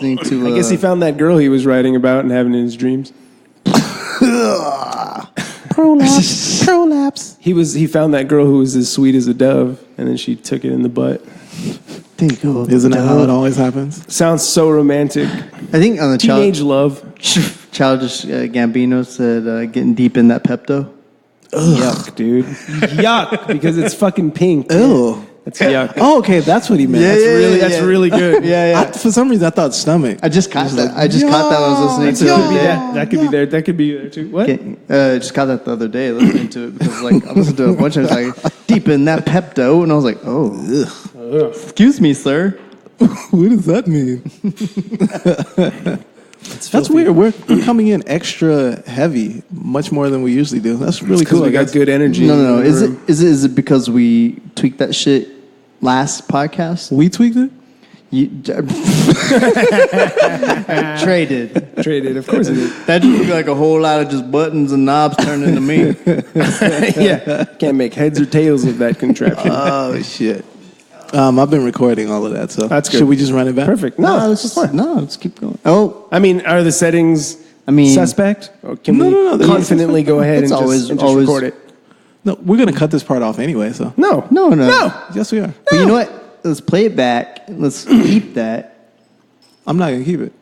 listening to... I guess he found that girl he was writing about and having in his dreams. Prolapse. He found that girl who was as sweet as a dove, and then she took it in the butt. There you go. Isn't that how it always happens? Sounds so romantic. I think on the Teenage love. Childish Gambino said, getting deep in that Pepto. Ugh. Yuck, dude. Yuck, because it's fucking pink. Ew. That's yuck. Oh, okay, that's what he meant. That's really good. For some reason, I thought stomach. I just caught that. I just caught that when I was listening to it. That could be there. That could be there too. What? Just caught that the other day listening to it because like I listened to it a bunch of times, like deep in that Pepto, and I was like, oh, excuse me, sir. What does that mean? That's weird. We're coming in extra heavy, much more than we usually do. That's really cool. We got good energy. No. Is it because we tweaked that shit last podcast? We tweaked it? Traded. Of course it did. That just looked like a whole lot of just buttons and knobs turned into me. Yeah. Can't make heads or tails of that contraption. Oh, shit. I've been recording all of that, so that's good. Should we just run it back? Perfect. No, let's keep going. Oh, I mean, are the settings suspect? Or can we confidently go ahead and just record it? No, we're going to cut this part off anyway, so. No. Yes, we are. No. But you know what? Let's play it back. Let's keep that. I'm not going to keep it.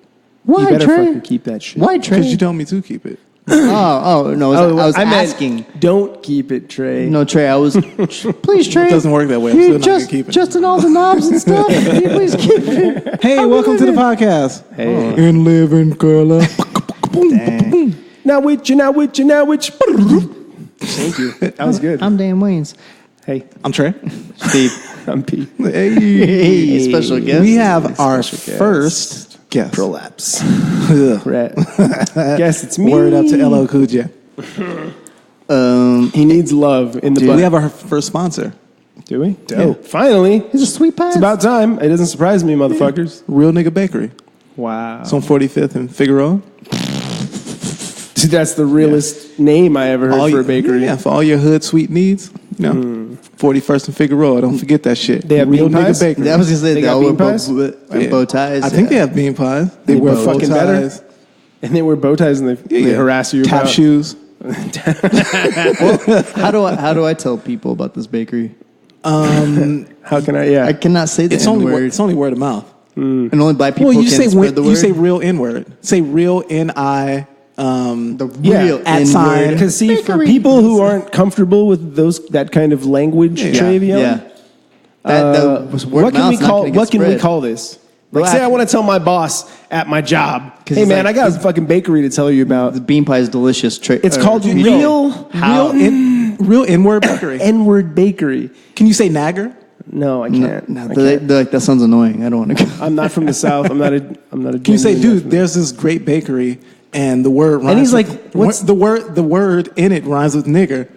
Why, you better Trey? Fucking keep that shit. Why, Trey? Because you told me to keep it. Oh, no. I was asking. Don't keep it, Trey. No, Trey, I was... Please, Trey. It doesn't work that way. I'm still not going to keep it. Just in all the knobs and stuff. Can you please keep it? Hey, welcome to the podcast. Hey. In living color. Dang. Now which. Thank you. That was good. I'm Dan Waynes. Hey. I'm Trey. Steve. I'm P. Hey, special guest. We have our first guest. Prolapse. Right. Guess it's me. Word up to L.O. Cool J. He needs love in the butt. We have our first sponsor. Do we? Dope. Yeah. Finally. He's a sweet pie. It's about time. It doesn't surprise me, motherfuckers. Real Nigga Bakery. Wow. It's on 45th and Figueroa. Dude, that's the realest name I ever heard for a bakery. Yeah, for all your hood sweet needs. You know, 41st and Figueroa. Don't forget that shit. They have Real bean Nigga pies? Bakery. I was going to say, They they got all bean wear pies? bow ties. I think they have bean pies. They wear bow fucking ties. better. And they wear bow ties and they harass you Tap about shoes. Well, how do I tell people about this bakery? How can I? Yeah, I cannot say the It's only word of mouth. And only black people Well, you can say spread the word. you say real N word. Say real N-I. The real at N sign. word. because see, for people who aren't comfortable with that kind of language, Travion, That was word what can we mouth's not call? gonna get What can we spread. call this? Well, Like, say I want to tell my boss at my job, hey he's man, like- I got a fucking bakery to tell you about. The bean pie is delicious. It's called real N-word bakery. N-word bakery. Can you say nagger? No, I can't. No, I they're can't. like, that sounds annoying. I don't want to go. I'm not from the South. I'm not a. Can you say, dude, there's this great bakery and the word rhymes And he's with, like, what's the word in it rhymes with nigger.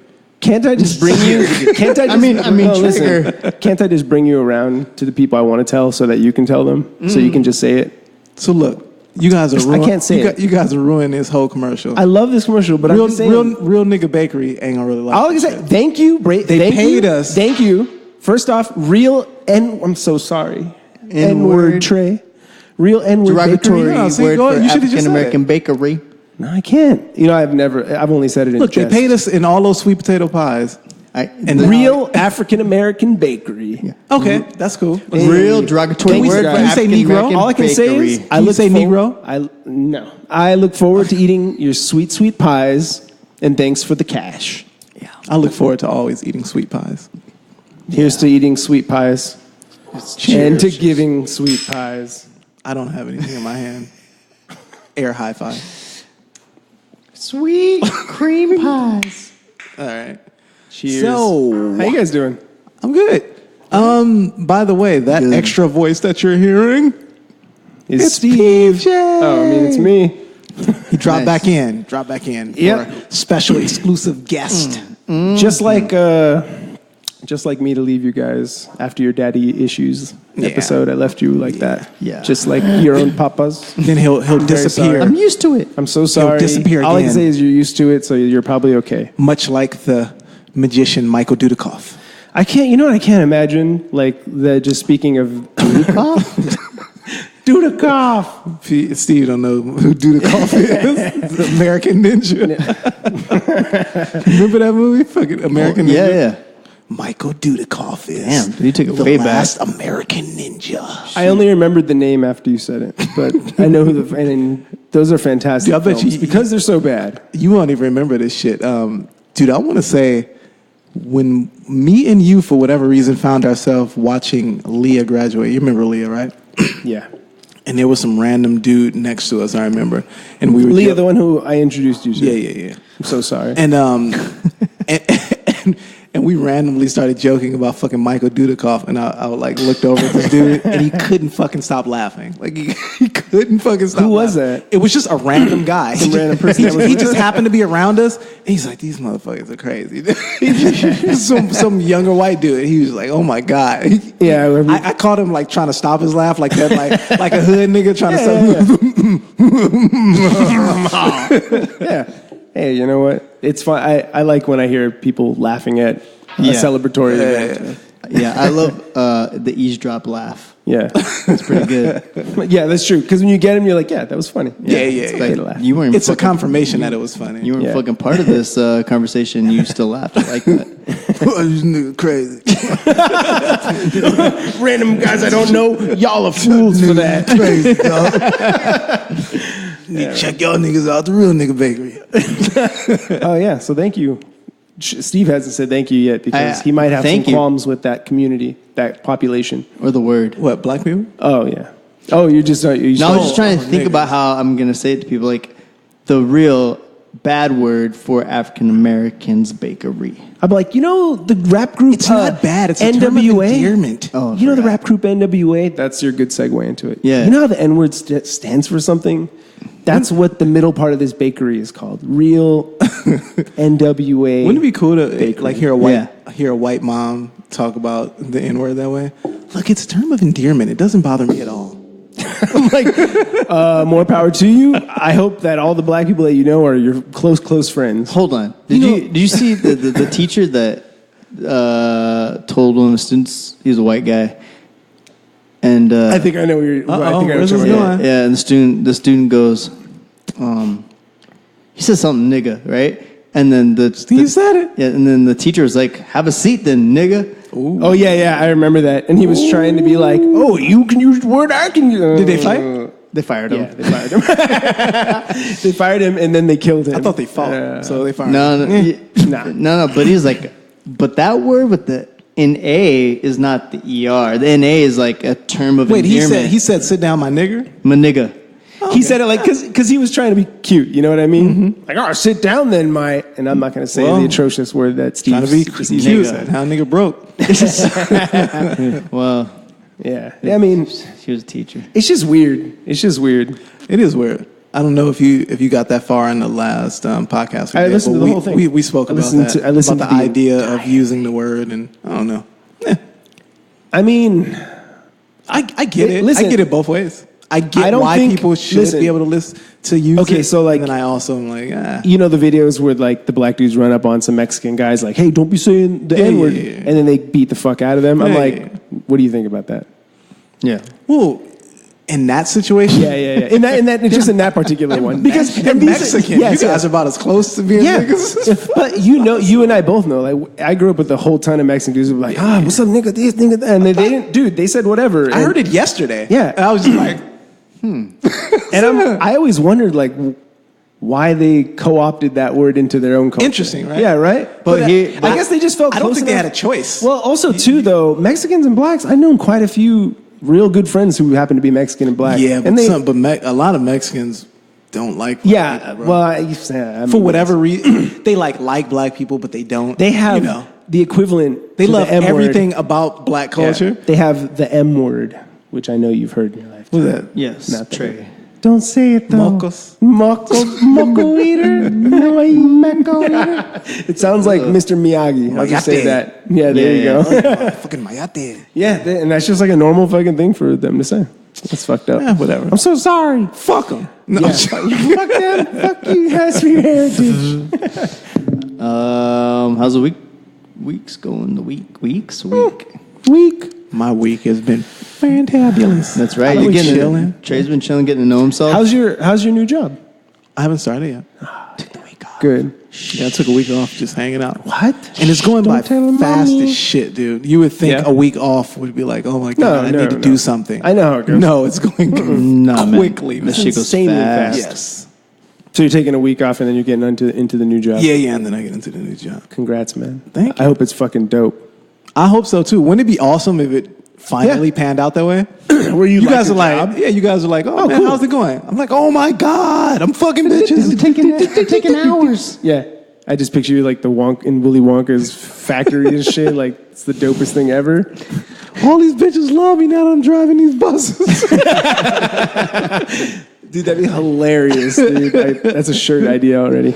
Can't I just bring you? Can't I? Just, trigger. Can't I just bring you around to the people I want to tell so that you can tell them, so you can just say it? So look, you guys are ruining. I can't say it. You guys are ruining this whole commercial. I love this commercial, but I'm just saying, real nigga bakery ain't gonna really like. all I can say, thank you. They paid us. Thank you. First off, I'm so sorry. N-word Trey. Real N-word Derogatory bakery. No, see, word go for ahead. You should've just African said American it. bakery. No, I can't. You know, I've only said it in Look, jest. they paid us in all those sweet potato pies. And real African American bakery. Yeah. Okay, that's cool. Real derogatory Can you word say- for can you say African Negro? American All I can say is, bakery. Can you say Negro? No. I look forward to eating your sweet, sweet pies, and thanks for the cash. Yeah, I look forward to always eating sweet pies. Here's to eating sweet pies. And to giving sweet pies. I don't have anything in my hand. Air high five. Sweet cream pies. All right. Cheers. So, how you guys doing? I'm good. By the way, that extra voice that you're hearing Is it's Steve. PJ. Oh, I mean, it's me. He dropped Nice. back in. Drop back in for Yep. a special exclusive guest. Just like me to leave you guys after your daddy issues episode. I left you like that. Yeah. Just like your own papas. Then he'll very disappear. sorry. I'm used to it. I'm so sorry. disappear All I can again. say is you're used to it, so you're probably okay. Much like the magician Michael Dudikoff. I can't. You know what? I can't imagine. Like just speaking of Dudikoff. Steve don't know who Dudikoff is. The American Ninja. Remember that movie? Fucking American Ninja? Yeah. Michael Dudikoff is. Damn, you took it the way back. last American Ninja. I only remembered the name after you said it, but I know who the. And those are fantastic. Dude, I bet films you- because they're so bad. You won't even remember this shit. Dude, I want to say when me and you, for whatever reason, found ourselves watching Leah graduate. You remember Leah, right? Yeah, And there was some random dude next to us, I remember. And we were Leah, the one who I introduced you to. Yeah. I'm so sorry. And and we randomly started joking about fucking Michael Dudikoff, and I like looked over at this dude, and he couldn't fucking stop laughing. Like he couldn't fucking stop. Who was laughing. that? It was just a random guy. Some random person that was He with just us? happened to be around us, and he's like, "These motherfuckers are crazy." some younger white dude. He was like, "Oh my god." Yeah, I caught him like trying to stop his laugh, like that, like a hood nigga trying to stop. yeah. Hey, you know what? It's fun. I like when I hear people laughing at a celebratory event. Yeah, I love the eavesdrop laugh. Yeah, It's pretty good. yeah, that's true. Because when you get them, you're like, yeah, that was funny. Yeah. It's okay to laugh. You weren't. It's a fucking- confirmation that it was funny. You weren't Yeah. fucking part of this conversation. You still laughed. I like that. This nigga crazy. Random guys I don't know, y'all are fools for that. Crazy, dog. Need to check y'all niggas out, the real nigga bakery. Oh yeah, so thank you. Steve hasn't said thank you yet because he might have some thank you. qualms with that community, that population. Or the word. What, black people? Oh yeah. Oh, you're just. No, I was just trying to think niggas. about how I'm gonna say it to people. Like the real bad word for African Americans, bakery. I'm like, you know, the rap group. It's not bad. It's a NWA. term of endearment. Oh, You know the rap group NWA? That's your good segue into it. Yeah. You know how the N word stands for something? That's what the middle part of this bakery is called. Real NWA. Wouldn't it be cool to like hear a white mom talk about the N word that way? Look, it's a term of endearment. It doesn't bother me at all. I'm like, more power to you. I hope that all the black people that you know are your close friends. Hold on. Did you see the teacher that told one of the students he was a white guy? And I think I know where you're. I think I know where's this where you're going? Yeah, and the student goes, he said something nigga, right? And then He said it. Yeah, and then the teacher was like, "Have a seat, then, nigga." Oh yeah, I remember that. And he was trying to be like, "Oh, you can use the word, I can use." Did they fight? They fired him. Yeah, they fired him. They fired him, and then they killed him. I thought they fought, so they fired No, him. no. But he's like, but that word with the NA is not the ER. The NA is like a term of Wait, endearment. he said, sit down, my nigger? My nigga. He said it like because he was trying to be cute. You know what I mean? Like, oh, sit down then, my. And I'm not going to say Well, the atrocious word that Steve. Trying to be Steve cute. said. How nigga broke. Well, Yeah, I mean, she was a teacher. it's just weird. It's just weird. It is weird. I don't know if you got that far in the last podcast. I listened to the whole thing. We spoke I about listened that. to- I listened about to the the idea of using the word, and I don't know. I mean, I get it. Listen, I get it both ways. I I get don't why think- people should listen. be able to listen to use Okay, it. so, like- and then I also am like, you know the videos where like the black dudes run up on some Mexican guys like, "Hey, don't be saying the Yeah, N word," yeah, yeah. and then they beat the fuck out of them. I'm Yeah, like, yeah. what do you think about that? Yeah. well, in that situation, Yeah. In that, just in that particular one, because they're and these are- Mexican. yes, you guys are about as close to being Yeah, niggas. but you and I both know. Like, I grew up with a whole ton of Mexican dudes who were like, what's up, nigga? This, nigga, that. And they didn't, dude. They said whatever. I heard it yesterday. Yeah. and I was just like, and I always wondered like why they co-opted that word into their own culture. Interesting, right? Yeah, right. But I guess they just felt. I don't close think they enough. had a choice. Well, also too though, Mexicans and blacks. I've known quite a few real good friends who happen to be Mexican and black. yeah, but, and they, a lot of Mexicans don't like black yeah. people, bro. Well, I mean, For whatever reason, they like black people, but they don't. they have you know, the equivalent. they to love the M word. everything about black culture. Yeah. They have the M word, which I know you've heard in your life. What's that? Yes. Not that. Trey. Don't say it though. Mocos. Moco eater. No, I moco eater. It sounds like Mr. Miyagi. I'll just say Mayate. that. Yeah, there you go. Fucking mayate. Yeah, and that's just like a normal fucking thing for them to say. That's fucked up. Yeah, whatever. I'm so sorry. Fuck them. No, Yeah, fuck them. Fuck you guys for your heritage. How's the weeks going? Week. Week. My week has been fantabulous. That's right. You're getting chilling. Trey's been chilling, getting to know himself. How's your new job? I haven't started yet. Took the week off. Good. Yeah, I took a week off just hanging out. What? And it's going by Don't tell him, fast mommy. as shit, dude. You would think Yeah. a week off would be like, oh my God, I need to do something. I know how it goes. No, it's going Nah, man. quickly. This man. shit goes insanely fast. Yes. So you're taking a week off and then you're getting into the new job. Yeah, and then I get into the new job. Congrats, man. Thank you. I hope it's fucking dope. I hope so too. Wouldn't it be awesome if it finally panned out that way? Where you guys are your like, job? yeah, you guys are like, oh man, cool. how's it going? I'm like, oh my God, I'm fucking bitches. taking hours. Yeah. I just picture you like the in Willy Wonka's factory and shit. Like it's the dopest thing ever. All these bitches love me now that I'm driving these buses. Dude, that'd be hilarious, dude. That's a shirt idea already.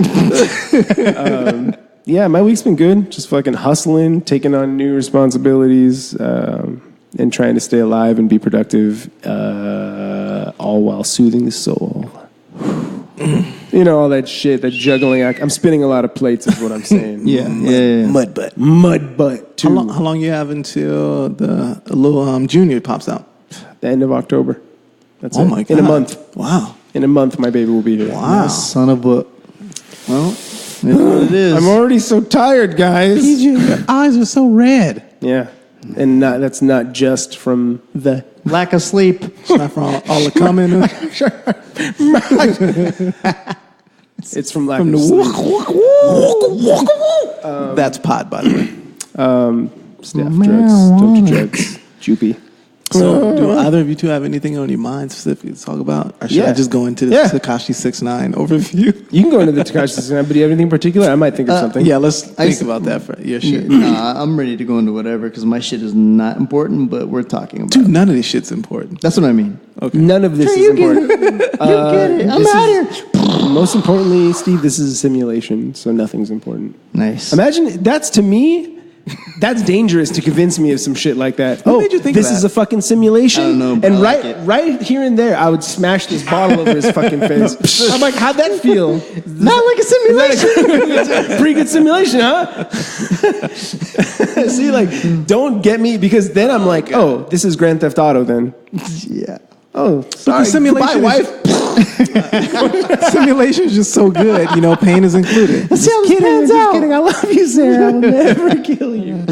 Yeah, my week's been good. Just fucking hustling, taking on new responsibilities, and trying to stay alive and be productive, all while soothing the soul. You know, all that shit, that juggling act. I'm spinning a lot of plates is what I'm saying. Yeah. Mud butt. Mud butt, too. How long you have until the little junior pops out? The end of October. That's Oh it. my God. In a month. Wow. In a month, my baby will be here. Wow. Son of a. Well, it's what it is. I'm already so tired, guys. Your eyes are so red. Yeah. And that's not just from the... Lack of sleep. It's not from all the coming. It's from lack From of sleep. That's pod, by the way. Staff drugs, don't do drugs, Joopy. So, do either of you two have anything on your mind specifically to talk about? Or should I Yeah. just go into the Yeah. Takeshi 6ix9ine overview? You can go into the Takeshi 6ix9ine, but do you have anything particular? I might think of something. Yeah, let's think s- about that for your shit. Nah, I'm ready to go into whatever because my shit is not important, but we're talking about Dude, it. none of this shit's important. That's what I mean. Okay. None of this is important. You get it. I'm this out is- here. Most importantly, Steve, this is a simulation, so nothing's important. Nice. Imagine, that's to me, that's dangerous to convince me of some shit like that. What made you think of this that? is a fucking simulation? I don't know, but and I like right here and there, I would smash this bottle over his fucking face. I'm like, how'd that feel? Not like a simulation. Pretty good simulation, huh? See, like, don't get me, because then I'm like, oh, this is Grand Theft Auto then. Yeah. Oh, sorry. the simulation Goodbye, is- wife. Simulation is just so good. You know, pain is included. Just kidding, just kidding. I love you, Sarah. I will never kill you.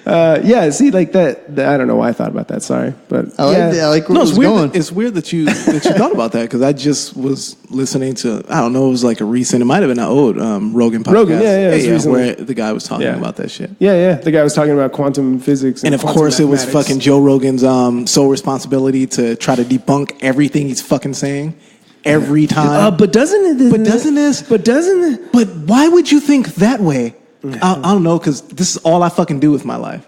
Yeah, see, like that, I don't know why I thought about that. Sorry, but I like yeah. that. I like where No, it it's was weird. going. It's weird that you thought about that because I just was listening to, I don't know, it was like a recent, it might have been an old Rogan podcast. Rogan, yeah, it's recently. where the guy was talking Yeah. about that shit. Yeah. The guy was talking about quantum physics, And of quantum course, it was mathematics. fucking Joe Rogan's sole responsibility to try to debunk everything he's fucking saying every time. But doesn't it? But doesn't this? But doesn't it? But why would you think that way? I don't know, because this is all I fucking do with my life.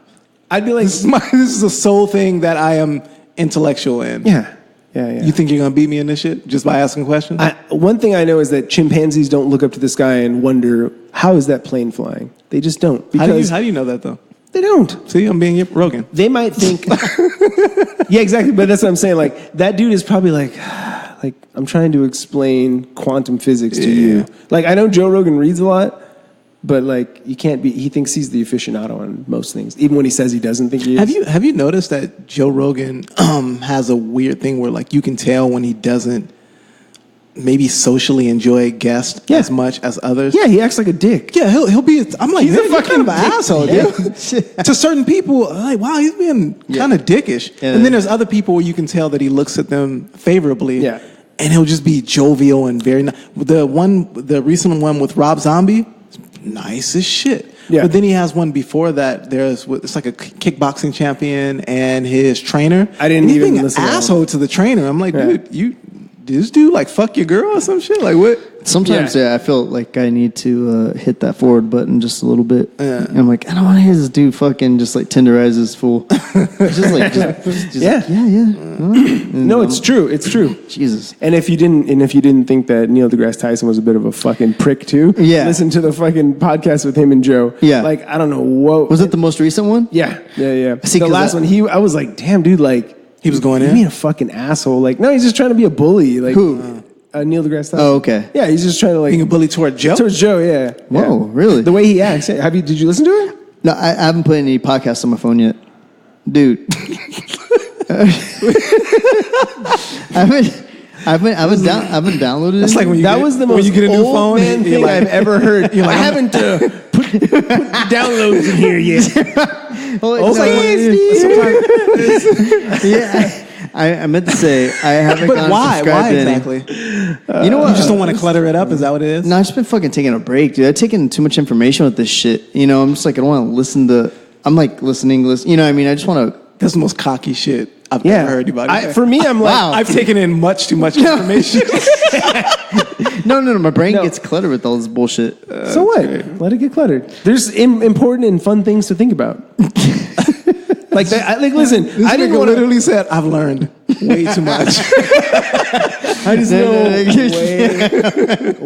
I'd be like, This is the sole thing that I am intellectual in. yeah. You think you're gonna beat me in this shit just by asking questions? One thing I know is that chimpanzees don't look up to the sky and wonder, how is that plane flying? They just don't. How Because do you know that though? they don't. See, I'm being Rogan. They might think, yeah, exactly. But that's what I'm saying. Like, that dude is probably like, I'm trying to explain quantum physics to you. Like, I know Joe Rogan reads a lot, but like, you can't be, he thinks he's the aficionado on most things, even when he says he doesn't think he is. Have you noticed that Joe Rogan has a weird thing where like you can tell when he doesn't maybe socially enjoy guests as much as others? Yeah, he acts like a dick. Yeah, he'll be. I'm like, He's he's a a fucking kind of an dick. asshole, dude. To certain people, I'm like, wow, he's being kind of dickish. Yeah. And then there's other people where you can tell that he looks at them favorably. Yeah. And he'll just be jovial and very nice. The recent one with Rob Zombie, nice as shit. Yeah. But then he has one before that. It's like a kickboxing champion and his trainer. I didn't and he's even being an listen to that asshole to the trainer. I'm like, Yeah. dude, this dude like fuck your girl or some shit? Like what? Sometimes, I feel like I need to hit that forward button just a little bit. Yeah. And I'm like, I don't want to hear this dude fucking just like tenderize this fool. just like, Yeah. No, it's true. It's true. Jesus. And if you didn't think that Neil deGrasse Tyson was a bit of a fucking prick too, Yeah. listen to the fucking podcast with him and Joe. Yeah. Like, I don't know what Was it the most recent one? Yeah. See, the 'cause last that- one, I was like, damn, dude, like He was going you in? being a fucking asshole. Like, no, he's just trying to be a bully. Like Who? Neil deGrasse Tyson. Oh, okay. Yeah, he's just trying to like Being a bully toward Joe? towards Joe. Yeah. Whoa, Yeah. really? The way he acts. Did you listen to it? No, I haven't put any podcasts on my phone yet. Dude, I've been downloaded. That's like when you That get, was the when most you get a new old phone. man you're thing like, I've ever heard. I haven't put downloads in here yet. Yeah, I meant to say I haven't. But why? Why to any. exactly? You know what? You just don't want to clutter it up. Is that what it is? No, I've just been fucking taking a break, dude. I've taken too much information with this shit. You know, I'm just like I don't want to listen to. I'm like listening. You know what I mean? I just want to. That's the most cocky shit I've ever heard anybody say. For me, I'm like, Wow. I've taken in much too much information. No. My brain No. gets cluttered with all this bullshit. so what? Let it get cluttered. There's important and fun things to think about. Like, listen, This I didn't nigga want to. literally said, "I've learned way too much." I just know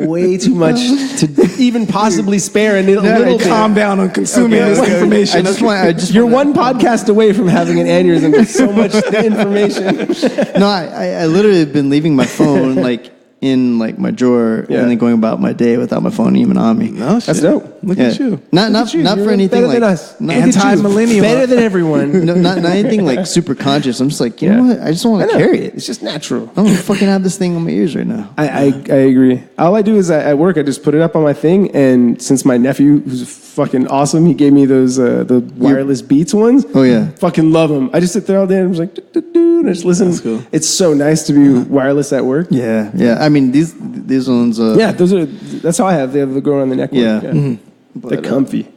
way too much to even possibly spare a little bit. Calm down on consuming this information. I just You're one podcast away from having an aneurysm. There's so much information. No, I literally have been leaving my phone like in like my drawer Yeah. and then going about my day without my phone even on me. No, That's dope. Look Yeah. at you. Not Look at you. for You're anything better like than us. not- Look at you. Anti-millennial. Better than everyone. No, not anything like super conscious. I'm just like, you know what? I just don't want I to know. carry it. It's just natural. I don't fucking have this thing on my ears right now. I agree. All I do is at work, I just put it up on my thing, and since my nephew, who's fucking awesome, he gave me those the wireless Beats ones. Oh, yeah. Fucking love them. I just sit there all day and I'm just like, do, and I just listen. That's cool. It's so nice to be wireless at work. Yeah. I mean these ones. Yeah, that's how I have. They have the go around the neck. Yeah. They're But, comfy.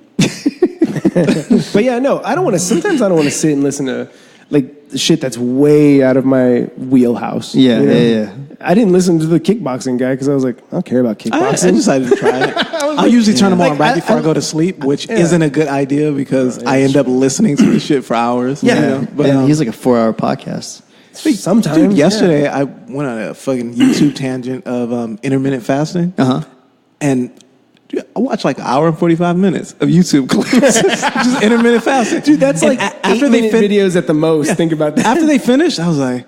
But yeah, no, I don't want to. Sometimes I don't want to sit and listen to like shit that's way out of my wheelhouse. Yeah, you know? yeah. I didn't listen to the kickboxing guy because I was like, I don't care about I kickboxing. decided to try it. I usually turn them on Like, right I- before I go to sleep, which isn't a good idea because I end up listening to the shit for hours. Yeah. you know? But and he's like a 4-hour podcast. Sometimes, dude, yesterday I went on a fucking YouTube tangent of intermittent fasting. And dude, I watched like an hour and 45 minutes of YouTube clips. Just intermittent fasting. dude, that's And like after they videos at the most. Think about that. After they finished, I was like,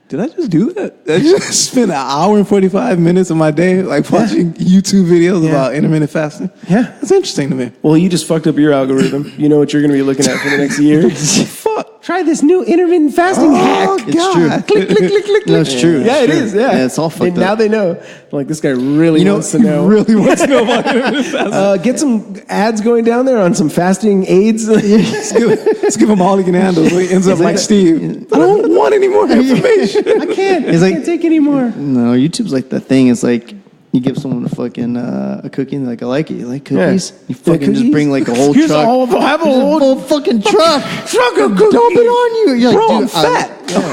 did I just do that? I just spent an hour and 45 minutes of my day like watching YouTube videos about intermittent fasting. Yeah. That's interesting to me. Well, you just fucked up your algorithm. You know what you're going to be looking at for the next year. Fuck. Try this new intermittent fasting hack. It's true. Click, click, click, click. No, it's true. Yeah, It's it true. is. Yeah, It's all fucked And now up. they know. Like, this guy really wants to know. Really wants to know about intermittent fasting. Get some ads going down there on some fasting aids. Let's give him all he can handle. So he ends up like Steve. I don't want any more information. I can't. It's I like- can't take any more. No, YouTube's like the thing. It's like you give someone a fucking a cookie and they're like, I like it. You like cookies? Yeah. You fucking just cookies? bring like a whole Here's truck. have a Here's whole full fucking truck. Truck of cookies. Dump it on you. You're like, Bro, I'm dude, fat.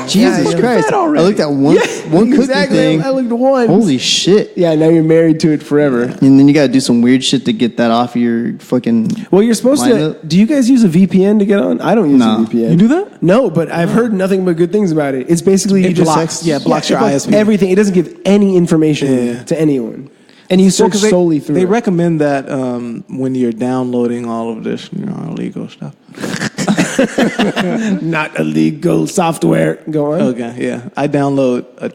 Jesus Yeah, Christ. fat I already. looked at one cookie exactly. thing. I looked once. Holy shit. Yeah, now you're married to it forever. And then you got to do some weird shit to get that off of your fucking. Well, you're supposed to. lineup. Do you guys use a VPN to get on? I don't use No. a VPN. You do that? No, but I've heard nothing but good things about it. It's basically It you just blocks- yeah, it blocks your it blocks ISP. everything. It doesn't give any information to anyone, and you search 'cause solely through. They it. recommend that when you're downloading all of this illegal stuff. Not illegal software. Go on. Okay, yeah. I download a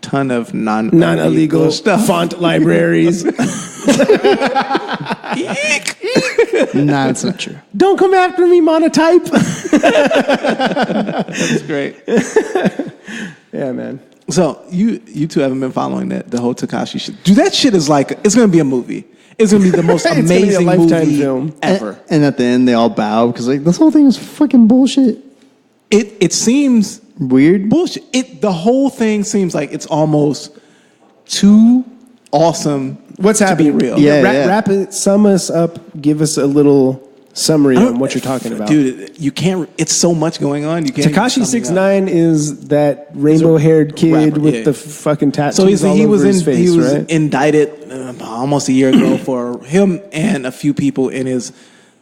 ton of Non-illegal stuff. font libraries. Nah, it's not true. Don't come after me, monotype. That's great. Yeah, man. So you two haven't been following the whole Takeshi shit. Dude, that shit is like, it's going to be a movie. It's going to be the most It's gonna be a amazing Lifetime movie film. ever. And at the end, they all bow because like this whole thing is fucking bullshit. It seems Weird. bullshit. The whole thing seems like it's almost too awesome. What's to happening? be real. Yeah. Wrap it. Sum us up. Give us a little summary on what you're talking about. Dude, you can't. It's so much going on. You can't. Tekashi 6ix9ine is that rainbow-haired kid rapper, with yeah. the fucking tattoos So all he over was his face, he was right? indicted almost a year ago for him and a few people in his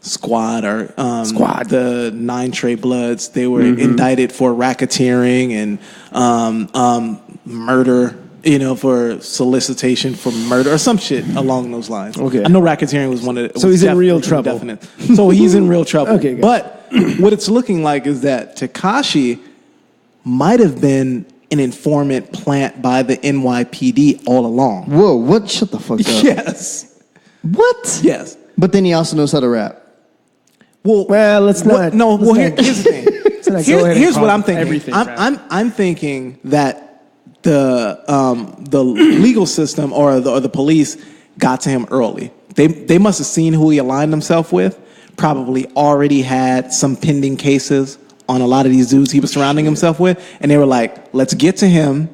squad or the 9 Trey Bloods. They were indicted for racketeering and murder. For solicitation for murder or some shit along those lines. Okay. I know racketeering was one of the. So he's in real trouble. Definite. So he's in real trouble. Okay, good. But what it's looking like is that Tekashi might have been an informant plant by the NYPD all along. Whoa, what? Shut the fuck up. Yes. What? Yes. But then he also knows how to rap. Well, Well, let's not. here's the thing. Here's what I'm thinking. Everything. I'm thinking that the legal system or the police got to him early. They must have seen who he aligned himself with. Probably already had some pending cases on a lot of these dudes he was surrounding himself with, and they were like, "Let's get to him,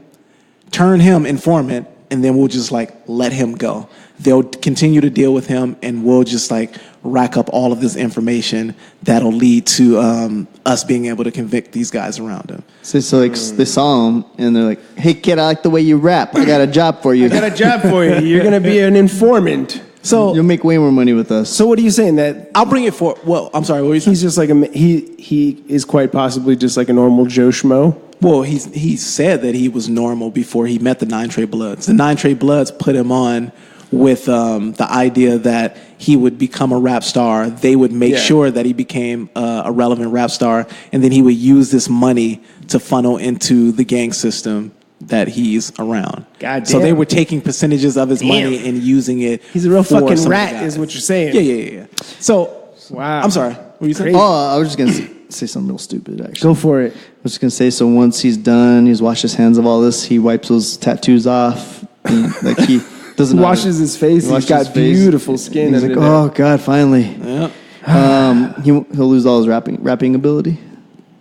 turn him informant, and then we'll just like let him go. They'll continue to deal with him, and we'll just like rack up all of this information that'll lead to us being able to convict these guys around him." So like they saw him and they're like, "Hey kid, I like the way you rap. I got a job for you. I got a job for you. You're gonna be an informant. So You'll make way more money with us." So what are you saying that I'll bring it for. Well, I'm sorry. What were you saying? he's just like he is quite possibly just like a normal Joe Schmo? Well, he said that he was normal before he met the 9 Trey Bloods. The 9 Trey Bloods put him on with the idea that he would become a rap star. They would make sure that he became a relevant rap star, and then he would use this money to funnel into the gang system that he's around. God So damn. they were taking percentages of his money and using it. He's a real for fucking some of the rat, guys. is what you're saying. Yeah. So, Wow. I'm sorry. What were you saying? Crazy. Oh, I was just gonna say something real stupid. Actually, Go for it. I was just gonna say. So once he's done, he's washed his hands of all this. He wipes those tattoos off. And, like he doesn't He washes his face. He washes He's got his face. beautiful skin. He's like, under there. "Oh God, finally." Yeah. He'll lose all his rapping ability.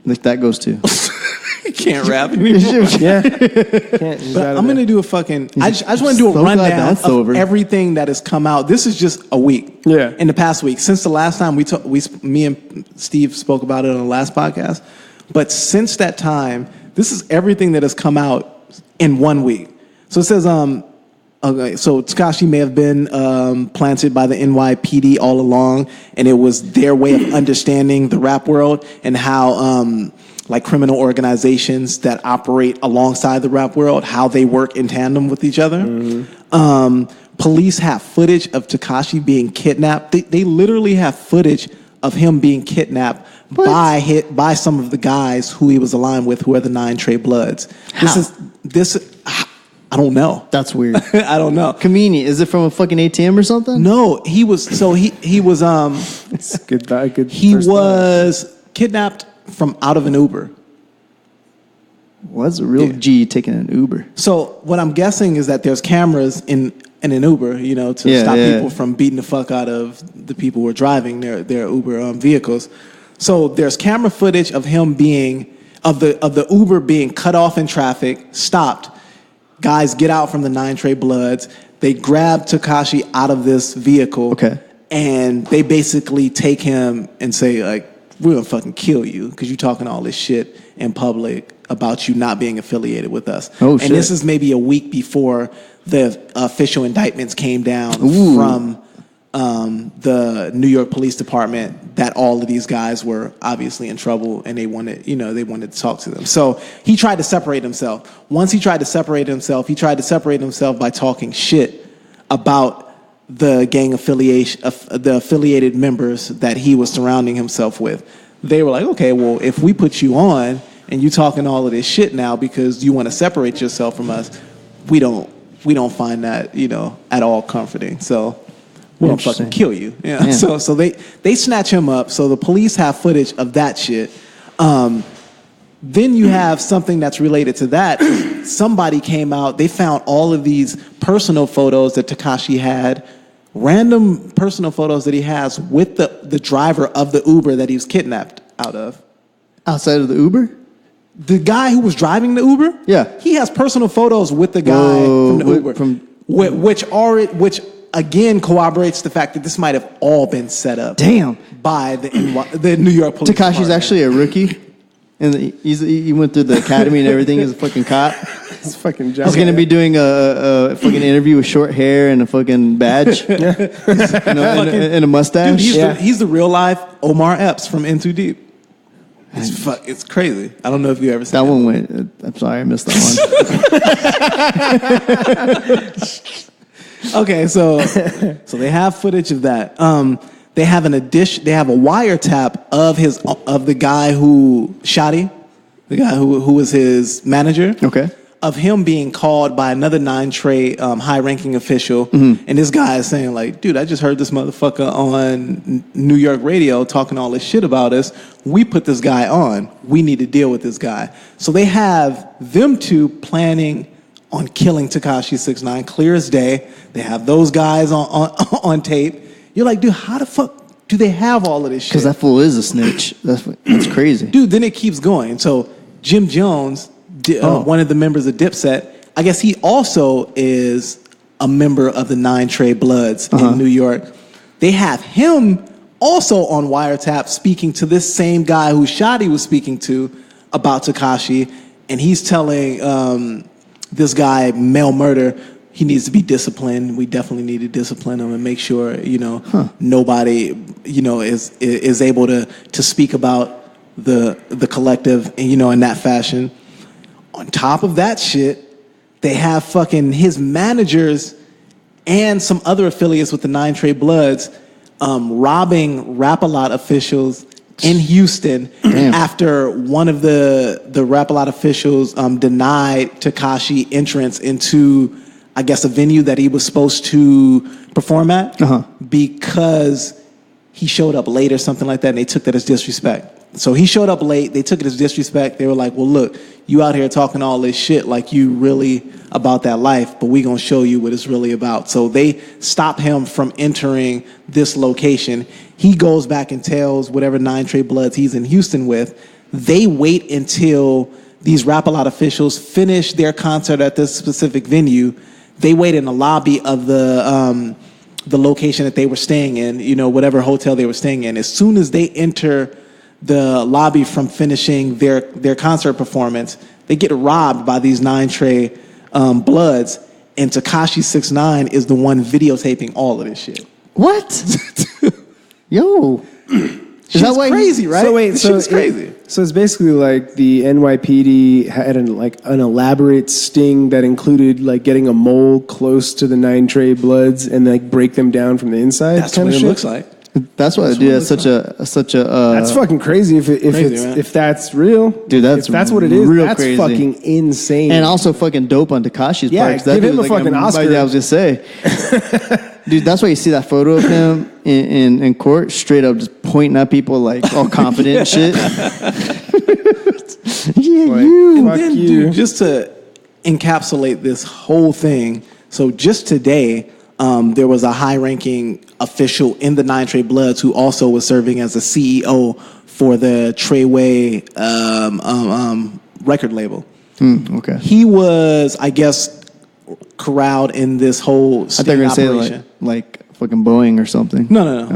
Like that goes too. He can't rap anymore. Yeah. Can't. He's But out of I'm there. going to do a fucking. I just want to do a So glad rundown that's of over. everything that has come out. This is just a week. Yeah. In the past week, since the last time me and Steve spoke about it on the last podcast, but since that time, this is everything that has come out in 1 week. So it says, okay, so Takeshi may have been planted by the NYPD all along, and it was their way of understanding the rap world and how. Like criminal organizations that operate alongside the rap world, how they work in tandem with each other. Police have footage of Takeshi being kidnapped. They literally have footage of him being kidnapped by some of the guys who he was aligned with, who are the 9 Trey Bloods. This I don't know. That's weird. I don't know. Kamini, is it from a fucking ATM or something? No, he was It's good. he first thought. was kidnapped from out of an Uber. What's a real G taking an Uber? So what I'm guessing is that there's cameras in an Uber, to stop people from beating the fuck out of the people who are driving their Uber vehicles. So there's camera footage of him of the Uber being cut off in traffic, stopped. Guys get out from the 9 Trey Bloods. They grab Takeshi out of this vehicle. Okay. And they basically take him and say, like, we're going to fucking kill you because you're talking all this shit in public about you not being affiliated with us. Oh, shit. And this is maybe a week before the official indictments came down from the New York Police Department that all of these guys were obviously in trouble and they wanted to talk to them. So he tried to separate himself. Once he tried to separate himself, by talking shit about the gang affiliation, the affiliated members that he was surrounding himself with. They were like, okay, well, if we put you on and you talking all of this shit now because you want to separate yourself from us, we don't find that, at all comforting. So we're gonna fucking kill you. Yeah. So they snatch him up. So the police have footage of that shit. Then you have something that's related to that. Somebody came out, they found all of these personal photos that Takeshi had, random personal photos that he has with the driver of the Uber that he was kidnapped out of. Outside of the Uber? The guy who was driving the Uber? Yeah. He has personal photos with the guy from the Uber. Which again corroborates the fact that this might have all been set up. Damn. By the New York Police Takashi's Department. actually a rookie. And he went through the academy and everything as a fucking cop. It's fucking He's going to be doing a fucking interview with short hair and a fucking badge. And a mustache. Dude, he's the real life Omar Epps from In Too Deep. It's crazy. I don't know if you ever seen that one went. I'm sorry, I missed that one. Okay, so they have footage of that. They have They have a wiretap of the guy who Shotty, the guy who was his manager. Okay. of him being called by another 9-Trey high-ranking official, and this guy is saying like, dude, I just heard this motherfucker on New York radio talking all this shit about us. We put this guy on. We need to deal with this guy. So they have them two planning on killing Tekashi 6ix9ine, clear as day. They have those guys on tape. You're like, dude, how the fuck do they have all of this shit? Because that fool is a snitch. That's crazy. Dude, then it keeps going. So Jim Jones, one of the members of Dipset, I guess he also is a member of the 9-Trey Bloods in New York. They have him also on wiretap speaking to this same guy who Shadi was speaking to about Tekashi, and he's telling this guy, Mel Murder, he needs to be disciplined. We definitely need to discipline him and make sure, nobody, is able to speak about the collective, in that fashion. On top of that shit, they have fucking his managers and some other affiliates with the 9-Trey Bloods robbing Rap-A-Lot officials in Houston after one of the Rap-A-Lot officials denied Tekashi entrance into, I guess, a venue that he was supposed to perform at because he showed up late or something like that, and they took that as disrespect. So he showed up late. They took it as disrespect. They were like, well, look, you out here talking all this shit like you really about that life, but we going to show you what it's really about. So they stop him from entering this location. He goes back and tells whatever 9-Trey Bloods he's in Houston with. They wait until these Rap-A-Lot officials finish their concert at this specific venue. They wait in the lobby of the location that they were staying in, whatever hotel they were staying in. As soon as they enter the lobby from finishing their concert performance, they get robbed by these 9-Trey Bloods, and Tekashi 6ix9ine is the one videotaping all of this shit. What? Yo. Is that why crazy, right? So wait, this shit is crazy. So it's basically like the NYPD had an elaborate sting that included like getting a mole close to the 9-Trey Bloods and like break them down from the inside. That's what it looks like. That's why, dude. That's such a. That's fucking crazy. If that's real, dude. If that's what it is. Real that's crazy. Fucking insane. And also fucking dope on Tekashi's part. Give him a fucking Oscar. I was gonna say, dude. That's why you see that photo of him in court, straight up just pointing at people like all confident and shit. And then, dude, just to encapsulate this whole thing. So just today, there was a high-ranking official in the 9-Trey Bloods who also was serving as a CEO for the Treyway record label. Okay. He was, I guess, corralled in this whole sting I thought you were going to operation. say like fucking Boeing or something. No.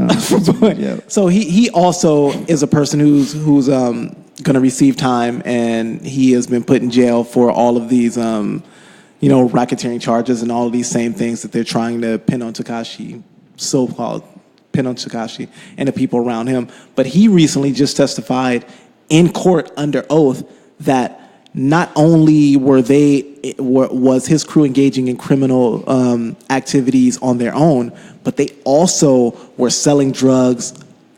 Yeah. So he also is a person who's going to receive time, and he has been put in jail for all of these racketeering charges and all of these same things that they're trying to pin on Tekashi, so-called pin on Tekashi and the people around him. But he recently just testified in court under oath that not only was his crew engaging in criminal activities on their own, but they also were selling drugs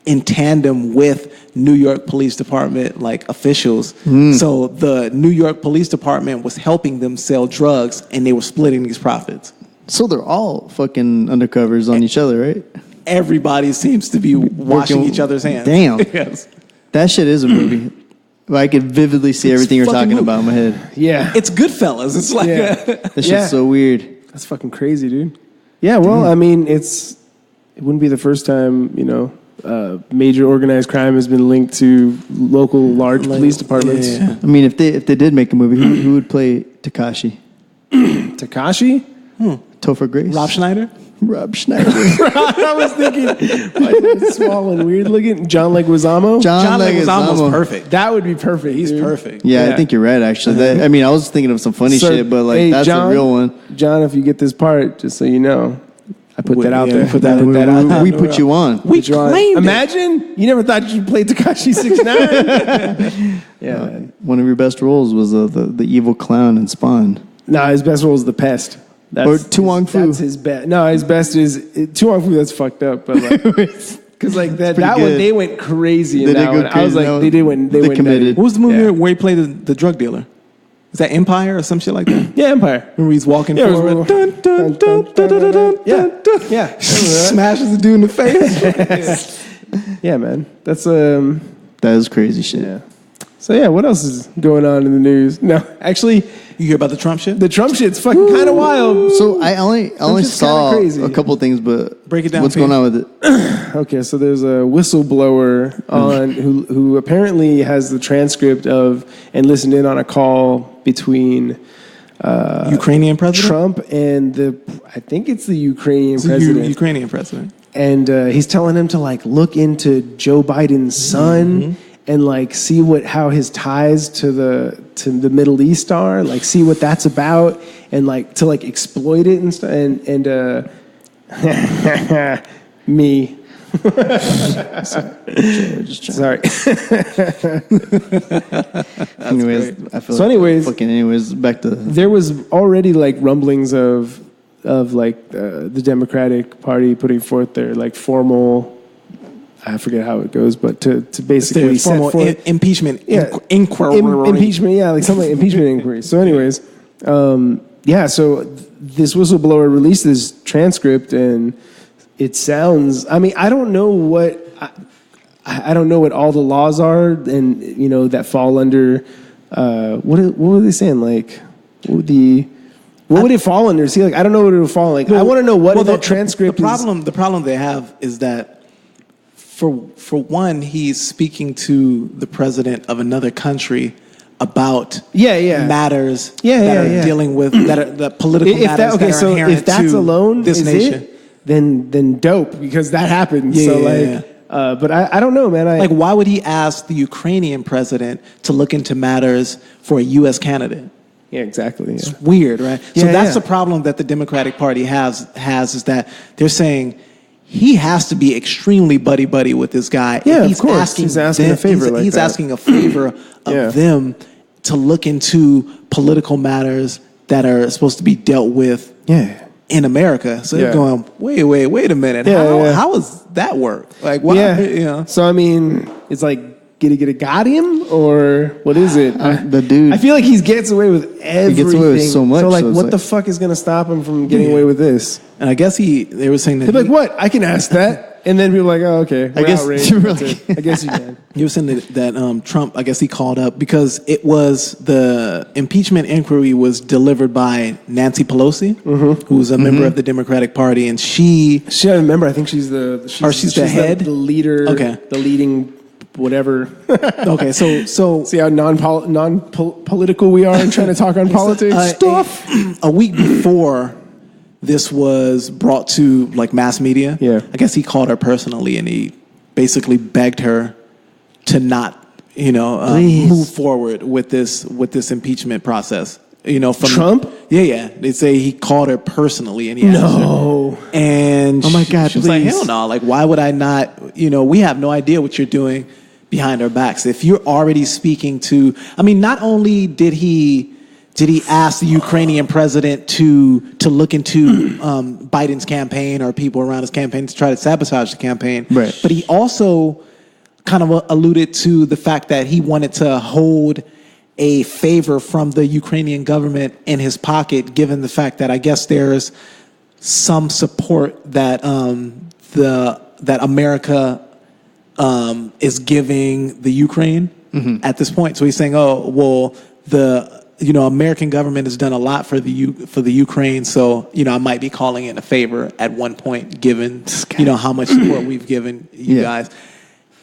in tandem with New York Police Department officials. So the New York Police Department was helping them sell drugs, and they were splitting these profits. So they're all fucking undercovers on each other, right? Everybody seems to be washing each other's hands. Damn. Yes. That shit is a movie. I could vividly see everything you're talking about in my head. Yeah. It's Goodfellas. It's like That shit's so weird. That's fucking crazy, dude. Yeah, well, I mean, it wouldn't be the first time, major organized crime has been linked to local large police departments. Yeah. I mean, if they did make a movie, who would play Tekashi? Tekashi? Topher Grace? Rob Schneider? Rob Schneider. I was thinking, small and weird looking. John Leguizamo? John Leguizamo's perfect. That would be perfect. He's dude. perfect. Yeah, I think you're right, actually. I mean, I was thinking of some funny shit, but that's John, a real one. John, if you get this part, just so you know, I put that out there. Put that out there. We put you on. We claimed it. Imagine you never thought you'd play Tekashi 6ix9ine. Yeah, man. One of your best roles was the evil clown in Spawn. Nah, his best role is the pest. Or Tu Wong Fu. That's his best. No, his best is Tu Wong Fu. That's fucked up, but because that one good. they went crazy in They that did go one. I was crazy. like, No, they went they committed. What was the movie where he played the drug dealer? Is that Empire or some shit like that? Yeah, Empire. Remember he's walking forward. Yeah. Smashes the dude in the face. Yeah, man. That's That is crazy shit. yeah. So yeah, what else is going on in the news? No, actually, You hear about the Trump shit? the Trump shit's fucking kind of wild. So I only just saw kinda crazy. a couple things, but Break it down, what's Pete. going on with it? Okay, so there's a whistleblower on who apparently has the transcript of and listened in on a call between Ukrainian president? Trump and I think it's the Ukrainian It's the president. Ukrainian president. And he's telling him to like look into Joe Biden's son and like see how his ties to the Middle East are, like see what that's about, and like to like exploit it and stuff. And me. Sorry. Anyways, I feel So anyways- anyways, back to There was already like rumblings of like the Democratic Party putting forth their like formal, I forget how it goes, but to basically Their formal set forth impeachment Yeah. inquiry. impeachment, yeah, like something like impeachment inquiry. So, anyways, yeah. So this whistleblower released this transcript, and it sounds. I mean, I don't know what I don't know what all the laws are, and that fall under. What were they saying? Like, what would it fall under? See, like I don't know what it would fall like. I want to know what that transcript the is. problem. The problem they have is that. For one, he's speaking to the president of another country about matters that are dealing with the political matters that are inherent if that's to alone this is nation. it, then dope, because that happens. But I don't know, man. Like, why would he ask the Ukrainian president to look into matters for a U.S. candidate? Yeah, exactly. Yeah. It's weird, right? So Yeah, that's yeah. the problem that the Democratic Party has is that they're saying he has to be extremely buddy with this guy. Yeah, He's of course. He's asking a favor like he's that. asking a favor of them to look into political matters that are supposed to be dealt with in America. So they're going, wait a minute. How does that work? Like, why? Yeah. So I mean, it's like, get a got him, or what is it? the dude. I feel like he gets away with everything. He gets away with so much. So like, so it's what the fuck is going to stop him from getting away with this? And I guess they were saying that They'd be like, what? I can ask that. And then people are like, oh, okay. We're guess outraged. you That's really- it. I guess you can. he was saying that Trump, I guess he called up because it was the impeachment inquiry was delivered by Nancy Pelosi, who's a member of the Democratic Party, and she She, I remember, I think she's the head? the leader, Okay. the leading whatever. okay, so See how non-political we are in trying to talk on politics? a week before this was brought to like mass media, I guess he called her personally and he basically begged her to not, move forward with this impeachment process. From Trump? Yeah. They say he called her personally and he asked her. And Oh my God, she was like, please. hell no. Like, why would I not? We have no idea what you're doing behind our backs. If you're already speaking to, not only did he ask the Ukrainian president to look into Biden's campaign or people around his campaign to try to sabotage the campaign, Right. but he also kind of alluded to the fact that he wanted to hold a favor from the Ukrainian government in his pocket, given the fact that I guess there's some support that that America is giving the Ukraine at this point. So he's saying, oh, well, the American government has done a lot for the Ukraine, so I might be calling in a favor at one point, given how much support we've given you guys.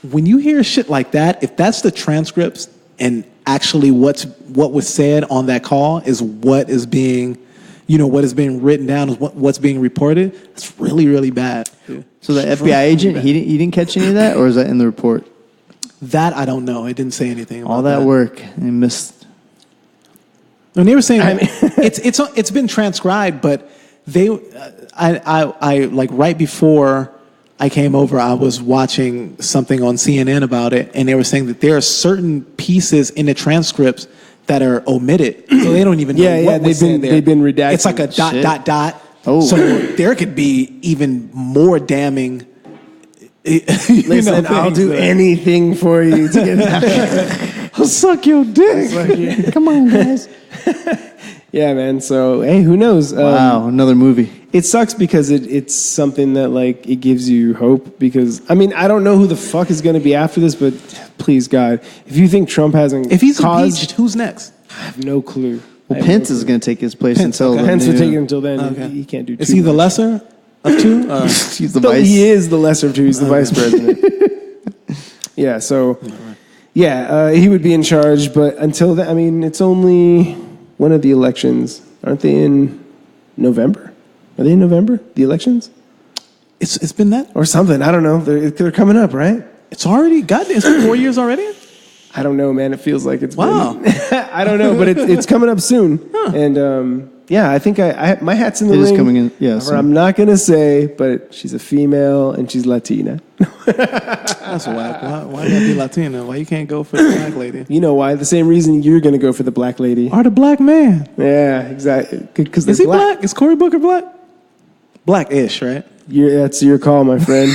When you hear shit like that, if that's the transcripts and actually what was said on that call is what is being, what is being written down, is what's being reported, it's really, really bad. So the FBI agent, he didn't catch any of that, or is that in the report? That I don't know. It didn't say anything about All that work and missed. And they were saying it's been transcribed, but I like right before I came over, I was watching something on CNN about it, and they were saying that there are certain pieces in the transcripts that are omitted, so they don't even know what was said there. They've been redacted. It's like a dot. Oh. So there could be even more damning. Listen, I'll do anything for you to get that. I'll suck your dick. Come on, guys. Yeah, man. So, hey, who knows? Wow, another movie. It sucks because it's something that, like, it gives you hope because, I mean, I don't know who the fuck is going to be after this, but please, God, if you think Trump hasn't If he's impeached, who's next? I have no clue. Well, Pence is going to take his place until then. Pence will take it until then. Okay. He can't do too Is he the much. lesser of two? He's the No, vice. he is the lesser of two. He's the vice president. Yeah, so, he would be in charge, but until then, I mean, it's only one of the elections. Aren't they in November? Are they in November, the elections? It's been that? Or something. I don't know. They're coming up, right? It's already, God, it's been 4 years already? I don't know, man. It feels like it's Wow. been... I don't know, but it's coming up soon. Huh. And, I think I my hat's in the ring. It is coming in, yeah. Or I'm not going to say, but she's a female and she's Latina. That's whack. Why you gotta be Latina? Why you can't go for the black lady? You know why? The same reason you're going to go for the black lady. Or the black man. Yeah, exactly. Because Is he black? Is Cory Booker black? Black-ish, right? That's your call, my friend.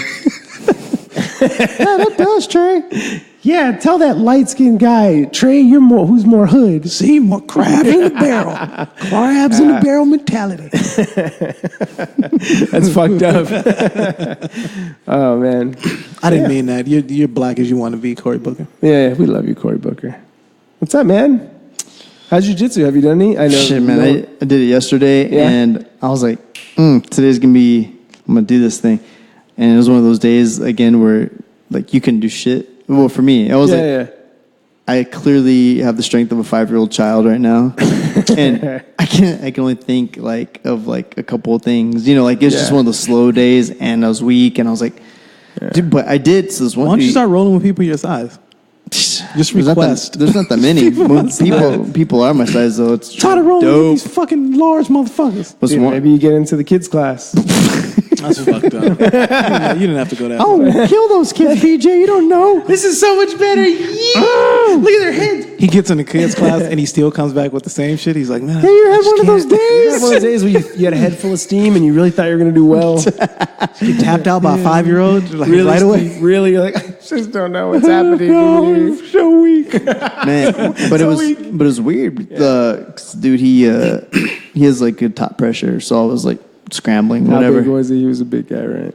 Yeah, that does, Trey. Yeah, tell that light-skinned guy, Trey, who's more hood. See, more crab in the barrel. Crabs in the barrel mentality. That's fucked up. Oh, man. I didn't mean that. You're black as you want to be, Cory Booker. Yeah, we love you, Cory Booker. What's up, man? How's jiu-jitsu? Have you done any? I know. Shit, man. I did it yesterday, and I was like, today's going to be, I'm going to do this thing. And it was one of those days, again, where, like, you couldn't do shit. Well, for me, I was I clearly have the strength of a 5-year-old child right now. And I can only think, like, of, like, a couple of things. You know, like, it's just one of those slow days, and I was weak, and I was like, dude, but I did. So this one. Why don't you start rolling with people your size? Just request. There's not that many. people are my size, though. It's Try to roll with these fucking large motherfuckers. Dude, maybe you get into the kids' class. That's fucked up. You didn't have to go that far. Oh, kill those kids, PJ. You don't know. This is so much better. Look at their heads. He gets in the kids' class and he still comes back with the same shit. He's like, man, Hey, you had one of those You had days. one of those days where you had a head full of steam and you really thought you were going to do well. you tapped out by a 5-year-old like, Really, right away. Really, you're like, I just don't know what's happening. I'm so weak. Man, but it was weird. The dude, he has like good top pressure, so I was like scrambling, whatever. How big was he? He was a big guy, right?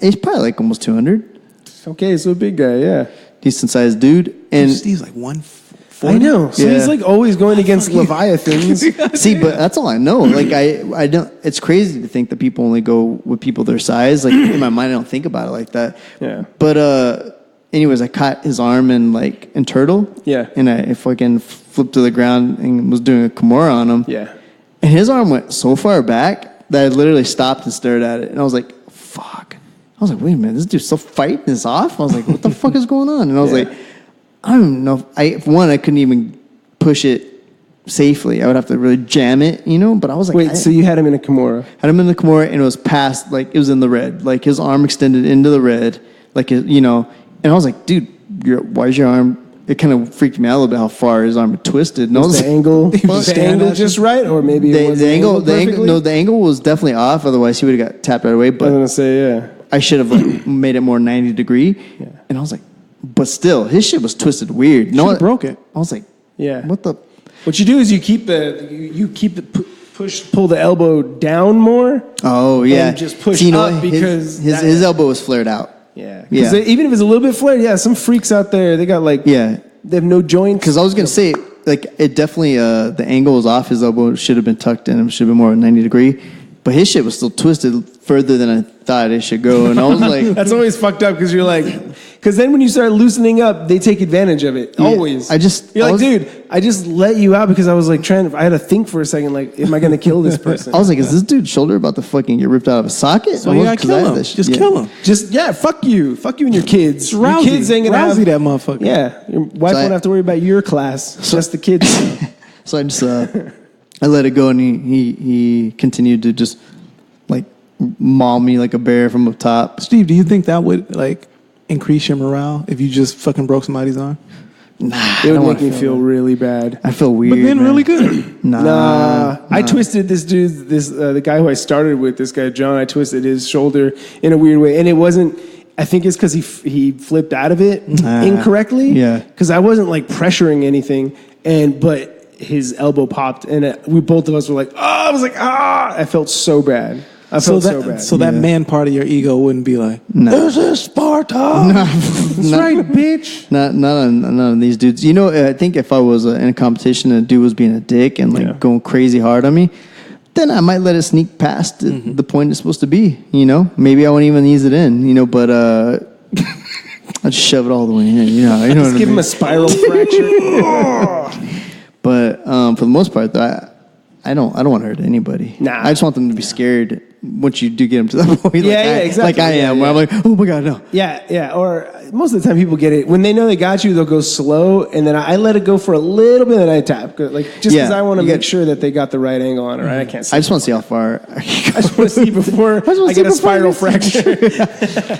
He's probably like almost 200. Okay, so a big guy, yeah. Decent sized dude, and Steve's like 140. I know. So he's like always going against Leviathans. see, but that's all I know. Like I don't. It's crazy to think that people only go with people their size. Like in my mind, I don't think about it like that. Yeah. But anyways, I caught his arm in turtle. Yeah. And I fucking flipped to the ground and was doing a Kimura on him. Yeah. And his arm went so far back that I literally stopped and stared at it. And I was like, fuck. I was like, wait a minute, this dude's still fighting this off? I was like, what the fuck is going on? And I was like, I don't know. I couldn't even push it safely. I would have to really jam it, you know? But I was like, wait, so you had him in a Kimura? Had him in the Kimura, and it was past, like, it was in the red. Like, his arm extended into the red. Like, you know. And I was like, dude, why is your arm... It kind of freaked me out a little bit how far his arm had twisted. And Was the angle just right, or maybe it wasn't the angle was definitely off. Otherwise, he would have got tapped right away. I was But gonna say, yeah. I should have like made it more 90 degree. Yeah. And I was like, but still, his shit was twisted weird. No, Should've broke it. I was like, Yeah. what the? What you do is you keep pull the elbow down more. Oh yeah, And just push See, you know up what? because his elbow was flared out. Yeah. Yeah. Even if it's a little bit flared, some freaks out there, they got like, Yeah, they have no joints. because I was gonna say like it definitely the angle was off. His elbow should have been tucked in. It should have been more 90 degree. But his shit was still twisted further than I thought it should go. And I was like... That's always fucked up because you're like... Because then when you start loosening up, they take advantage of it. Always. You're like, dude, I just let you out because I was like I had to think for a second, like, am I going to kill this person? I was like, is this dude's shoulder about to fucking get ripped out of a socket? So you gotta kill him. Just kill him. Fuck you. Fuck you and your kids. Your Rousey. kids ain't gonna Rousey that motherfucker. Yeah. Your wife won't have to worry about your class. Just the kids. So I just... I let it go, and he continued to just... like maul me like a bear from up top. Steve, do you think that would like increase your morale if you just fucking broke somebody's arm? Nah, It would make me feel really bad. I feel weird. But then man. really good. Nah. I twisted this dude, the guy who I started with, this guy John. I twisted his shoulder in a weird way, and it wasn't. I think it's because he flipped out of it incorrectly. Yeah. Because I wasn't like pressuring anything, but his elbow popped, and we both of us were like, oh, I was like, ah, I felt so bad. So that man part of your ego wouldn't be like, this is Sparta. That's right, bitch. Not on these dudes. You know, I think if I was in a competition and a dude was being a dick and like going crazy hard on me, then I might let it sneak past the point it's supposed to be. You know, maybe I won't even ease it in. You know, but I'd shove it all the way in. You know, just give him a spiral fracture. But for the most part, though, I don't want to hurt anybody. Nah, I just want them to be scared once you do get them to that point. Exactly. Like I am, where I'm like, oh my God, no. Yeah. Or most of the time, people get it when they know they got you. They'll go slow, and then I let it go for a little bit, and I tap, like just because I want to make sure that they got the right angle on it. Right? I can't. I just want to see how far. I just want to see before I get a spiral fracture.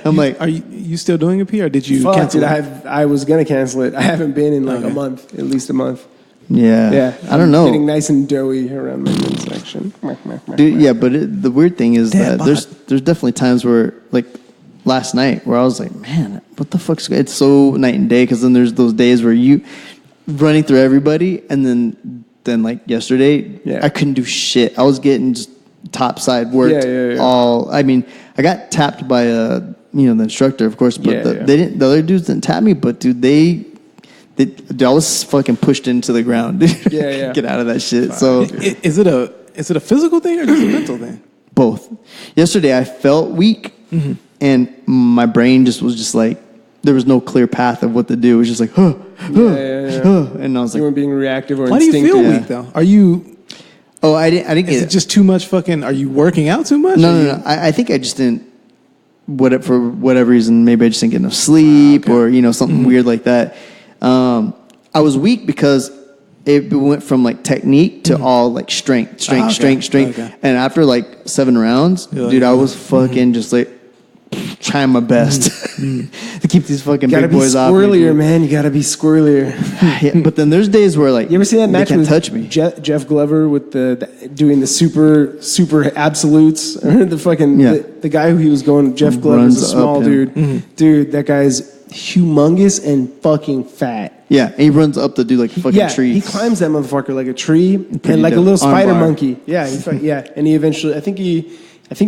I'm like, are you still doing it, P, or did you cancel it? I was gonna cancel it. I haven't been in like a month, at least a month. Yeah. I don't know. Getting nice and doughy around my midsection. Dude, yeah, but the weird thing is that there's definitely times where, like last night, where I was like, man, what the fuck's... It's so night and day, because then there's those days where you running through everybody, and then like yesterday, I couldn't do shit. I was getting just topside worked all... I mean, I got tapped by the instructor, of course, but the other dudes didn't tap me, but dude, I was fucking pushed into the ground. Get out of that shit. So is it a physical thing or just a mental thing? Both. Yesterday I felt weak, and my brain was just like, there was no clear path of what to do. It was just like, and I was like, you weren't being reactive or why instinctive. do you feel weak though? Are you? Oh, I didn't. Is it just too much fucking? Are you working out too much? No. I think I just didn't. For whatever reason, maybe I just didn't get enough sleep, or something weird like that. I was weak because it went from like technique to all like strength. Okay. And after like 7 rounds, dude, I was fucking just like trying my best to keep these fucking big boys off. You gotta be squirrelier, man. You gotta be squirrelier. Yeah, but then there's days where like, you ever see that match with touch me? Jeff Glover with doing the super absolutes? The fucking the guy who he was going. Jeff Glover's a small dude. Dude, that guy's humongous and fucking fat. Yeah, and he runs up to do like a fucking tree. He climbs that motherfucker like a tree and like a little spider monkey. Yeah, and he eventually, I think he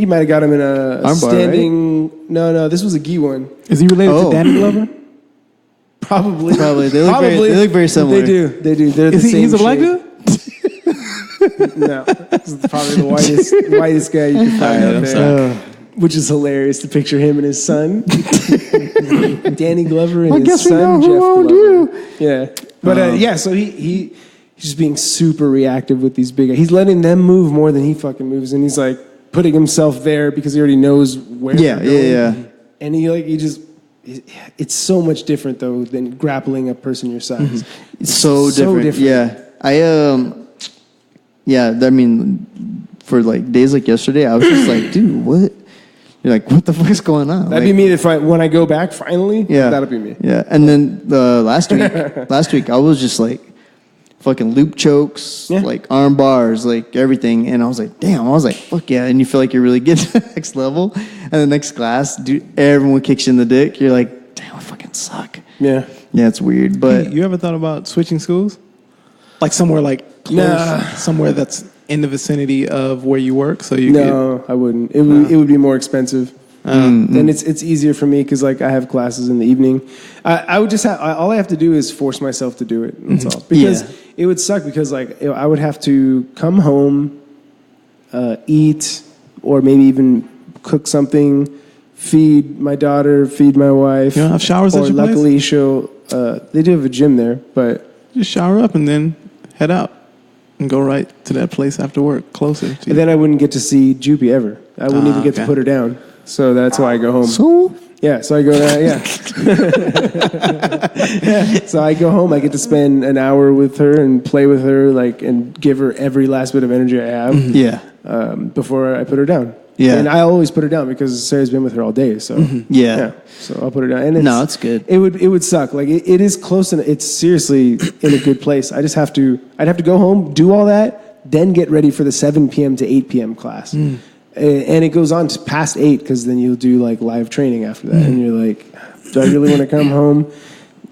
might have got him in a standing. Right? No, this was a gi one. Is he related to Danny Glover? Probably. They look very similar. They do. They're the same. He's a black dude? No, this is probably the whitest guy you can find out there. Which is hilarious to picture him and his son, Danny Glover, and his son, Jeff Glover. Yeah, but so he's just being super reactive with these big guys. He's letting them move more than he fucking moves, and he's like putting himself there because he already knows where. Yeah. And it's so much different though than grappling a person your size. It's so different. Yeah, I mean, for like days like yesterday, I was just like, dude, what? You're like, what the fuck is going on? That'd be me when I go back finally. Yeah, that'll be me. Yeah, and then last week I was just like fucking loop chokes, like arm bars, like everything, and I was like, damn. I was like, fuck yeah, and you feel like you're really getting to the next level, and the next class, dude, everyone kicks you in the dick. You're like, damn, I fucking suck. Yeah, it's weird. But you ever thought about switching schools, like somewhere like close, somewhere that's in the vicinity of where you work, so you I wouldn't. It would be more expensive. Then it's easier for me because like I have classes in the evening. I would just all I have to do is force myself to do it. That's all. Because it would suck because like I would have to come home, eat, or maybe even cook something, feed my daughter, feed my wife. You don't have showers at your place? Luckily, they do have a gym there, but just shower up and then head out. And go right to that place after work, closer to you. And then I wouldn't get to see Jupy ever. I wouldn't even get to put her down. So that's why I go home. So I go there, So I go home. I get to spend an hour with her and play with her, like, and give her every last bit of energy I have. Before I put her down. Yeah. And I always put her down because Sarah's been with her all day. So so I'll put her down. And it's good. It would suck. Like it is close and it's seriously in a good place. I'd have to go home, do all that, then get ready for the 7 p.m. to 8 p.m. class. And it goes on to past 8 because then you'll do like live training after that. And you're like, do I really want to come home?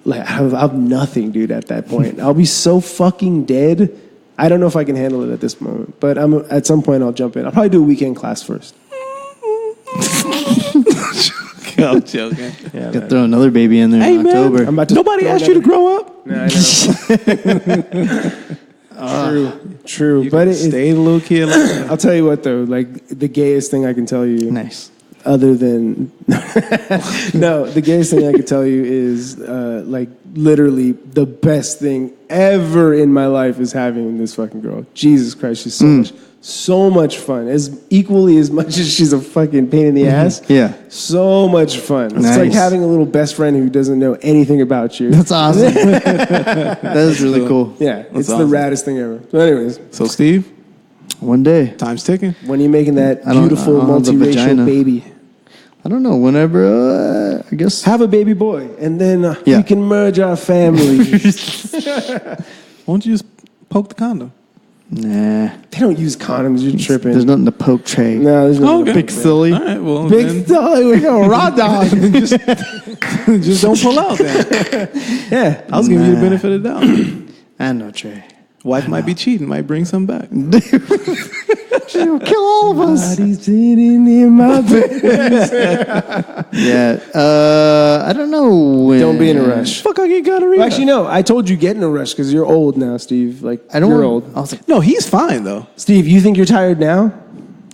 Like I'll have nothing, dude, at that point. I'll be so fucking dead I don't know if I can handle it at this moment, but at some point I'll jump in. I'll probably do a weekend class first. I'm joking. Yeah, Could throw another baby in there in October. I'm about to Nobody asked you to grow up. No, I know. True. But stay a little kid. Like that. I'll tell you what, though. Like, the gayest thing I can tell you. Nice. Other than the gayest thing I could tell you is like literally the best thing ever in my life is having this fucking girl. Jesus Christ, she's so much fun. As equally as much as she's a fucking pain in the ass. Yeah, so much fun. It's nice. like having a little best friend who doesn't know anything about you. That's awesome. That is really cool. Yeah, it's awesome. the raddest thing ever. So, anyways, So Steve, One day, time's ticking. when are you making that I don't beautiful have the multiracial vagina. baby? I don't know. Whenever, I guess. Have a baby boy, and then Yeah. we can merge our families. Won't you just poke the condom? Nah, They don't use condoms. You're tripping. there's nothing to poke Trey. No, there's no Okay. Big silly. All right, well, big then, silly. We go raw dog. just don't pull out then. Yeah, I was giving you the benefit of the doubt. I know Trey. Wife might be cheating, might bring some back. She'll kill all of us. body's sitting in my bed. Yeah. I don't know when. Don't be in a rush. Fuck, I gotta read. Well, actually, no. I told you get in a rush because you're old now, Steve. Like I don't. You're old. I was like, No, he's fine though. Steve, you think you're tired now?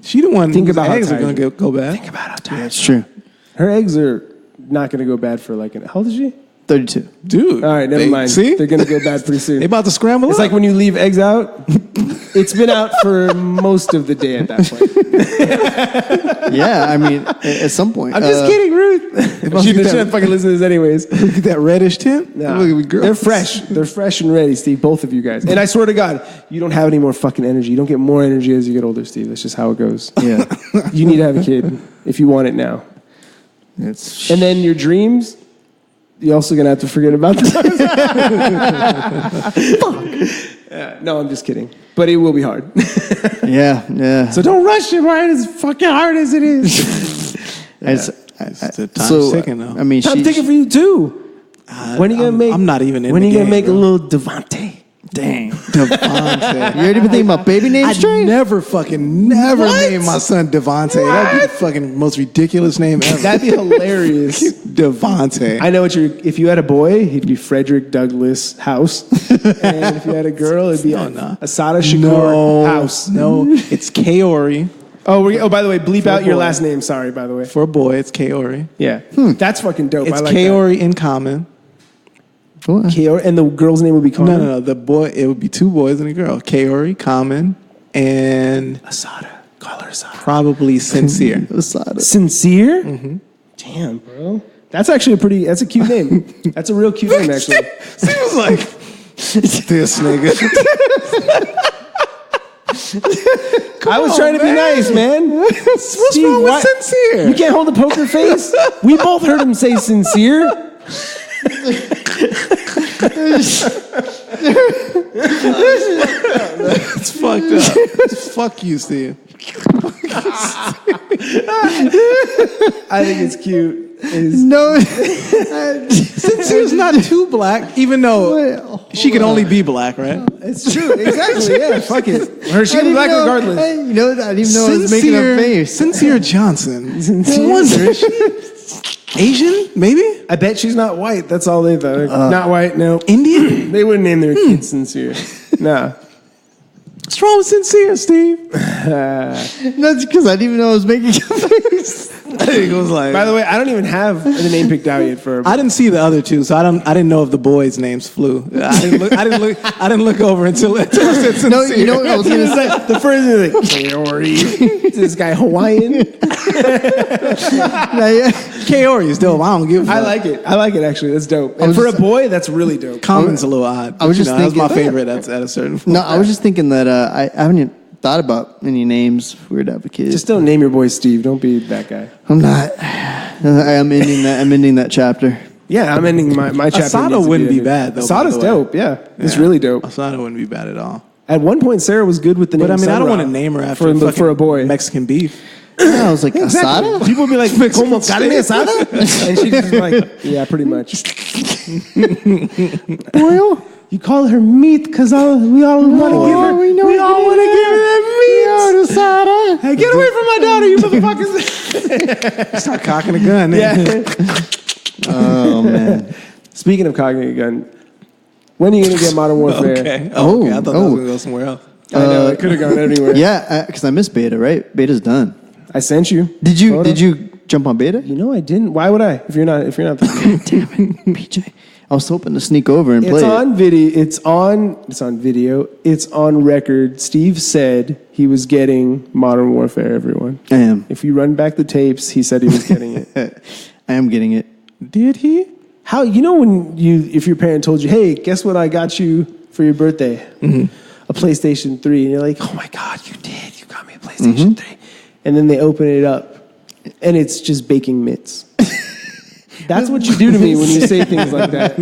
She the one. Think whose about how eggs are tired gonna go bad. Think about how tired. it's true. Her eggs are not going to go bad for like how old is she? 32. Dude. All right, never mind. See, They're going to go bad pretty soon. they about to scramble. It's up. like when you leave eggs out. It's been out for most of the day at that point. Yeah, I mean, at some point. I'm just kidding, Ruth. She shouldn't fucking listen to this anyways. Look at that reddish tint. Nah. Look at me, girl. They're fresh. They're fresh and ready, Steve, both of you guys. And I swear to God, you don't have any more fucking energy. You don't get more energy as you get older, Steve. That's just how it goes. Yeah. You need to have a kid if you want it now. It's And then your dreams, you're also going to have to forget about those. No, I'm just kidding. But it will be hard. yeah. So don't rush it, right? As fucking hard as it is. The time's ticking though. I mean, I'm thinking for you, too. When are you going to make... I'm not even in When the are you going to game, make bro. a little Devante? dang. Devontae. You already been thinking about baby names, I Trey? never named my son Devontae. That'd be the fucking most ridiculous name ever. That'd be hilarious. Devontae. I know what if you had a boy, he'd be Frederick Douglass House. And if you had a girl, it'd be Asada Shakur House. No, it's Kaori. Oh, by the way, bleep For a out your boy. last name. Sorry, by the way. For a boy, it's Kaori. Yeah. That's fucking dope. It's I like Kaori in common. What? that. Kaori, and the girl's name would be Connor? No. The boy, it would be two boys and a girl. Kaori, common, and Asada. Call her Asada. probably sincere. Asada. Sincere? Mm-hmm. Damn, bro. That's actually that's a cute name. That's a real cute name, actually. He was like, this nigga. I was trying to be nice, man. What's wrong with sincere? You can't hold a poker face? We both heard him say sincere. It's fucked up. Fuck you, Steve. I think it's cute. No. Sincere's not too black, even though she can only be black, right? It's true. Exactly. Yeah. Fuck it. Her she black regardless. You know, I didn't even know I was making a face. Sincere Johnson. I wonder, is she Asian? Maybe? I bet she's not white. That's all they thought. Not white. No. Indian? They wouldn't name their kid sincere. Nah. What's wrong with sincere, Steve? That's because I didn't even know I was making a face. I think it was like. By the way, I don't even have the name picked out yet for her. I didn't see the other two, so I didn't know if the boys' names flew. I didn't look over until I said sincere. No, you know what I was going to say? Like, the first thing like, Kaori. Is this guy Hawaiian? Kaori is dope. I don't give a fuck. I like it actually. That's dope. And for a boy, that's really dope. Common's a little odd. I was just that's my thinking- favorite at a certain point. No, I was just thinking that I haven't even thought about any names if we were to have a kid. Just don't name your boy Steve. Don't be that guy. I'm not. I'm ending that chapter. Yeah, I'm ending my chapter. Asada wouldn't be bad, though. Asada's dope. Yeah, it's really dope. Asada wouldn't be bad at all. At one point, Sarah was good with the name. But I mean, I don't Sun want to Ra name her after for a boy. Mexican beef. Yeah, I was like, Asada? People be like, "Como carne asada?" And she's just like, "Yeah, pretty much." Oil? You call her meat because we all want to give her. We all want to give her that meat. Hey, get away from my daughter, you motherfuckers! Start cocking a gun. Yeah. Oh man. Speaking of cocking a gun, when are you gonna get Modern Warfare? Okay. Okay. I thought that was gonna go somewhere else. I know it could have gone anywhere. Yeah, because I missed beta. Right, beta's done. I sent you. Did you jump on beta? You know I didn't. Why would I? If you're not. Damn it, PJ. I was hoping to sneak over and play. It's on video. It's on video. It's on record. Steve said he was getting Modern Warfare. Everyone. I am. If you run back the tapes, he said he was getting it. I am getting it. Did he? How when if your parent told you, hey, guess what I got you for your birthday? Mm-hmm. A PlayStation 3, and you're like, oh my God, you did. You got me a PlayStation 3. And then they open it up, and it's just baking mitts. That's what you do to me when you say things like that.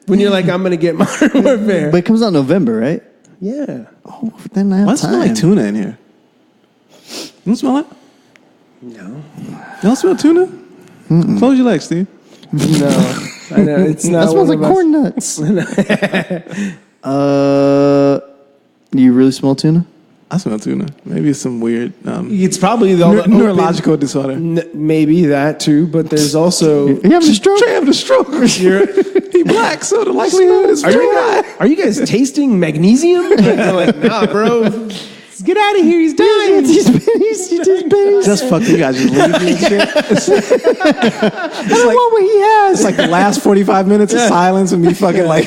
When you're like, I'm going to get Modern Warfare. But it comes out in November, right? Yeah. Oh, then I have Why smell like tuna in here? You don't smell it? No. You don't smell tuna? Mm-mm. Close your legs, Steve. No. I know. It's not. That smells like corn nuts. Do you really smell tuna? I smell tuna. Maybe it's some weird... it's probably the neurological disorder. Maybe that too, but there's also... You having a stroke? Trey having a stroke. He black, so the likelihood is very high. Are you guys tasting magnesium? They're like, nah, bro. Let's get out of here. He's dying. Just fuck you guys. Just leave me and shit. I don't want what he has. It's like the last 45 minutes of silence and me fucking like...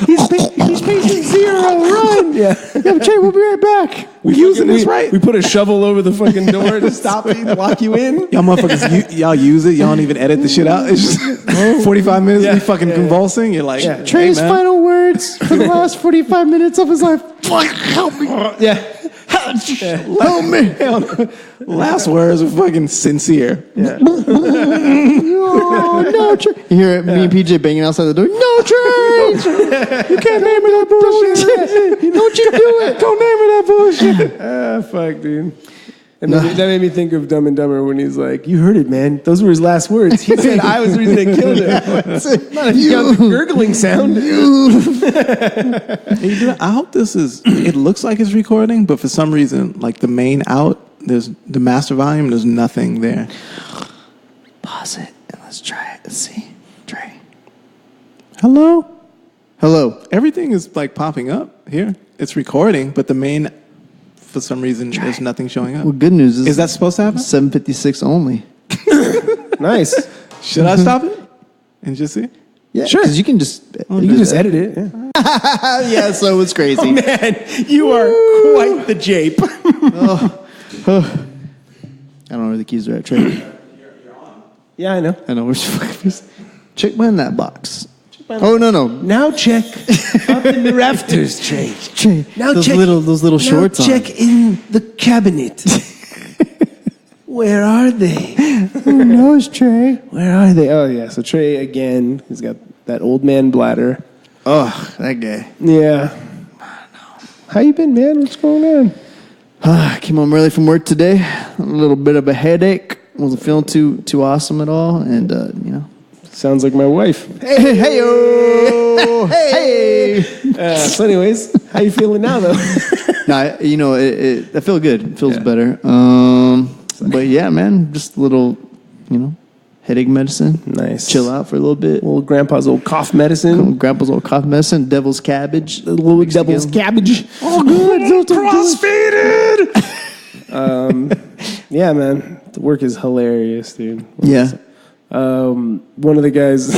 He's patient 0. Run. Yeah, Trey, we'll be right back. We're using this right. We put a shovel over the fucking door to stop you, to lock you in. Y'all motherfuckers, y'all use it. Y'all don't even edit the shit out. It's just 45 minutes of me fucking convulsing. You're like, hey, Trey's final words for the last 45 minutes of his life. Fuck, help me. Yeah. Help me. Hell no. Last words were fucking sincere. Yeah. No, Trey. You hear me and PJ banging outside the door. No, Trey. You can't name me that bullshit. Don't you do it. Don't name me that bullshit. Fuck, dude. And that made me think of Dumb and Dumber when he's like, you heard it, man. Those were his last words. He said I was the reason they killed him. Not if you got the gurgling sound. Hey, I hope this is... It looks like it's recording, but for some reason, like the main out, there's the master volume, there's nothing there. Pause it and let's try it. Let's see. Trey. Hello? Everything is like popping up here. It's recording, but the main... For some reason, there's nothing showing up. Well, good news is that supposed to happen? 7:56 only. Nice. Should I stop it and just see? Yeah, sure. Because you can just edit it. Yeah. Yeah, so it's crazy. Oh, man, you are quite the jape. I don't know where the keys are at, Trey. Yeah, I know. Where's the fucking... Check behind that box. Oh, no. Now check up in the rafters, Trey. Now those check those little shorts now check in the cabinet. Where are they? Who knows, Trey? Where are they? Oh, yeah. So Trey, again, he's got that old man bladder. Oh, that guy. Yeah. How you been, man? What's going on? I came home early from work today. A little bit of a headache. Wasn't feeling too awesome at all. And, Sounds like my wife. Hey. So anyways, how you feeling now, though? I feel good. It feels better. But yeah, man, just a little, headache medicine. Nice. Chill out for a little bit. Little grandpa's old cough medicine. Grandpa's old cough medicine. Devil's cabbage. A little devil's cabbage. Oh, good. Crossfaded. Yeah, man. The work is hilarious, dude. Yeah. One of the guys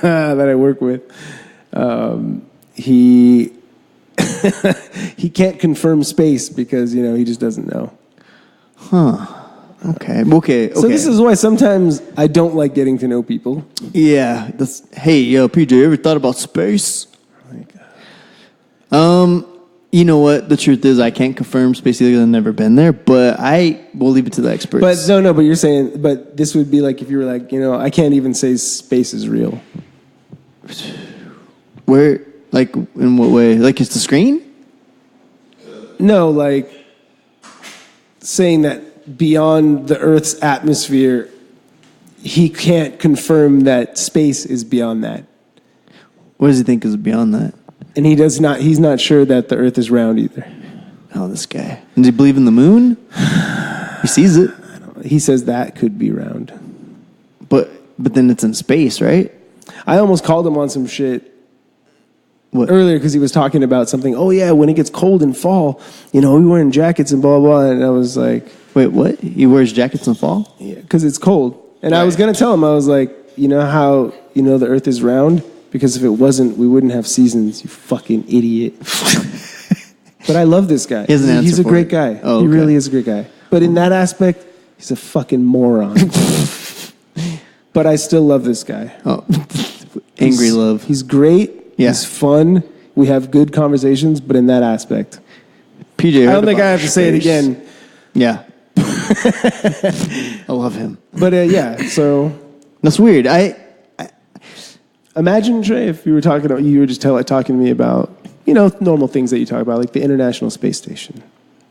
that I work with, he he can't confirm space because he just doesn't know. Okay. So this is why sometimes I don't like getting to know people. Yeah. Hey, PJ, you ever thought about space? You know what? The truth is, I can't confirm space because I've never been there, but I will leave it to the experts. But no, but you're saying, but this would be like if you were like, I can't even say space is real. Where, like, in what way? Like, it's the screen? No, like saying that beyond the Earth's atmosphere, he can't confirm that space is beyond that. What does he think is beyond that? And he's not sure that the Earth is round either. Oh, this guy. Does he believe in the moon? He sees it. He says that could be round. But then it's in space, right? I almost called him on some shit earlier because he was talking about something. Oh, yeah, when it gets cold in fall, we wearing jackets and blah, blah, blah. And I was like... Wait, what? He wears jackets in fall? Yeah, because it's cold. And I was going to tell him, I was like, you know how the Earth is round? Because if it wasn't, we wouldn't have seasons, you fucking idiot. But I love this guy. He's a great guy. Oh, okay. He really is a great guy. But in that aspect, he's a fucking moron. But I still love this guy. Oh, angry love. He's great. Yeah. He's fun. We have good conversations, but in that aspect. PJ, I don't think I have to say it again. Yeah. I love him. But yeah, so. That's weird. Imagine, Trey, if you were talking to me about, normal things that you talk about, like the International Space Station.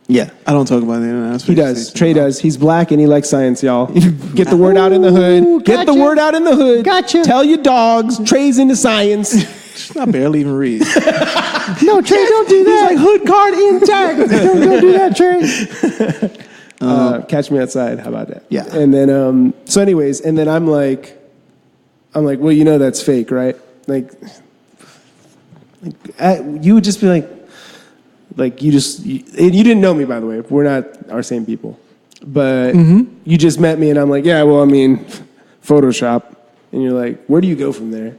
Yeah. I don't talk about the International Space Station. He does. Trey does. He's black and he likes science, y'all. Get the word out in the hood. Get the word out in the hood. Gotcha. Tell your dogs. Trey's into science. I barely even read. No, Trey, don't do that. He's like, hood card intact. Don't do that, Trey. Catch me outside. How about that? Yeah. And then, so anyways, and then I'm like, well, that's fake, right? You would just be like you didn't know me, by the way. We're not our same people. But you just met me and I'm like, yeah, well, I mean, Photoshop. And you're like, where do you go from there?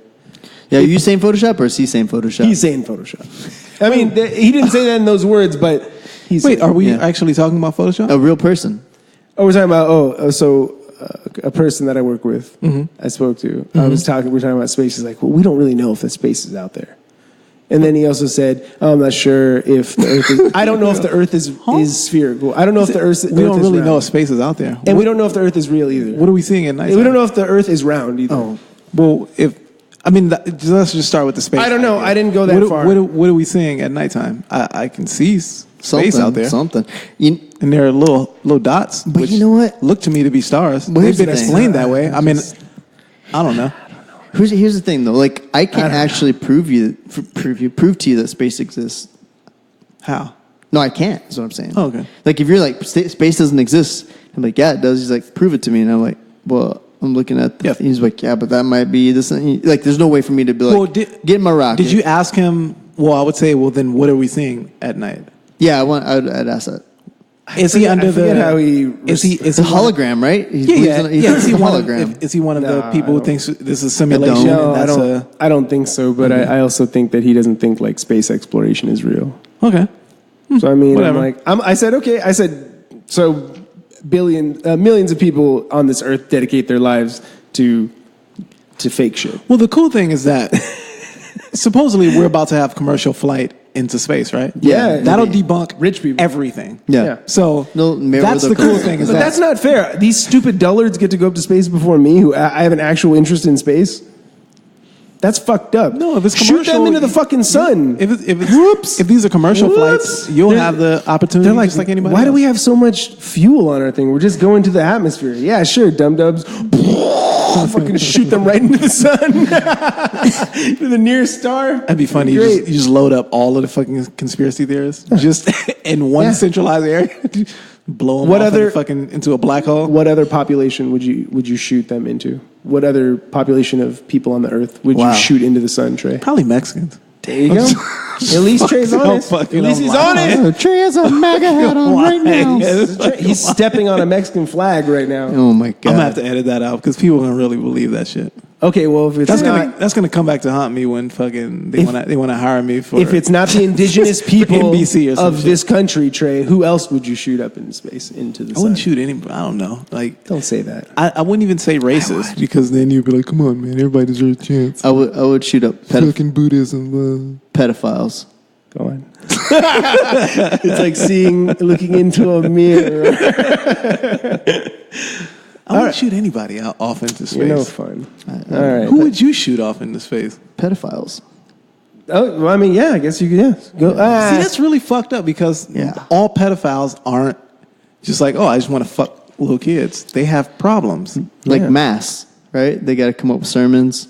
Yeah, are you saying Photoshop or is he saying Photoshop? He's saying Photoshop. I mean, he didn't say that in those words, but he's Wait, are we actually talking about Photoshop? A real person. Oh, we're talking about, a person that I work with, I spoke to. We're talking about space. He's like, well, we don't really know if the space is out there. And then he also said, I'm not sure if the Earth is... I don't know if the Earth is spherical. I don't know if the Earth is... We don't really know if space is out there. And we don't know if the Earth is real either. What are we seeing at night? We don't know if the Earth is round either. Oh. Well, let's just start with the space. I don't know. I didn't go that far. What are we seeing at nighttime? I can see space out there. Something. And there are little dots. But you know what? Look to me to be stars. They've been explained that way. I mean, I don't know. Here's the thing, though. Like, I can't actually prove to you that space exists. How? No, I can't. Is what I'm saying. Oh, okay. Like, if you're like, space doesn't exist, I'm like, yeah, it does. He's like, prove it to me, and I'm like, well, I'm looking at. He's like, yeah, but that might be this. Like, there's no way for me to be like, get my rocket. Did you ask him? Well, I would say, well, then what are we seeing at night? Yeah, I'd ask that. Is he under the? How he is a hologram, right? He's Is he hologram? Is he one of the people who thinks this is simulation? No, I don't think so. But I also think that he doesn't think like space exploration is real. Okay. So I mean, I said okay. I said so. Millions of people on this earth dedicate their lives to fake shit. Well, the cool thing is that supposedly we're about to have commercial flight into space, right? Yeah. That'll debunk rich people everything. Yeah. So that's the cool thing. But that's not fair. These stupid dullards get to go up to space before me, who I have an actual interest in space. That's fucked up. No, if it's commercial, shoot them into the fucking sun. If these are commercial flights, you'll have the opportunity they're like, just like anybody why else. do we have so much fuel on our thing? We're just going to the atmosphere. Yeah, sure, dum-dums. Fucking shoot them right into the sun. To the nearest star. That'd be funny. You just load up all of the fucking conspiracy theorists just in one centralized area. Blow them into a black hole. What other population would you shoot them into? What other population of people on the earth would you shoot into the sun, Trey? Probably Mexicans. There you go. At least Trey's honest. At least he's honest. Trey has a MAGA hat on right now. He's stepping on a Mexican flag right now. Oh my God. I'm gonna have to edit that out because people are gonna really believe that shit. Okay, well if it's that's gonna come back to haunt me when fucking they wanna hire me for. If it's not the indigenous people NBC or of this country, Trey, who else would you shoot up into space into the sun? I wouldn't shoot any. I don't know. Like, don't say that. I wouldn't even say racist because then you'd be like, come on, man, everybody deserves a chance. I would shoot up fucking Buddhism, pedophiles. Go on. It's like looking into a mirror. I wouldn't shoot anybody off into space. You're no fun. All right. Who would you shoot off into space? Pedophiles. Oh, well, I mean, yeah, I guess you could. Yeah. Go. See, that's really fucked up because all pedophiles aren't just like, oh, I just want to fuck little kids. They have problems. Like mass, right? They got to come up with sermons.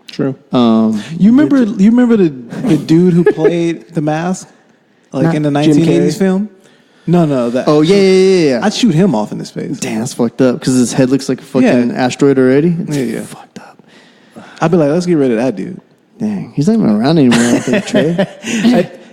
True. You remember the dude who played The Mask, like in the 1980s film? No. That. Oh yeah. I'd shoot him off in his face. Damn, that's fucked up because his head looks like a fucking asteroid already. It's fucked up. I'd be like, let's get rid of that dude. Dang, he's not even around anymore. I think Trey.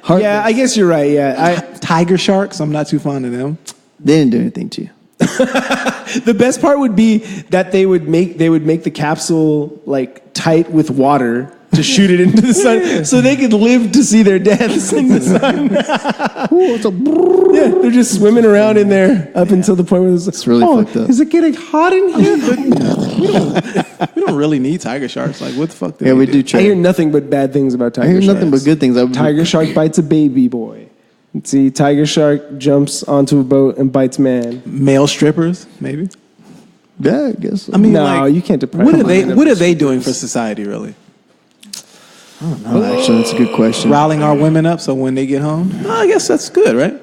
I guess you're right. Yeah, Tiger sharks. I'm not too fond of them. They didn't do anything to you. the best part would be that they would make the capsule like tight with water to shoot it into the sun, so they could live to see their deaths in the sun. They're just swimming around in there up until the point where it's really fucked up. Is it getting hot in here? We don't really need tiger sharks. Like, what the fuck? We do. I hear nothing but bad things about tiger sharks. I hear nothing but good things. Tiger shark bites a baby boy. Let's see, tiger shark jumps onto a boat and bites man. Male strippers, maybe. Yeah, I guess. I mean, no, you can't deprive. What are they doing for society, really? I don't know. Actually, that's a good question. Riling our women up so when they get home, I guess that's good, right?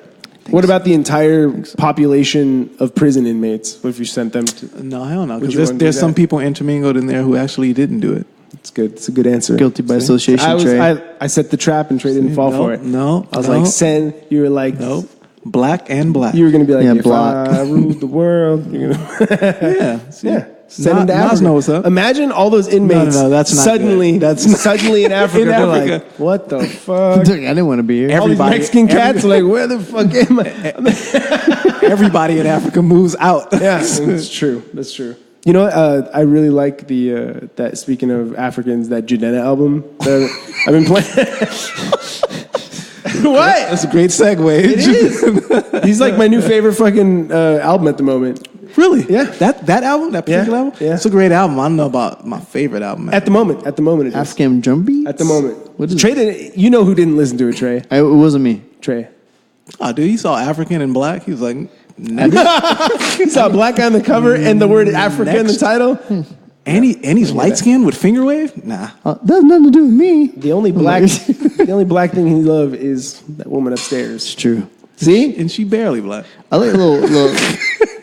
What about the entire population of prison inmates? What if you sent them to... No, hell no. Because there's some people intermingled in there who actually didn't do it. It's good. It's a good answer. Guilty by association, Trey. I set the trap and Trey didn't fall for it. No. I was like, send. You were like... Nope. Black and black. You were going to be like, if black. I ruled the world, you're going to... Yeah. Send them to Africa. Know what's up. Imagine all those inmates that's not suddenly in Africa. They're like, what the fuck? I didn't want to be here. All these Mexican cats are like, where the fuck am I? Everybody in Africa moves out. Yeah, it's true. That's true. You know what? I really like that. Speaking of Africans, that Jadena album that I've been playing. What? That's a great segue. It is. He's like my new favorite fucking album at the moment. Really? Yeah. That album, that particular album? Yeah. It's a great album. I don't know about my favorite album. At the moment, it is. African drum beats? At the moment. What is Trey didn't, you know who didn't listen to it, Trey? It wasn't me. Trey. Oh, dude, he saw African and black. He was like, next. He saw a black guy on the cover and the word Africa in the title. And he's light skinned with finger wave? Nah. That has nothing to do with me. The only black thing he loved is that woman upstairs. It's true. See? And she barely black. I like little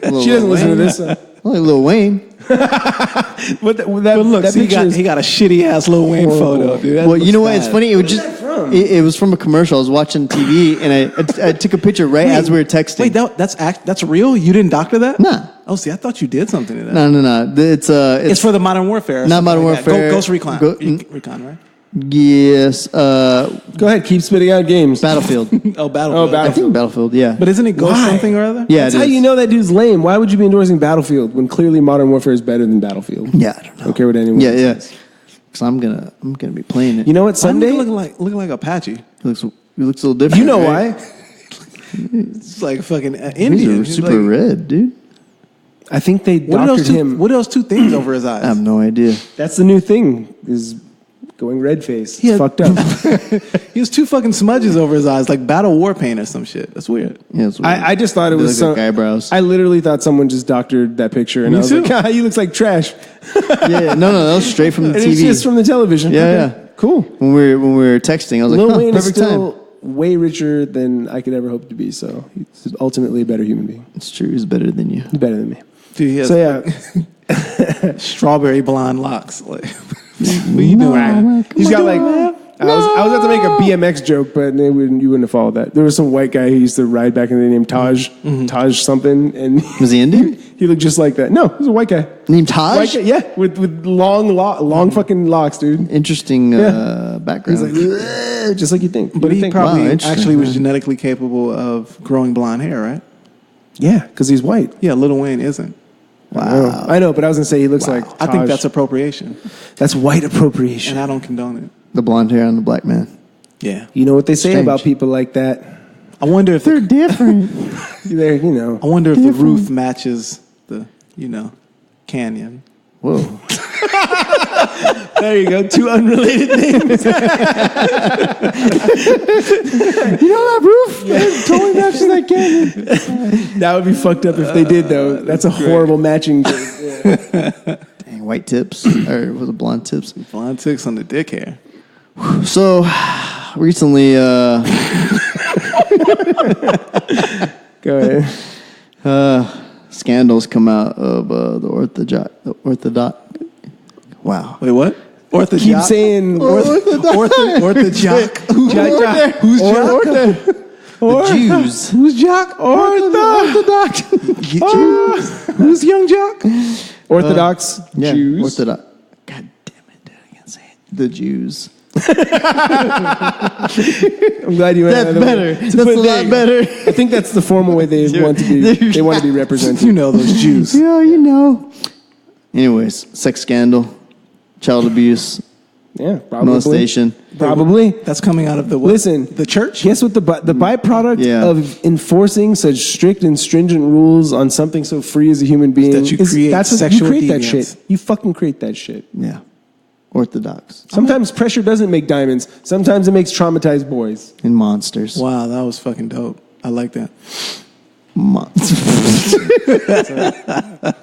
she doesn't listen to this. I like Lil Wayne. But look, he got a shitty ass Lil Wayne photo, dude. Well, you know what? It's funny. It was just it was from a commercial. I was watching TV and I took a picture as we were texting. Wait, that's real? You didn't doctor that? Nah. Oh, see, I thought you did something to that. No. It's for the Modern Warfare. Not Modern Warfare. Ghost Recon. Recon, right? Yes. Go ahead, keep spitting out games. Battlefield. Battlefield. I think Battlefield, yeah. But isn't it Ghost something or other? Yeah, that's how you know that dude's lame. Why would you be endorsing Battlefield when clearly Modern Warfare is better than Battlefield? Yeah, I don't know. Don't care what anyone says. Because I'm gonna be playing it. You know what? Sunday looking like Apache. He looks a little different. You know why? It's like fucking Indian. He's super red, dude. I think they doctored him. What are those two things over his eyes? I have no idea. That's the new thing. Is going red face. It's fucked up. He has two fucking smudges over his eyes, like battle war paint or some shit. That's weird. Yeah, it's weird. I just thought it was some eyebrows. I literally thought someone just doctored that picture, and I was like, he looks like trash. Yeah, no, that was straight from the And TV. it's just from the television. Yeah, Okay, cool. When we were texting, I was Lil like, Wayne is perfect still time. way richer than I could ever hope to be, so he's ultimately a better human being. It's true. He's better than you. He's better than me. Dude, he has strawberry blonde locks. Like, what are you doing? He's got like. I was about to make a BMX joke, but you wouldn't have followed that. There was some white guy who used to ride back in the day named Taj, Taj something, and was he Indian? He looked just like that. No, he was a white guy named Taj. White guy, yeah, with long fucking locks, dude. Interesting background. He's like, just like you think. But he probably Wow, actually was genetically capable of growing blonde hair, right? Yeah, because he's white. Yeah, Lil Wayne isn't. Wow. I know, but I was going to say he looks like Taj. I think that's appropriation. That's white appropriation. And I don't condone it. The blonde hair on the black man. Yeah. You know what they say Strange. about people like that? I wonder if they're different. They're, you know. I wonder if the roof matches the, canyon. Whoa. There you go. Two unrelated names. That roof? Yeah. Totally matches that canyon. That would be fucked up if they did, though. That's a horrible matching. Dang, white tips. Or was it blonde tips? Blonde tips on the dick hair. So, recently, Go ahead. Scandals come out of the Orthodox. Wow. Wait, what? Keep saying orthojock. Who's jock? The Jews. Who's jock? Orthodox. Who's young jock? Orthodox Jews. Orthodox. God damn it, dude, I can't say it. The Jews. I'm glad you went. That's better. That's a lot better. I think that's the formal way they want to be. They want to be represented. You know those Jews. Yeah, you know. Anyways, sex scandal, child abuse, probably. molestation. Probably. That's coming out of the what? Listen, the church. Guess what? The byproduct of enforcing such strict and stringent rules on something so free as a human being that you create sexual deviance. That shit. You fucking create that shit. Yeah. Orthodox. Sometimes pressure doesn't make diamonds. Sometimes it makes traumatized boys. And monsters. Wow, that was fucking dope. I like that.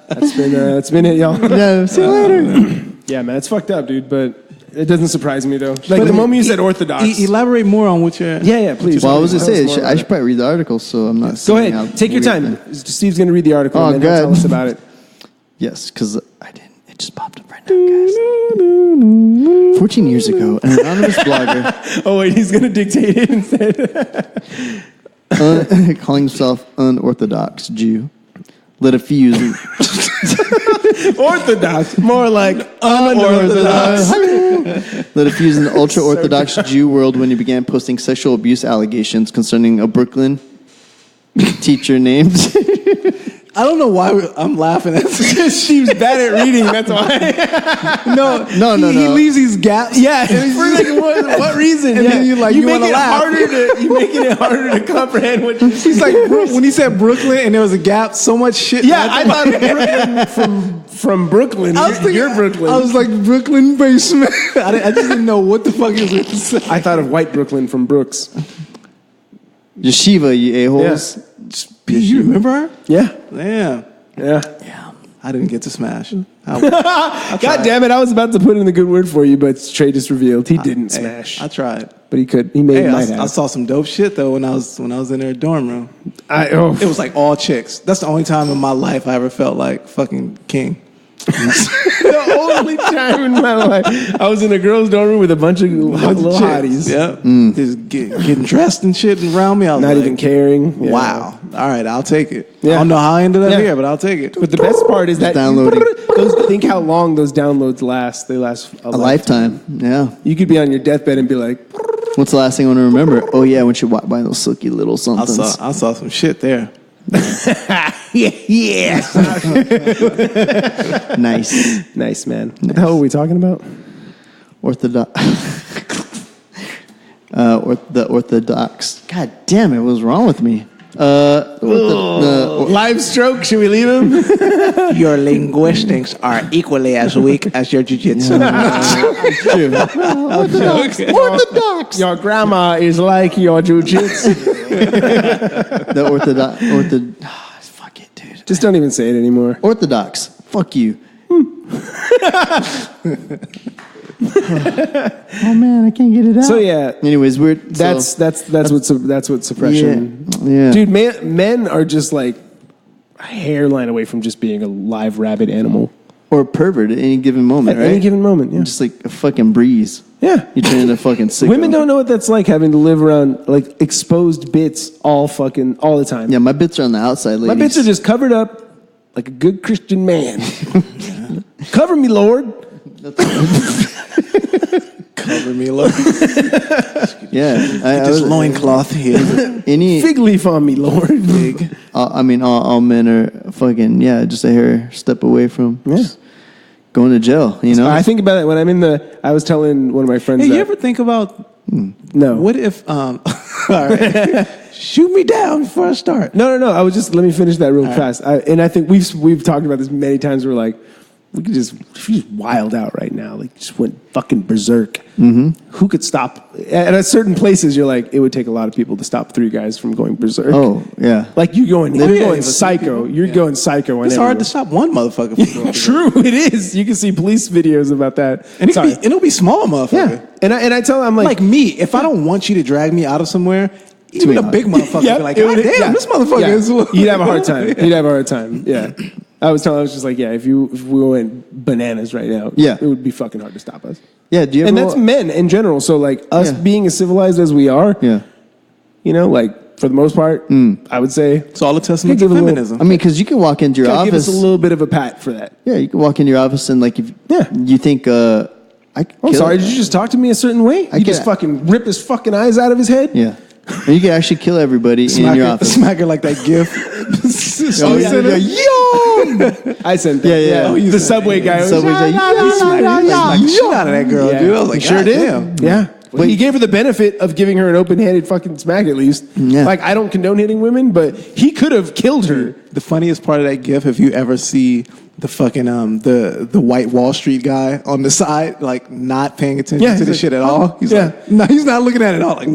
That's been it, y'all. Yeah, see you later. Yeah, man, it's fucked up, dude. But it doesn't surprise me though. Like the moment you said orthodox. Elaborate more on what you're. Yeah, please. Well, I was gonna say I should probably read the article, so I'm not. Go ahead, take your time. Steve's gonna read the article and then tell us about it. Yes, because I didn't. It just popped up right now, guys. 14 years ago, an anonymous blogger. Oh wait, he's gonna dictate it instead. Calling himself unorthodox Jew, lit a fuse. Orthodox, more like unorthodox. Lit a fuse in the ultra-orthodox Jew world when he began posting sexual abuse allegations concerning a Brooklyn teacher named. I don't know why I'm laughing at this. She's bad at reading, that's why. No. He leaves these gaps. Yeah, for like what reason? And then you want to laugh. You're making it harder to comprehend what He's like, when he said Brooklyn and there was a gap, so much shit. Yeah, I thought Brooklyn from Brooklyn. You're Brooklyn. I was like, Brooklyn basement. I just didn't know what the fuck he was going to say. I thought of White Brooklyn from Brooks. Yeshiva, you a-holes. Yeah. You remember her? Yeah. Yeah. I didn't get to smash. God damn it! I was about to put in the good word for you, but Trey just revealed he didn't smash. I tried, but he could. He might have. I saw some dope shit though when I was in their dorm room. It was like all chicks. That's the only time in my life I ever felt like fucking king. The only time in my life I was in a girl's dorm room with a bunch of little hotties. Yep. Just getting dressed and shit around me. I was not even caring. Yeah. Wow. All right, I'll take it. Yeah. I don't know how I ended up here, but I'll take it. But the best part is that downloading. Think how long those downloads last. They last a lifetime. Yeah. You could be on your deathbed and be like, what's the last thing I want to remember? Oh yeah, when she walked by those silky little somethings. I saw some shit there. Yeah. Nice, man. What the hell are we talking about? The Orthodox. God damn it! What's wrong with me? Live stroke. Should we leave him? Your linguistics are equally as weak as your jiu-jitsu. Orthodox. Your grandma is like your jiu-jitsu. The Orthodox. Fuck it, dude. Just don't even say it anymore. Orthodox. Fuck you. Oh man, I can't get it out. So yeah. Anyways, that's what suppression. Yeah. Dude, men are just like a hairline away from just being a live rabid animal or a pervert at any given moment. At any given moment, yeah. Just like a fucking breeze. Yeah. You turn into a fucking sicko. Women don't know what that's like, having to live around like exposed bits all the time. Yeah, my bits are on the outside, ladies. My bits are just covered up like a good Christian man. Cover me, Lord. Cover me, Lord. Yeah. This loincloth here. Fig leaf on me, Lord. Big. All men are fucking, just a hair step away from going to jail, you know? I think about it when I'm I was telling one of my friends Hey, you ever think about, no. What if, all right, shoot me down before I start. No. Let me finish that real fast. And I think we've talked about this many times. We're like, we could just wild out right now. Like, just went fucking berserk. Mm-hmm. Who could stop? At certain places, you're like, it would take a lot of people to stop three guys from going berserk. Oh, yeah. Like, you're going psycho. You're going psycho. It's hard to stop one motherfucker from going True, it is. You can see police videos about that. And it'll be small motherfucker. Yeah. And I tell them, I'm like me, if I don't want you to drag me out of somewhere, even a big motherfucker would be like, God damn, this motherfucker is... You'd have a hard time. Yeah. I was just like, yeah, if we went bananas right now, yeah, it would be fucking hard to stop us. Yeah, do you ever and that's men in general. So like us being as civilized as we are, you know, like for the most part, I would say it's all a testament to feminism. I mean, because you can walk into your office, give us a little bit of a pat for that. Yeah, you can walk into your office and like if you think I'm sorry, did you just talk to me a certain way? You just fucking rip his fucking eyes out of his head? Yeah. And you can actually kill everybody in your office. Smack her like that gif. Yo! I sent that. Yeah. Oh, the Subway guy. Subway's like, smack the shit out of that girl, dude. I was like, sure did. Yeah. But he gave her the benefit of giving her an open-handed fucking smack at least. Yeah. Like, I don't condone hitting women, but he could have killed her. The funniest part of that gif, if you ever see the fucking the white Wall Street guy on the side, like not paying attention to the shit at all. He's like, no, he's not looking at it at all. Like,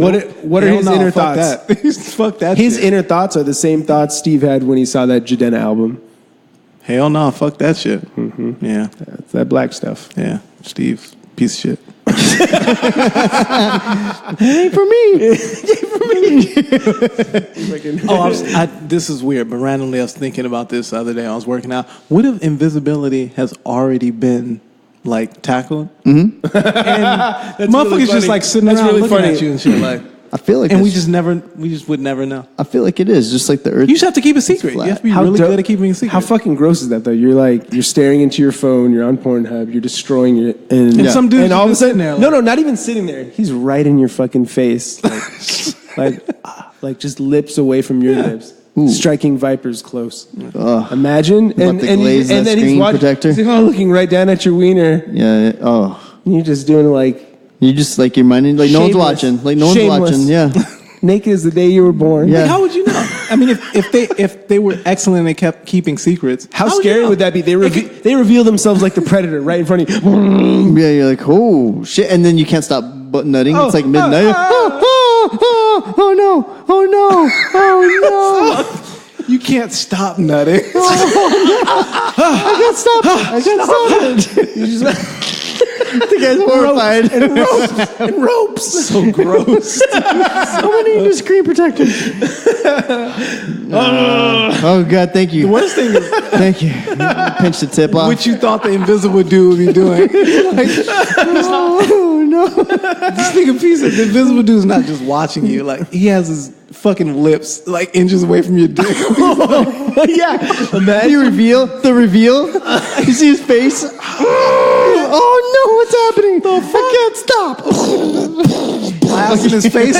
what are his inner thoughts? Fuck that. His inner thoughts are the same thoughts Steve had when he saw that Jadena album. Hell no, fuck that shit. Mm-hmm. Yeah, that's that black stuff. Yeah, Steve, piece of shit. It ain't for me. This is weird, but randomly I was thinking about this the other day. I was working out. What if invisibility has already been like tackled? Mm-hmm. And motherfuckers really just like sitting around really looking at you and shit like. I feel like, and we just would never know. I feel like it is just like the Earth. You just have to keep a secret. You have to be really good at keeping a secret. How fucking gross is that though? You're staring into your phone. You're on Pornhub. You're destroying your and some dude and all of a sudden there. No, not even sitting there. He's right in your fucking face, like just lips away from your lips. Ooh. Striking vipers close. Imagine and then he's watching, looking right down at your wiener. Yeah. Oh. And you're just doing like. You just like your mind, like no one's watching, like no one's watching. Yeah, naked as the day you were born. Yeah. Like, how would you know? I mean, if they were excellent and kept keeping secrets, how scary would that be? They reveal themselves like the predator right in front of you. Yeah, you're like, oh shit, and then you can't stop butt nutting. It's like midnight. Oh no! You can't stop nutting. I can't stop it. You just. The guy's horrified. And ropes. So gross. Someone need a screen protector. Oh, God, thank you. The worst thing is... Thank you. Pinch the tip off. What you thought the invisible dude would be doing. Like, oh, no. This nigga piece of the invisible dude's not just watching you. Like, he has his fucking lips like inches away from your dick. Yeah. Imagine the reveal. You see his face. Oh no, what's happening? I can't stop. Blast in his face.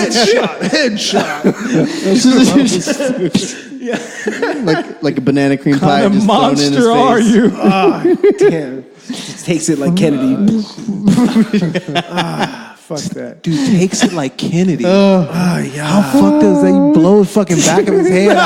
Headshot. like a banana cream pie. What kind of monster are you? Damn. Just takes it like Kennedy. Fuck that. Dude takes it like Kennedy. Yeah. How fucked is that? You blow the fucking back of his head.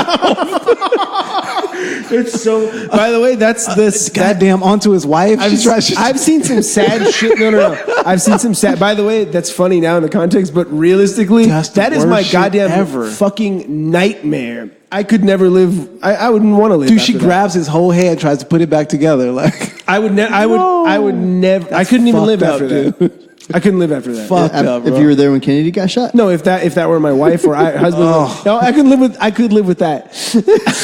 It's so. By the way, that's this goddamn onto his wife. I've seen some sad shit. No. I've seen some sad. By the way, that's funny now in the context, but realistically, that is my goddamn fucking nightmare. I could never live. I wouldn't want to live. Dude, she grabs his whole head and tries to put it back together. Like I would never. I couldn't even live after that. I couldn't live after that. Fucked up, bro. If you were there when Kennedy got shot? No, if that were my wife or husband. No, I could live with that.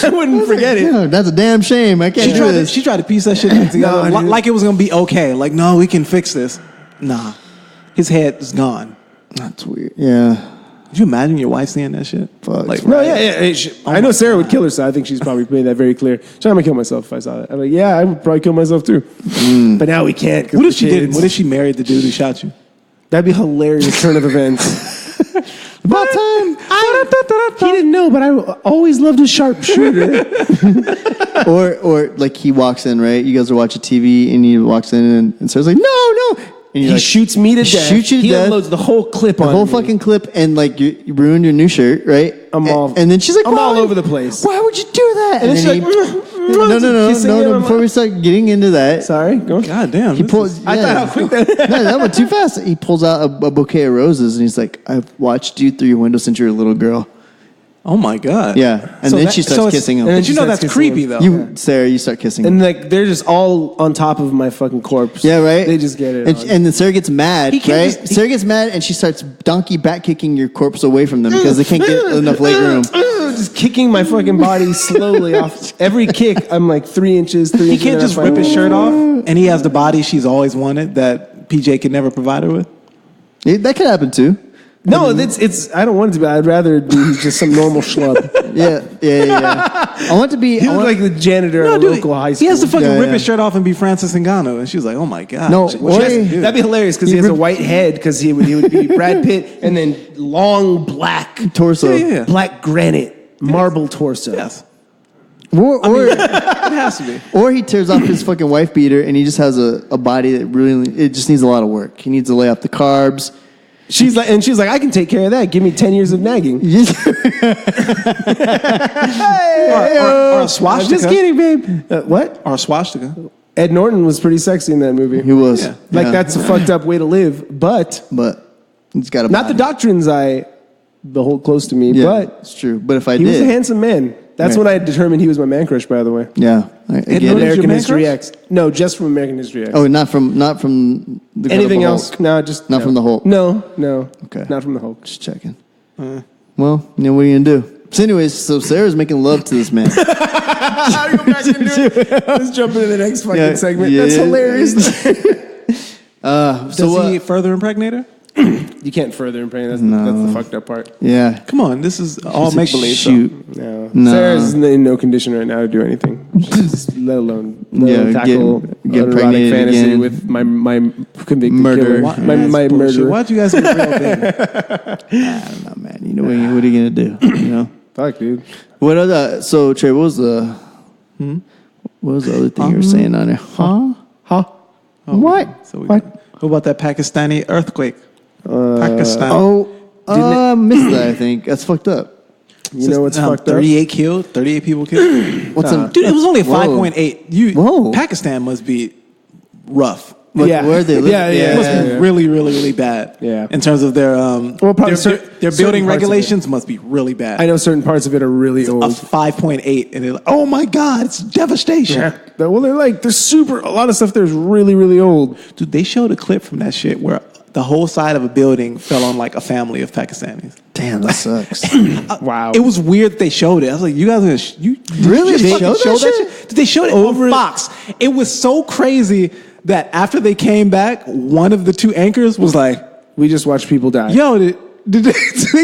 I wouldn't forget it. Yeah, that's a damn shame. I can't do this. She tried to piece that shit together like it was gonna be okay. Like, no, we can fix this. Nah, his head is gone. That's weird. Yeah. Could you imagine your wife seeing that shit? Fuck. Like, no, yeah. I know Sarah would kill herself. I think she's probably made that very clear. I'm gonna kill myself if I saw that. I'm like, yeah, I would probably kill myself too. But now we can't. What if she didn't? What if she married the dude who shot you? That'd be a hilarious turn of events. About time. He didn't know, but I always loved a sharpshooter. or like he walks in, right? You guys are watching TV and he walks in and says like, no. And he shoots me to death. Shoots you to death. He unloads the whole clip on me. The whole fucking clip, and like you ruined your new shirt, right? And then she's like, I'm all over the place. Why would you do that? And then she's like, no. Before we start getting into that, sorry, go on. God damn. He pulls. I thought how quick that. No, that went too fast. He pulls out a bouquet of roses, and he's like, I've watched you through your window since you were a little girl. Oh my God. Yeah, and So then that- she so starts it's- kissing him. and then But she you know starts that's kissing creepy him. though. Sarah, you start kissing him. And like they're just all on top of my fucking corpse. Yeah, right. They just get it. and, on. and then Sarah gets mad, He can't right? just- Sarah gets mad, and she starts donkey back kicking your corpse away from them because they can't get enough leg room. Just kicking my fucking body slowly off. Every kick, I'm like 3 inches. 3 He inches. can't and just I rip find- his shirt off, and he has the body she's always wanted that PJ could never provide her with. That could happen too. No, it's. I don't want it to be. I'd rather be just some normal schlub. Yeah. I want to be. He I was want, like the janitor at a local high school. He has to fucking Yeah, rip yeah. his shirt off and be Francis Ngannou, and she was like, "Oh my God." No, What she has to do? That'd be hilarious because he has a white head because he would be Brad Pitt and then long black torso. Yeah. black granite marble torso. Yes, Or it has to be. or he tears off his fucking wife beater and he just has a body that really it just needs a lot of work. He needs to lay off the carbs. She's like, I can take care of that. Give me 10 years of nagging. Or a swastika. Just kidding, babe. What? Or a swastika. Ed Norton was pretty sexy in that movie. He was. Yeah. Like, Yeah. that's a fucked up way to live, but But he's got a not the body. doctrines I hold close to me, Yeah, but it's true. But if I he did, was a handsome man. That's Right. when I determined he was my man crush, by the way. yeah, I get Norton's it. your American man History crush? X. No, just from American History X. Oh, not from the Anything Incredible else? Hulk. No, just Not no. from the Hulk. No. Okay. Not from the Hulk. Just checking. Well, you know what are you gonna do? So, anyways, so Sarah's making love to this man. I'll go back into it. Let's jump into the next fucking Yeah, segment. yeah. That's hilarious. Does he further impregnate her? You can't further impregnate. That's the fucked up part. Yeah. Come on, this is all She's make like, believe. shoot. No. No. Sarah's in no condition right now to do anything. let alone tackle get an erotic impregnated fantasy again. with my convicted Murderer. killer. Why- My murderer. Why'd you guys get a real thing? I don't know, man. You know what are you gonna do? You know. Fuck, dude. What other? So Trey, what was the other thing you were saying on there? Huh? What? So what about that Pakistani earthquake? Pakistan. Missed that. I think that's fucked up. You know what's fucked up? 38 killed. 38 people killed. What's Dude, it was only a Whoa. 5.8. Whoa. Pakistan must be rough. Like, Yeah. where they live? Yeah, yeah. It must be really, really, really bad. Yeah. In terms of their probably their certain building parts of regulations must be really bad. I know certain parts of it are really A old. 5.8, and they're like, oh my God, it's devastation. Yeah. Well, they're super. A lot of stuff there's really, really old. Dude, they showed a clip from that shit where the whole side of a building fell on like a family of Pakistanis. Damn, that sucks. Wow. It was weird that they showed it. I was like, you guys are gonna you Really? just They fucking showed that shit? They showed it Over- on Fox. It was so crazy that after they came back, one of the two anchors was like, We just watched people die. yo, did they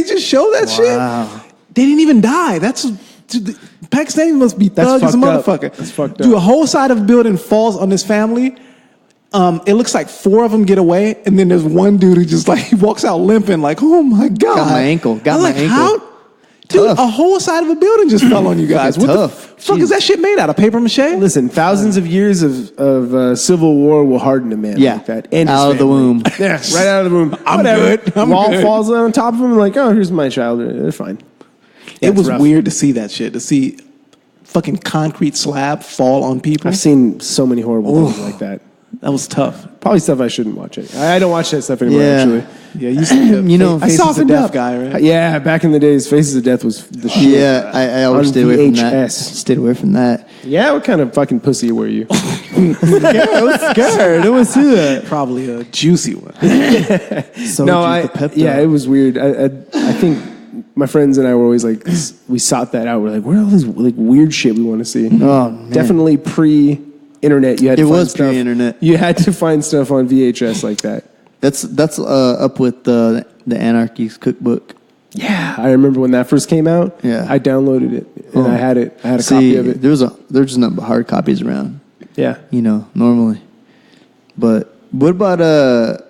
just show that shit? They didn't even die. Dude, the Pakistanis must be thugs as a fucked up. motherfucker. That's fucked Dude, up. a whole side of a building falls on this family. It looks like 4 of them get away, and then there's one dude who just like he walks out limping, like, oh my God. Got my ankle. Got I was my like, ankle. How? Dude, Tough. a whole side of a building just fell on you guys. Fucking What tough. the fuck is that shit made out of? Paper mache? Listen, thousands of years of civil war will harden a man Yeah. like that. And his Out of the family. womb. Yeah, right out of the womb. I'm Whatever. good. I'm Wall good. falls on top of him, like, oh, here's my child. They're fine. It was rough. weird to see that shit. To see fucking concrete slab fall on people. I've seen so many horrible things like that. That was tough. Probably stuff I shouldn't watch. I don't watch that stuff anymore, Yeah. actually. Yeah, you see the You know, Faces I softened of Death up. guy, right? Yeah, back in the days, Faces of Death was the shit. Yeah, I always On stayed away from that. VHS. Stayed away from that. Yeah, what kind of fucking pussy were you? I was scared. I want to see that. Probably a juicy one. So Yeah, it was weird. I think my friends and I were always like, we sought that out. We're like, where are all this like weird shit we want to see? Oh, man. Definitely pre-internet. You had to It find was stuff. pre-internet. You had to find stuff on VHS like that. That's up with the Anarchy's cookbook. Yeah, I remember when that first came out. Yeah. I downloaded it and I had it. I had a See, copy of it. there's just not hard copies around. Yeah. You know, normally. But what about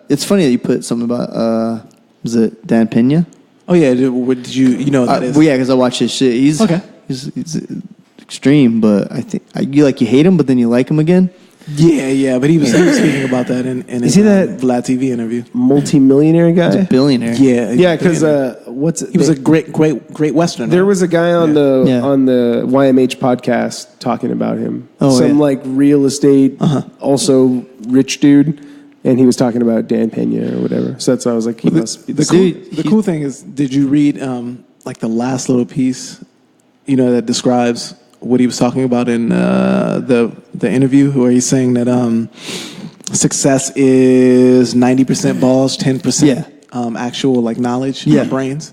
it's funny that you put something about was it Dan Pena? Oh yeah, did you know what that is? Well, yeah, because I watch his shit. He's Okay. He's extreme, but I think you hate him, but then you like him again. Yeah, but he was speaking about that in his he that- Vlad TV interview. Multi-millionaire guy. He's a billionaire. Yeah, Yeah, because what's it? he was a great Westerner. There was a guy on Yeah. on the YMH podcast talking about him. Oh, Some yeah. like real estate, also rich dude, and he was talking about Dan Pena or whatever. So that's why I was like, he must be the Dude, cool thing is, did you read like the last little piece, that describes what he was talking about in the interview, where he's saying that success is 90% balls, 10% actual like knowledge, brains.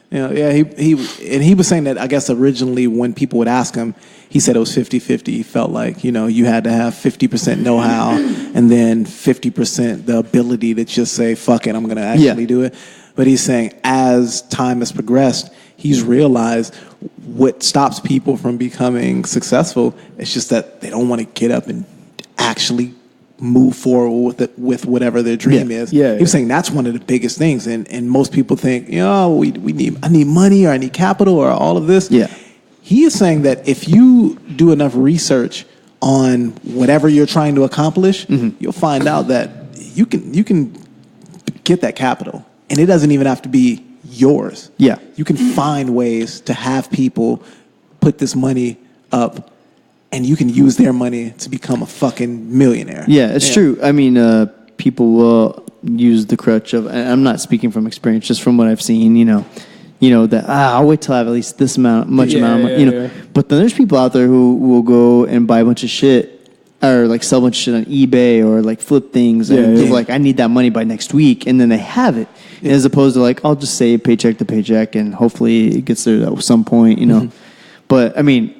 He was saying that, I guess, originally when people would ask him, he said it was 50-50. He felt like, you had to have 50% know-how and then 50% the ability to just say, fuck it, I'm going to actually do it. But he's saying as time has progressed, he's realized what stops people from becoming successful is just that they don't want to get up and actually move forward with whatever their dream is. He was saying that's one of the biggest things. And most people think, I need money, or I need capital, or all of this. He is saying that if you do enough research on whatever you're trying to accomplish, you'll find out that you can get that capital. And it doesn't even have to be yours. You can find ways to have people put this money up, and you can use their money to become a fucking millionaire. It's true. I mean, people will use the crutch of, and I'm not speaking from experience, just from what I've seen, that I'll wait till I have at least this amount of money, But then there's people out there who will go and buy a bunch of shit, or like sell a bunch of shit on eBay, or like flip things, and they're like, I need that money by next week, and then they have it. As opposed to like, I'll just save paycheck to paycheck, and hopefully it gets there at some point, But I mean,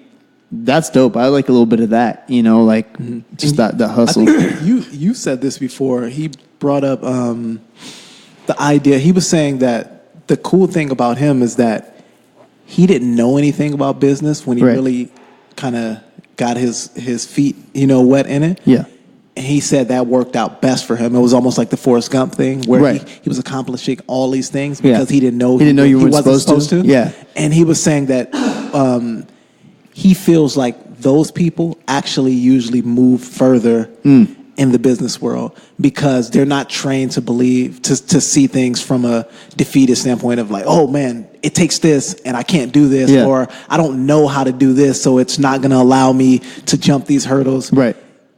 that's dope. I like a little bit of that, just that hustle. I think you said this before. He brought up the idea. He was saying that the cool thing about him is that he didn't know anything about business when he really kind of got his feet, wet in it. And he said that worked out best for him. It was almost like the Forrest Gump thing, where he was accomplishing all these things because he didn't know you wasn't supposed to. And he was saying that he feels like those people actually usually move further in the business world because they're not trained to believe, to see things from a defeatist standpoint of like, oh man, it takes this and I can't do this, or I don't know how to do this, so it's not going to allow me to jump these hurdles.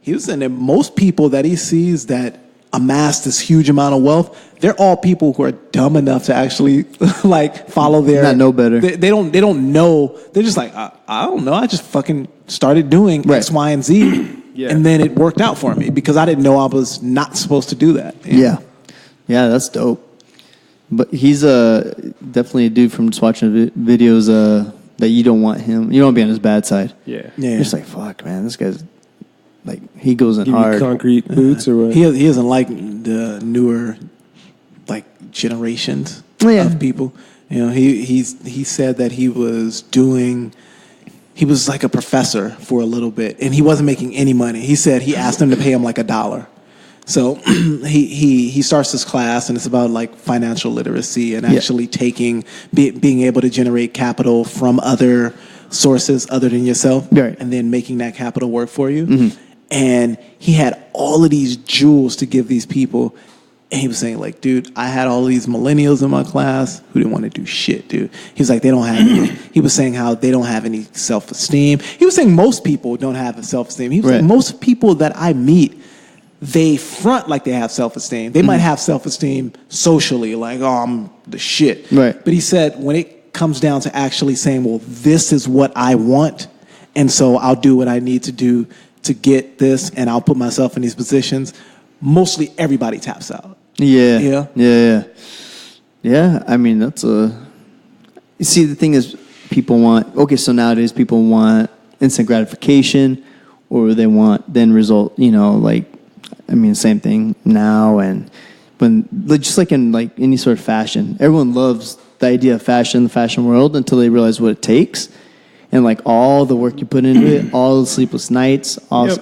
He was saying that most people that he sees that amass this huge amount of wealth, they're all people who are dumb enough to actually like follow their... Not know better. They don't know. They're just like, I don't know. I just fucking started doing X, Y, and Z. And then it worked out for me because I didn't know I was not supposed to do that. Yeah, that's dope. But he's definitely a dude from just watching videos that you don't want him. You don't want to be on his bad side. You're just like, fuck, man, this guy's like, he goes in hard. Concrete boots or what? He doesn't like the newer like generations of people. He said that he was like a professor for a little bit, and he wasn't making any money. He said he asked them to pay him like $1. So he starts this class, and it's about like financial literacy and actually being able to generate capital from other sources other than yourself, and then making that capital work for you. And he had all of these jewels to give these people. And he was saying, like, dude, I had all these millennials in my class who didn't want to do shit, dude. He was like, they don't have any. He was saying how they don't have any self-esteem. He was saying most people don't have a self-esteem. He was saying most people that I meet, they front like they have self-esteem. They might have self-esteem socially, like, oh, I'm the shit. But he said when it comes down to actually saying, well, this is what I want, and so I'll do what I need to do to get this, and I'll put myself in these positions, mostly everybody taps out. Yeah. I mean, that's you see, the thing is, people want, so nowadays people want instant gratification, or they want then result, same thing now. And when, just like in like any sort of fashion, everyone loves the idea of fashion, the fashion world, until they realize what it takes. And like all the work you put into it, all the sleepless nights, and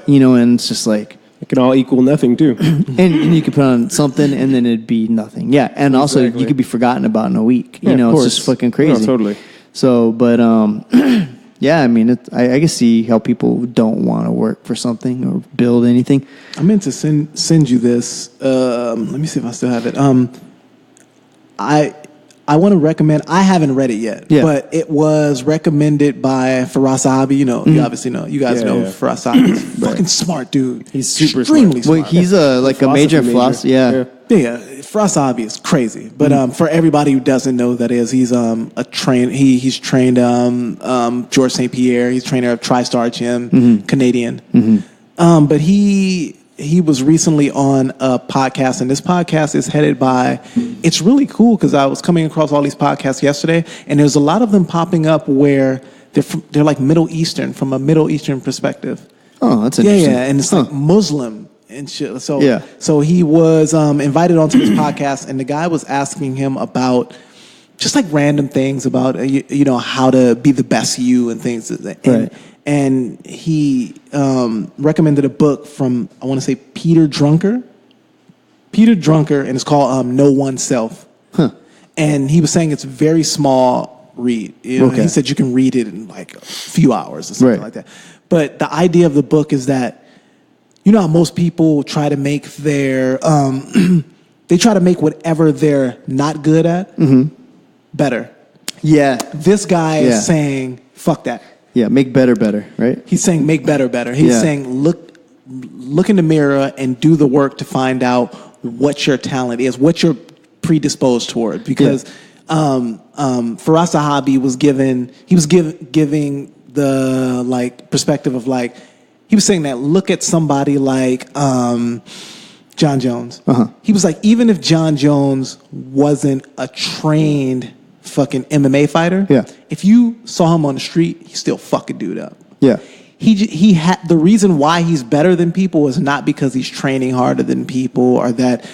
it's just like, it can all equal nothing too. and you could put on something and then it'd be nothing. Yeah. And also you could be forgotten about in a week. It's just fucking crazy. No, totally. So, but I mean, I can see how people don't want to work for something or build anything. I meant to send you this. Let me see if I still have it. I want to recommend, I haven't read it yet, but it was recommended by Firas Zahabi. You obviously know, you guys know Firas Zahabi. He's fucking smart, dude. He's super extremely smart. Well, he's like a major in philosophy. Farasabi is crazy, but for everybody who doesn't know who that is, he's he's trained George St. Pierre. He's trainer of TriStar Gym, Canadian. But he was recently on a podcast, and this podcast is headed by. It's really cool because I was coming across all these podcasts yesterday, and there's a lot of them popping up where they're like Middle Eastern, from a Middle Eastern perspective. Oh, that's interesting. Yeah, and it's like Muslim and shit. So he was invited onto this podcast, and the guy was asking him about just like random things about you know, how to be the best you and things. And he recommended a book from, I want to say, Peter Drucker, and it's called Know Oneself. And he was saying it's a very small read. You know? He said you can read it in like a few hours or something like that. But the idea of the book is that, you know how most people try to make their, they try to make whatever they're not good at better. Yeah. This guy is saying, fuck that. Yeah, make better, right? He's saying make better. He's saying look in the mirror and do the work to find out what your talent is, what you're predisposed toward. Because Firas Zahabi was giving the like perspective of like, he was saying that look at somebody like John Jones. He was like, even if John Jones wasn't a trained fucking MMA fighter, if you saw him on the street, he still fuck a dude up. He had the reason why he's better than people is not because he's training harder than people or that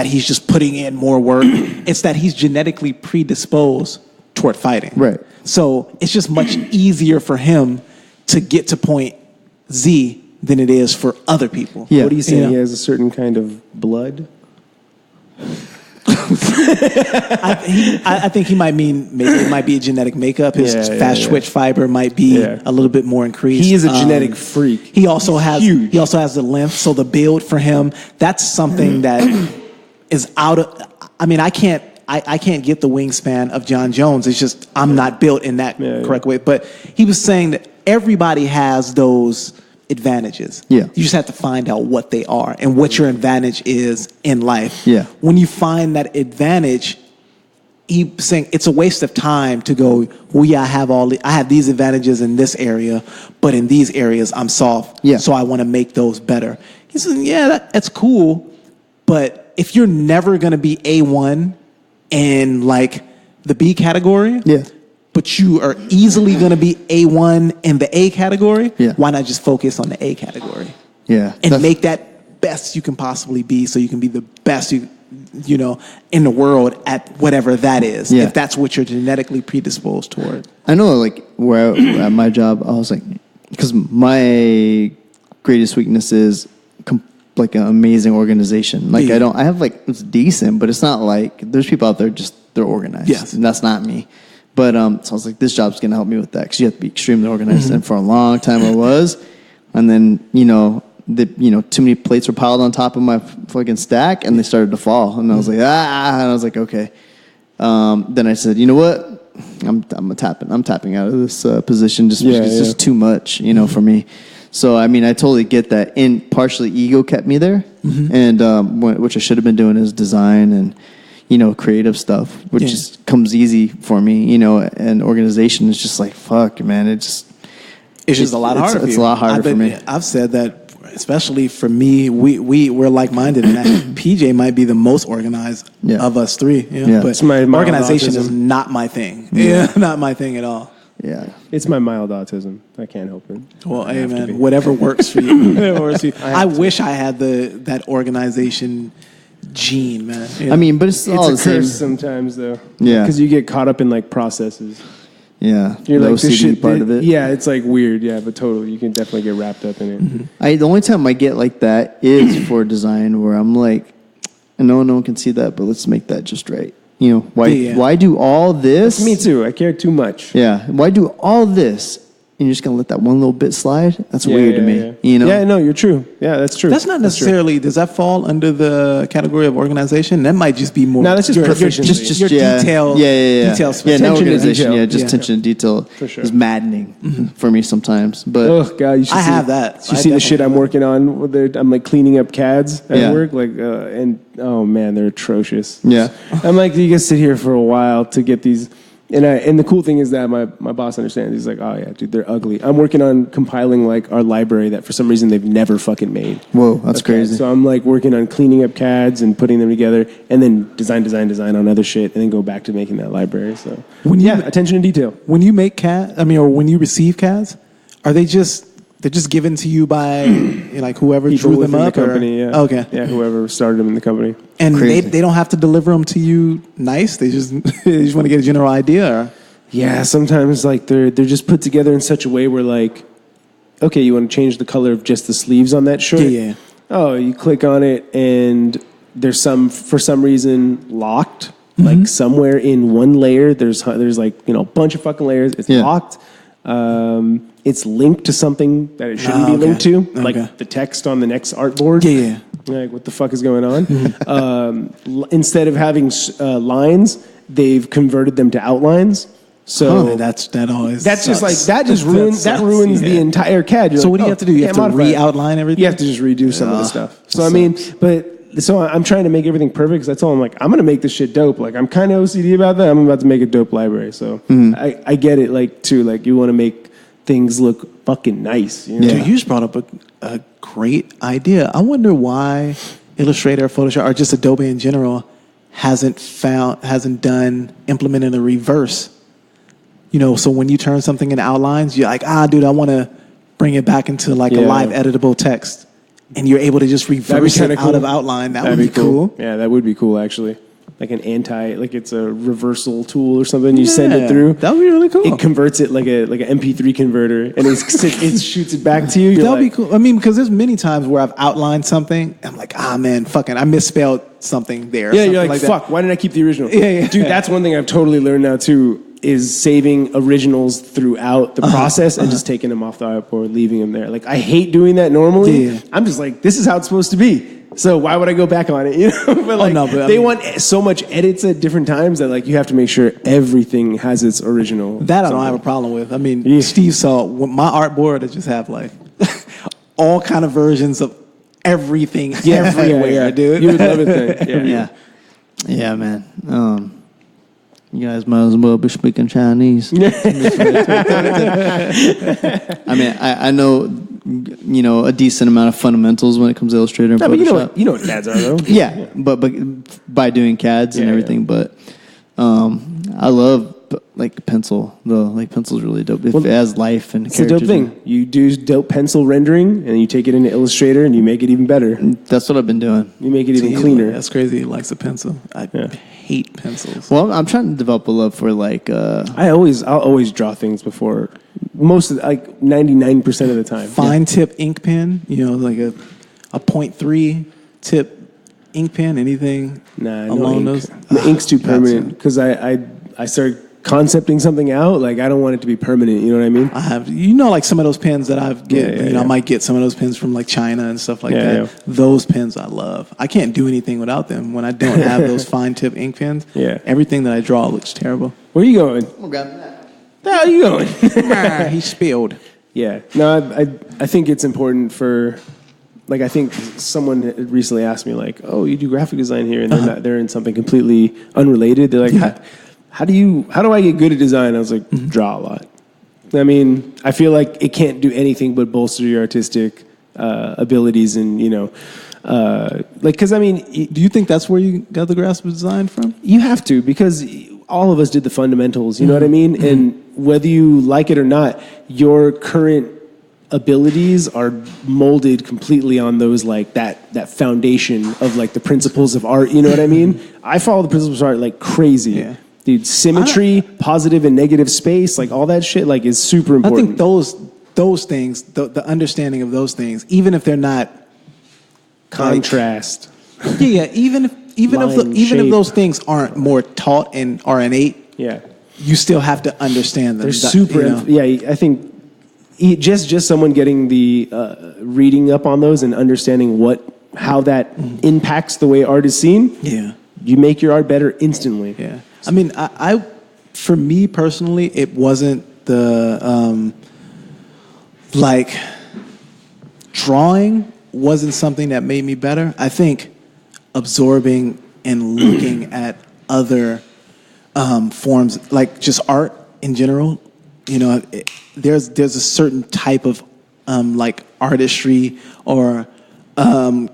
he's just putting in more work. It's that he's genetically predisposed toward fighting. So it's just much easier for him to get to point Z than it is for other people. What are you saying? He has a certain kind of blood? I think he might mean maybe it might be a genetic makeup. His fast twitch fiber might be a little bit more increased. He is a genetic freak. He also has the length, so the build for him, that's something that is out of. I mean, I can't get the wingspan of John Jones. It's just I'm not built in that correct way. But he was saying that everybody has those advantages. You just have to find out what they are and what your advantage is in life. When you find that advantage, he's saying it's a waste of time to go, well, I have these advantages in this area, but in these areas I'm soft. So I want to make those better. He said, that's cool, but if you're never going to be A1 in like the B category, but you are easily going to be A1 in the A category, why not just focus on the A category? And make that best you can possibly be so you can be the best you know, in the world at whatever that is, if that's what you're genetically predisposed toward. I know, like, at my job, I was like, because my greatest weakness is like an amazing organization. Like, I have like, it's decent, but it's not like, there's people out there they're organized. And that's not me. But so I was like, this job's going to help me with that because you have to be extremely organized. And for a long time I was. And then, too many plates were piled on top of my fucking stack and they started to fall. And I was like, and I was like, okay. Then I said, you know what? I'm tapping out of this position just because it's just too much, for me. So, I mean, I totally get that. And partially ego kept me there. And which I should have been doing is design and, creative stuff, which comes easy for me, and organization is just like, fuck, man. It's just a lot harder. It's a lot harder for me. I've said that, especially for me, we're like-minded, and that PJ might be the most organized of us three. But organization is not my thing. Not my thing at all. It's my mild autism. I can't help it. Well, hey, man, whatever works for you. I wish I had that organization gene, man. I mean, but it's all the same. Curse sometimes, though. Because you get caught up in like processes. You're like this shit part of it. It's like weird. But totally, you can definitely get wrapped up in it. The only time I get like that is for design, where I'm like, no one can see that, but let's make that just right. Why do all this? Me too. I care too much. Why do all this? and you're just gonna let that one little bit slide. That's weird to me. You know? Yeah, no, you're true. Yeah, that's true. That's not necessarily. Does that fall under the category of organization? That might just be more. No, that's just proficiency. Just your detail. Detail. Yeah, no organization. Yeah, just attention to detail For sure. is maddening for me sometimes. But oh god, you should I see, have that. You see the shit I'm working on. I'm like cleaning up CADs at work, like, and oh man, they're atrocious. Yeah, I'm like, you guys sit here for a while to get these. And the cool thing is that my boss understands. He's like, oh yeah, dude, they're ugly. I'm working on compiling like our library that for some reason they've never fucking made. Whoa, that's crazy. So I'm like working on cleaning up CADs and putting them together, and then design on other shit, and then go back to making that library. So attention to detail. When you make CAD, or when you receive CADs, are they just given to you by like whoever People drew them up? the company, yeah. Okay. Yeah, whoever started them in the company. And they don't have to deliver them to you nice. They just want to get a general idea. Or? Yeah, sometimes like they're just put together in such a way where like, okay, you want to change the color of just the sleeves on that shirt? Yeah. Oh, you click on it and there's for some reason locked. Like somewhere in one layer, there's like a bunch of fucking layers. It's locked. It's linked to something that it shouldn't be linked to, like the text on the next artboard. Yeah. Like, what the fuck is going on? Instead of having lines, they've converted them to outlines. So that always that's sucks. just like that ruins the entire CAD. You're so like, what do you have to do? You have to re-outline everything. You have to just redo some of the stuff. So I mean, so I'm trying to make everything perfect because I told him, like, I'm going to make this shit dope. Like, I'm kind of OCD about that. I'm about to make a dope library. So I get it, like, too. Like, you want to make things look fucking nice. You know? Dude, you just brought up a great idea. I wonder why Illustrator, Photoshop, or just Adobe in general hasn't implemented a reverse. So when you turn something into outlines, you're like, dude, I want to bring it back into like a live editable text. And you're able to just reverse it out of outline. That would be cool. Yeah, that would be cool, actually. Like it's a reversal tool or something. You send it through. That would be really cool. It converts it like an MP3 converter, and it shoots it back to you. That would be cool. I mean, because there's many times where I've outlined something, and I'm like, man, fucking, I misspelled something there. Yeah, you're like, fuck, why didn't I keep the original? Yeah. Dude, that's one thing I've totally learned now, too, is saving originals throughout the process and just taking them off the artboard, leaving them there. Like, I hate doing that normally. Yeah. I'm just like, this is how it's supposed to be. So why would I go back on it? But they want so much edits at different times that like you have to make sure everything has its original. That I don't have a problem with. I mean, Steve saw my artboard. I just have like all kind of versions of everything everywhere, dude. You would love it then. Yeah, man. You guys might as well be speaking Chinese. I mean, I know, a decent amount of fundamentals when it comes to Illustrator and Photoshop. But you know what CADs are, though. Yeah, but by doing CADs and everything. Yeah. But I love like pencil though. Like pencil's really dope. It has life and characters. It's a dope thing. You do dope pencil rendering, and you take it into Illustrator, and you make it even better. That's what I've been doing. You make it even cleaner. That's crazy. He likes a pencil. I hate pencils. Well, I'm trying to develop a love for like. I'll always draw things before. Most of 99% of the time. Fine tip ink pen. Like a 0.3 tip ink pen. Anything? Nah, along no ink. those. The ink's too permanent because I started concepting something out. Like I don't want it to be permanent. You know what I mean? I have. Like some of those pens that I've get. I might get some of those pens from like China and stuff like that. Yeah. Those pens I love. I can't do anything without them. When I don't have those fine tip ink pens, everything that I draw looks terrible. Where are you going? I'm grabbing that. Where are you going? He spilled. Yeah. No, I think it's important for. Like I think someone recently asked me like, "Oh, you do graphic design here," and they're in something completely unrelated. They're like, "How do I get good at design?" I was like, "Draw a lot." I mean, I feel like it can't do anything but bolster your artistic abilities, and because I mean, do you think that's where you got the grasp of design from? You have to, because all of us did the fundamentals. You know what I mean? And whether you like it or not, your current abilities are molded completely on those like that foundation of like the principles of art. You know what I mean? I follow the principles of art like crazy. Yeah. Dude, symmetry, positive and negative space, like all that shit like is super important. I think those things, the understanding of those things, even if they're not contrast. Even if those things aren't more taught and are innate, you still have to understand them. They're super. I think just someone getting the reading up on those and understanding how that impacts the way art is seen. Yeah, you make your art better instantly. Yeah, I mean, I for me personally, it wasn't the like drawing wasn't something that made me better. I think absorbing and looking at other forms, like just art in general. You know, there's a certain type of like artistry or goddamn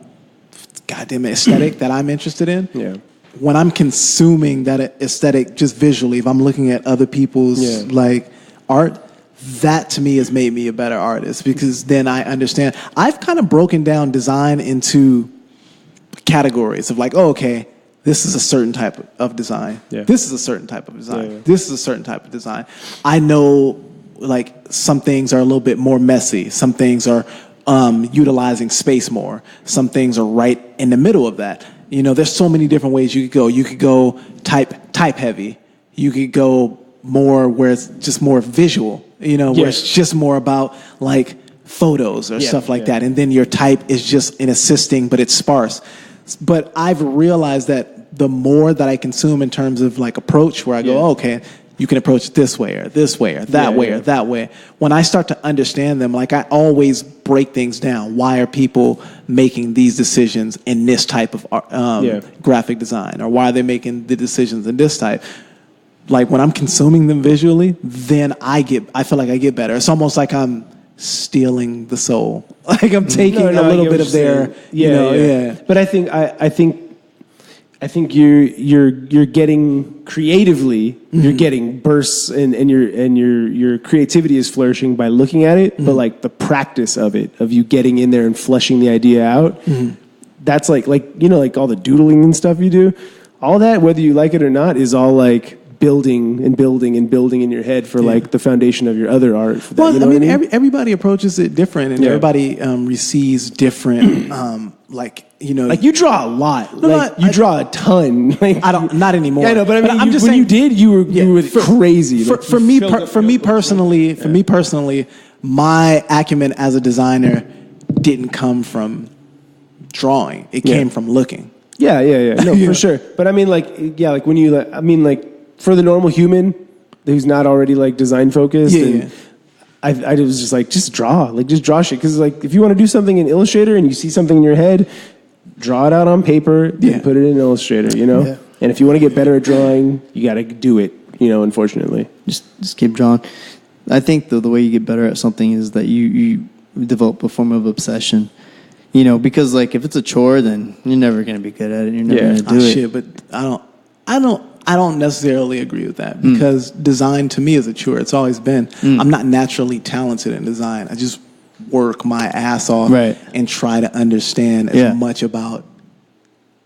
aesthetic that I'm interested in. Yeah. When I'm consuming that aesthetic just visually, if I'm looking at other people's like art, that to me has made me a better artist because then I understand. I've kind of broken down design into categories of like, oh, okay, this is a certain type of design. Yeah. This is a certain type of design. Yeah. This is a certain type of design. I know like some things are a little bit more messy. Some things are utilizing space more. Some things are right in the middle of that. You know, there's so many different ways you could go. You could go type heavy. You could go more where it's just more visual, you know, where it's just more about like photos or stuff like that. And then your type is just an assisting, but it's sparse. But I've realized that the more that I consume in terms of like approach, where I go, oh, okay, you can approach it this way or this way or that way or that way. When I start to understand them, like I always break things down. Why are people making these decisions in this type of graphic design? Or why are they making the decisions in this type? Like when I'm consuming them visually, then I feel like I get better. It's almost like I'm stealing the soul. Like I'm taking a little bit of their, But I think you're getting creatively, you're getting bursts and your creativity is flourishing by looking at it. But like the practice of it, of you getting in there and fleshing the idea out, that's like you know, like all the doodling and stuff you do, all that, whether you like it or not, is all like building and building and building in your head for like the foundation of your other art. Well, you know I mean? Everybody approaches it different, and everybody receives different. Like you know, like you draw a lot. You draw a ton. Like, I don't, not anymore. Yeah, I know, but I mean, I'm just saying, you did, you were crazy. For me personally, my acumen as a designer didn't come from drawing. It came from looking. Yeah. No, for sure. But I mean, like when you, for the normal human who's not already like design focused, I was just like, just draw shit. Because like, if you want to do something in Illustrator and you see something in your head, draw it out on paper and put it in Illustrator, you know? Yeah. And if you want to get better at drawing, you got to do it, you know, unfortunately. Just keep drawing. I think the way you get better at something is that you develop a form of obsession. You know, because like if it's a chore, then you're never going to be good at it. You're never going to do it. Shit, but I don't necessarily agree with that because design to me is a chore. It's always been. I'm not naturally talented in design. I just work my ass off and try to understand as much about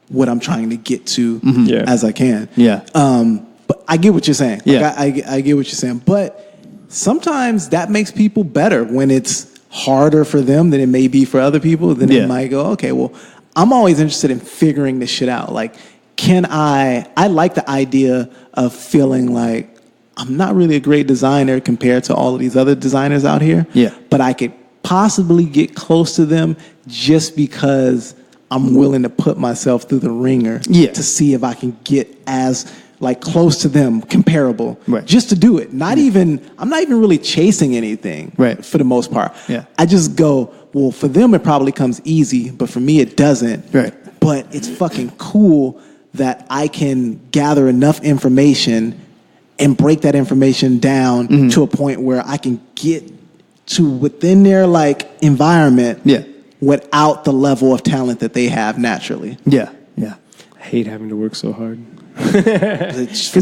what I'm trying to get to as I can. Yeah. But I get what you're saying. Yeah. Like I get what you're saying. But sometimes that makes people better when it's harder for them than it may be for other people. Then it might go, okay, well, I'm always interested in figuring this shit out. Like, I like the idea of feeling like I'm not really a great designer compared to all of these other designers out here. Yeah. But I could possibly get close to them just because I'm willing to put myself through the ringer to see if I can get as like close to them, comparable, just to do it. I'm not even really chasing anything for the most part. Yeah. I just go, well, for them it probably comes easy, but for me it doesn't. Right. But it's fucking cool that I can gather enough information and break that information down to a point where I can get to within their like environment without the level of talent that they have naturally. Yeah. I hate having to work so hard. Because for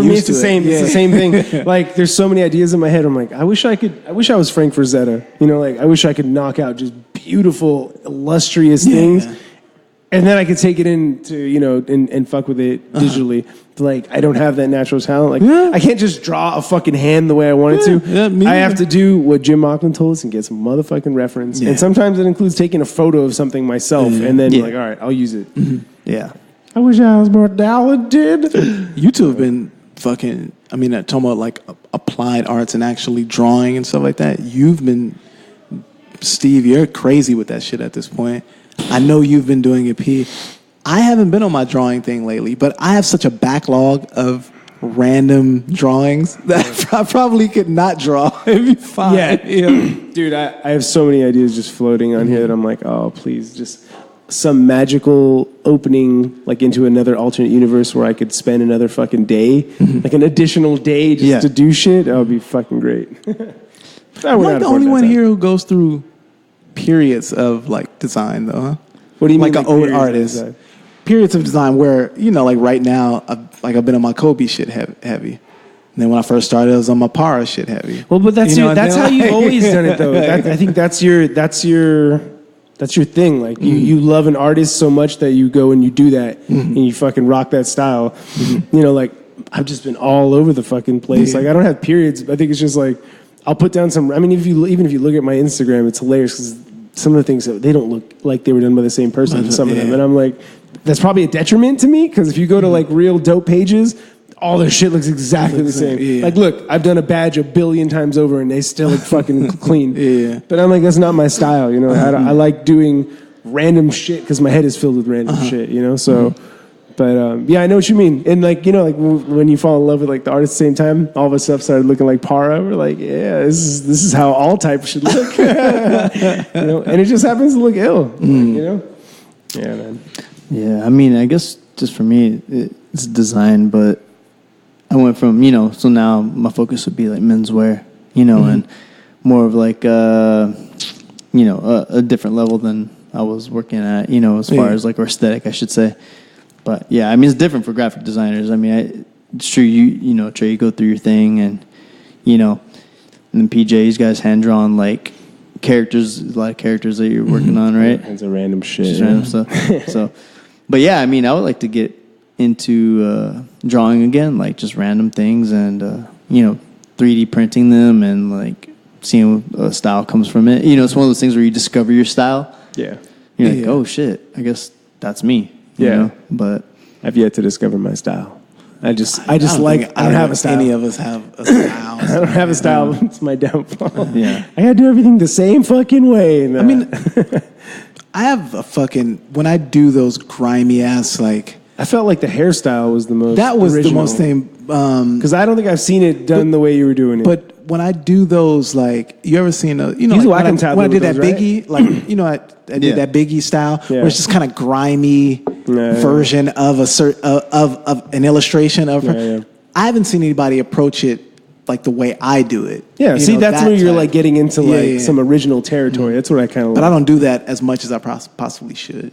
me it's the same. It's the same thing. Like there's so many ideas in my head. I'm like, I wish I was Frank Frazetta. You know, like I wish I could knock out just beautiful, illustrious things. And then I could take it into, you know, and fuck with it digitally. Like, I don't have that natural talent. Like, I can't just draw a fucking hand the way I wanted to. I have to do what Jim Auckland told us and get some motherfucking reference. And sometimes it includes taking a photo of something myself and then like, all right, I'll use it. Yeah. I wish I was more talented. You two have been talking about like applied arts and actually drawing and stuff like that. Steve, you're crazy with that shit at this point. I know you've been doing it, P. I haven't been on my drawing thing lately, but I have such a backlog of random drawings that I probably could not draw and be fine. Yeah. Dude, I have so many ideas just floating on here that I'm like, oh, please, just some magical opening like into another alternate universe where I could spend another fucking day, like an additional day just to do shit. That would be fucking great. I'm not the only one here who goes through periods of like design, though. Huh? What do you mean, like an old artist? Periods of design where like right now, I've been on my Kobe shit heavy. And then when I first started, I was on my Para shit heavy. Well, but that's how you've always done it, though. I think that's your thing. Like you love an artist so much that you go and you do that and you fucking rock that style. Like I've just been all over the fucking place. Like I don't have periods. I think it's just like I'll put down some. I mean, even if you look at my Instagram, it's hilarious because some of the things they don't look like they were done by the same person. Some of them, and I'm like, that's probably a detriment to me because if you go to like real dope pages, all their shit looks exactly the same. Yeah. Like, look, I've done a badge 1 billion times over and they still look fucking clean. Yeah. But I'm like, that's not my style. I like doing random shit because my head is filled with random shit. So. But yeah, I know what you mean. And like when you fall in love with like the artist at the same time, all of us stuff started looking like Para. We're like, yeah, this is how all type should look. And it just happens to look ill. Yeah, man. Yeah, I mean, I guess just for me, it's design, but I went from so now my focus would be like menswear, and more of like a different level than I was working at, as far as like aesthetic, I should say. But yeah, I mean, it's different for graphic designers. I mean, it's true. Trey, you go through your thing, and and then PJ, he's got his hand drawn like characters, a lot of characters that you're working on, right? It's a random shit, just random stuff. So, but yeah, I mean, I would like to get into drawing again, like just random things, and 3D printing them, and like seeing what style comes from it. It's one of those things where you discover your style. Yeah, you're like, oh shit, I guess that's me. But I've yet to discover my style. I don't have a style. Any of us have a style. I don't have a style. It's my downfall. Yeah, I gotta do everything the same fucking way. I mean, I have a fucking when I do those grimy ass like. I felt like the hairstyle was the most. That was original. the most thing. Because I don't think I've seen it done the way you were doing it. But when I do those, like, you ever seen when I did that Biggie, like, I did that Biggie style, where it's just kind of grimy version of of an illustration of her. I haven't seen anybody approach it like the way I do it. Yeah, see, that's where you're like getting into some original territory. That's what I kind of. But I don't do that as much as I possibly should.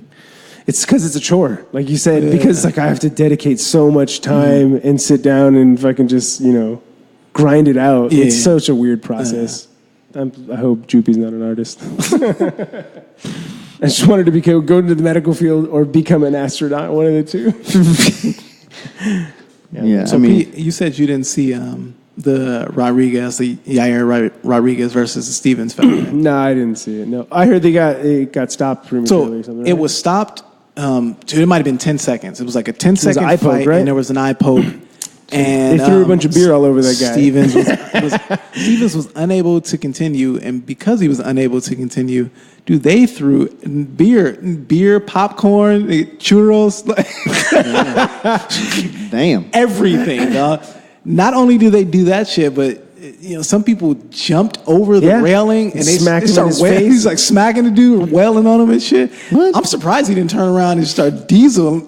It's because it's a chore, like you said, because like I have to dedicate so much time and sit down and fucking just, grind it out. Yeah. It's such a weird process. I hope Juppie's not an artist. I just wanted to go into the medical field or become an astronaut, one of the two. So Pete, you said you didn't see the Yair Rodriguez versus the Stevens fight. Right? No, I didn't see it. No, I heard it got stopped prematurely or something. Right? It was stopped. It might have been 10 seconds. It was like a 10-second fight, right? And there was an eye poke. And they threw a bunch of beer all over that guy. Stevens was unable to continue, and because he was unable to continue, they threw beer, popcorn, churros, damn, everything, dog. Not only do they do that shit, but some people jumped over the railing and they smacked him in his face. He's like smacking the dude, wailing on him and shit. What? I'm surprised he didn't turn around and start dieseling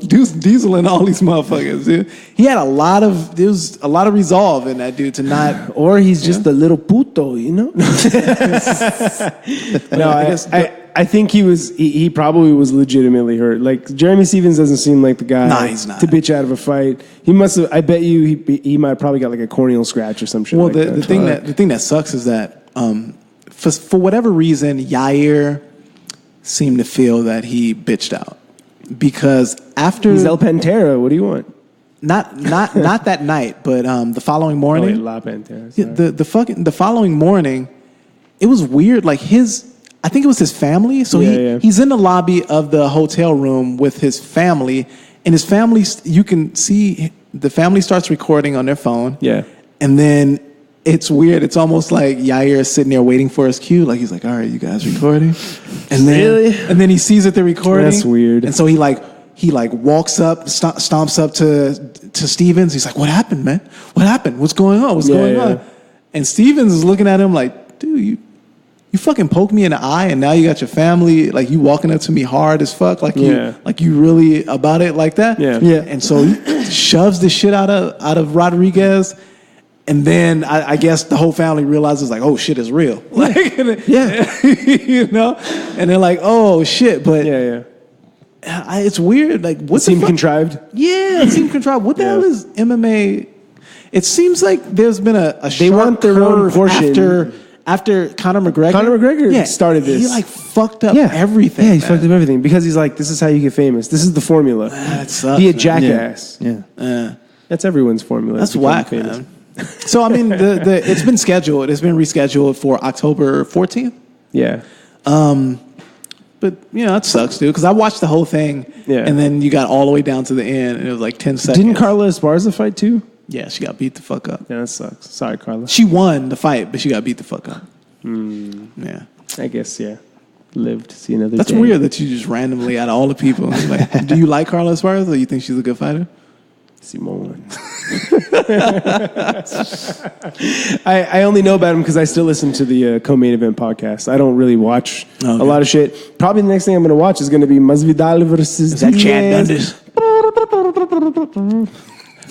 all these motherfuckers. Dude. He had there was a lot of resolve in that dude to not. Or he's just a little puto, No, I think he probably was legitimately hurt. Like Jeremy Stevens doesn't seem like the guy to bitch out of a fight. He must have. I bet you he might have probably got like a corneal scratch or some shit. Well, the thing that sucks is that for whatever reason, Yair seemed to feel that he bitched out because after he's El Pantera. What do you want? Not that night, but the following morning. Oh, La Pantera. The following morning, it was weird. Like I think it was his family. So he's in the lobby of the hotel room with his family, and his family, you can see the family starts recording on their phone. Yeah. And then it's weird. It's almost like Yair is sitting there waiting for his cue. Like he's like, all right, you guys recording? And then he sees that they're recording. That's weird. And so he walks up, stomps up to Stevens. He's like, what happened, man? What happened? What's going on? What's going on? And Stevens is looking at him like, dude, you fucking poked me in the eye, and now you got your family, like you walking up to me hard as fuck, like you really about it like that. Yeah. And so he shoves the shit out of Rodriguez, and then I guess the whole family realizes like, oh shit, it's real. Like, you know, and they're like, oh shit, but it's weird. Like, what seemed contrived? Yeah, it seemed contrived. What the hell is MMA? It seems like there's been a they sharp want their own curve portion. after Conor McGregor. Conor McGregor started this. He like fucked up everything. Yeah, he fucked up everything because he's like, this is how you get famous. This is the formula. That sucks. Be a jackass. Yeah. That's everyone's formula. That's whack, man. So I mean, it's been scheduled. It's been rescheduled for October 14th. Yeah. But that sucks, dude. Because I watched the whole thing, and then you got all the way down to the end, and it was like 10 seconds. Didn't Carla Esparza fight too? Yeah, she got beat the fuck up. Yeah, that sucks. Sorry, Carla. She won the fight, but she got beat the fuck up. Yeah. I guess, lived to see another That's day. weird that you just randomly, out of all the people, like, do you like Carla Esparza, or you think she's a good fighter? Simone. I only know about him because I still listen to the co-main event podcast. I don't really watch a lot of shit. Probably the next thing I'm going to watch is going to be Masvidal versus Is that Chad Dundas?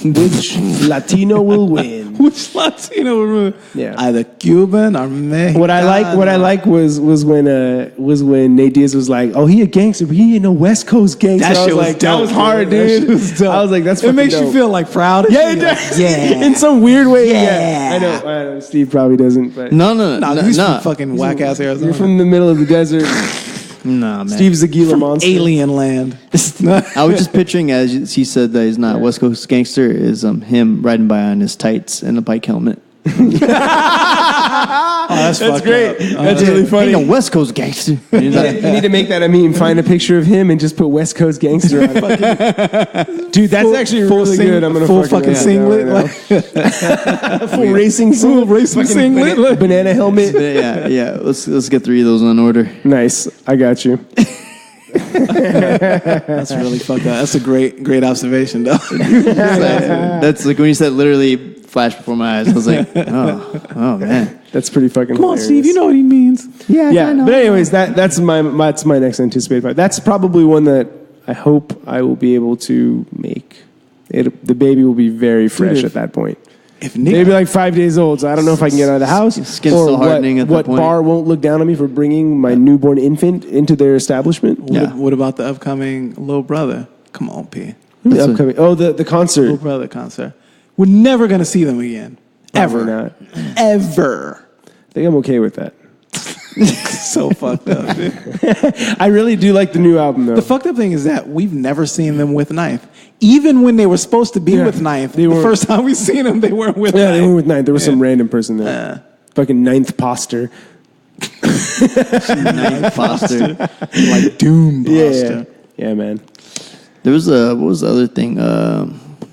Which Latino will win? Which Latino will win? Yeah. Either Cuban or Mexican. What I like was when Nate Diaz was like, "Oh, he a gangster, but he ain't no West Coast gangster." That shit was dope. That was hard, dude. I was like, "That's fucking it makes dope. you feel like proud." Yeah, it does. In some weird way. Yeah. I know. Steve probably doesn't, but No, he's from fucking whack ass Arizona. You're from the middle of the desert. Nah, man. Steve's a Gila monster. Alien land. I was just picturing, as he said that he's not West Coast gangster, is him riding by on his tights and a bike helmet. That's great. That's really funny. Ain't no West Coast gangster. You need to make that a meme. Find a picture of him and just put West Coast gangster on it. Dude, that's actually really good. I'm gonna fucking singlet, full racing singlet, banana helmet. Yeah. Let's get 3 of those on order. Nice, I got you. That's really fucked up. That's a great observation, though. That's like when you said literally flashed before my eyes. I was like, oh man, that's pretty fucking. Come on, hilarious. Steve, you know what he means. Yeah. But anyways, that's my next anticipated fight. That's probably one that I hope I will be able to make. The baby will be very fresh at that point. Maybe like 5 days old, so I don't know if I can get out of the house. Skin's still hardening at that point. What bar won't look down on me for bringing my newborn infant into their establishment? What about the upcoming little brother? Come on, P. The concert. Little brother concert. We're never going to see them again. Ever. Not. Ever. I think I'm okay with that. So fucked up, dude. I really do like the new album, though. The fucked up thing is that we've never seen them with Ninth. Even when they were supposed to be with Ninth, the first time we seen them, they weren't with Ninth. Yeah, they weren't with Ninth. There was some random person there. Fucking Ninth Poster. Ninth Foster. Like Doom Poster. Yeah, man. There was what was the other thing?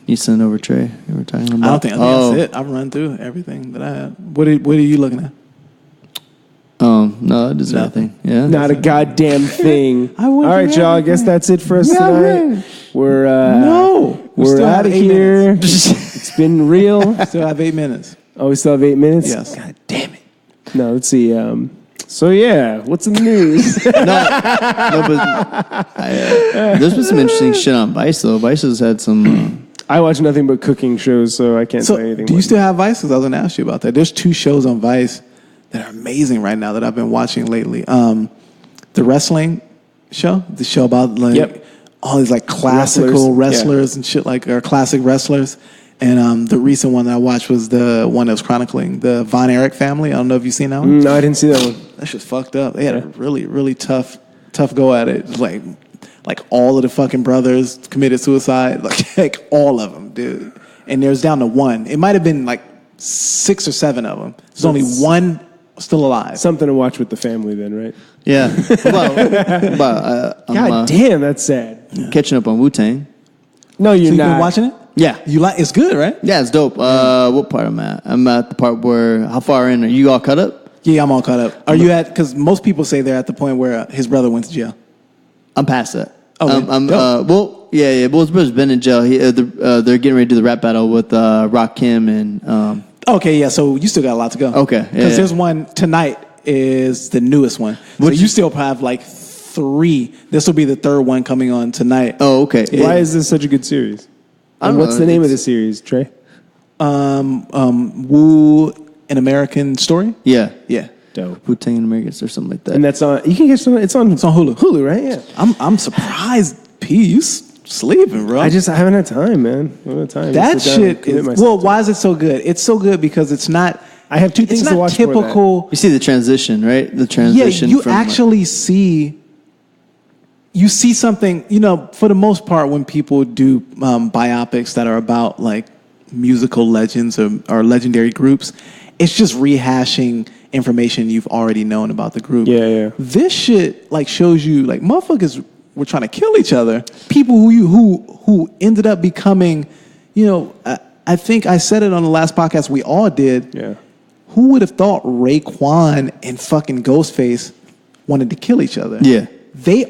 You sent over Trey. You were talking about. I think that's it. I've run through everything that I had. What are you looking at? No, it is nothing. Yeah, not a goddamn thing. All right, y'all. I guess that's it for us tonight. We're out of here. It's been real. Still have 8 minutes. Oh, we still have 8 minutes. Yes. God damn it. No, let's see. So yeah, what's in the news? There's been some interesting shit on Vice though. Vice has had some. I watch nothing but cooking shows, so I can't say anything. Do you still have Vice? Because I was going to ask you about that. There's 2 shows on Vice that are amazing right now that I've been watching lately. The wrestling show, the show about all these like classical wrestlers and shit, like or classic wrestlers. And the recent one that I watched was the one that was chronicling the Von Erich family. I don't know if you've seen that one. No, I didn't see that one. That shit's fucked up. They had a really, really tough go at it. Like all of the fucking brothers committed suicide. Like all of them, dude. And there's down to 1. It might have been like 6 or 7 of them. There's only 1 still alive. Something to watch with the family then, right? Yeah. God damn, that's sad. Catching up on Wu-Tang. No, you're so not. Been watching it? Yeah. You like? It's good, right? Yeah, it's dope. What part I'm at? I'm at the part where, how far in? Are you all cut up? Yeah, I'm all caught up. Are you at? Because most people say they're at the point where his brother went to jail. I'm past that. Oh, I'm dope. well, yeah. Well, his brother's been in jail. They're getting ready to do the rap battle with Rock Kim and. Okay, yeah. So you still got a lot to go. Okay, because there's one tonight is the newest one. So you still have like 3. This will be the 3rd one coming on tonight. Oh, okay. Why is this such a good series? And what's the name of the series, Trey? Woo, an American Story. Yeah. Dope. Wu-Tang in America or something like that. And that's on. You can catch it's on Hulu. Hulu, right? Yeah. I'm surprised. P, you sleeping, bro? I haven't had time, man. I haven't had time. That shit is well. Why is it so good? It's so good because it's not. I have 2 things to watch. Typical. You see the transition, right? The transition. Yeah, you actually see. You see something. You know, for the most part, when people do biopics that are about like musical legends or legendary groups, it's just rehashing information you've already known about the group. Yeah. This shit like shows you like motherfuckers were trying to kill each other. People who ended up becoming, you know, I think I said it on the last podcast we all did. Yeah. Who would have thought Raekwon and fucking Ghostface wanted to kill each other? Yeah. They're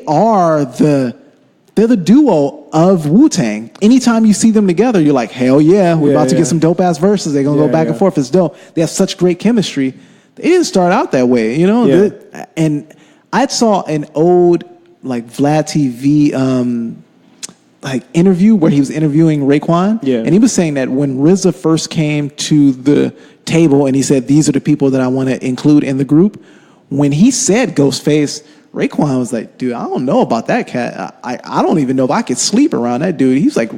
the duo of Wu-Tang. Anytime you see them together, you're like, hell yeah, we're about to get some dope-ass verses. They're going to go back and forth. It's dope. They have such great chemistry. They didn't start out that way, you know? Yeah. And I saw an old, like, Vlad TV like interview where he was interviewing Raekwon. Yeah. And he was saying that when RZA first came to the table and he said, these are the people that I want to include in the group, when he said Ghostface, Raekwon was like, dude, I don't know about that cat. I don't even know if I could sleep around that dude. He's like,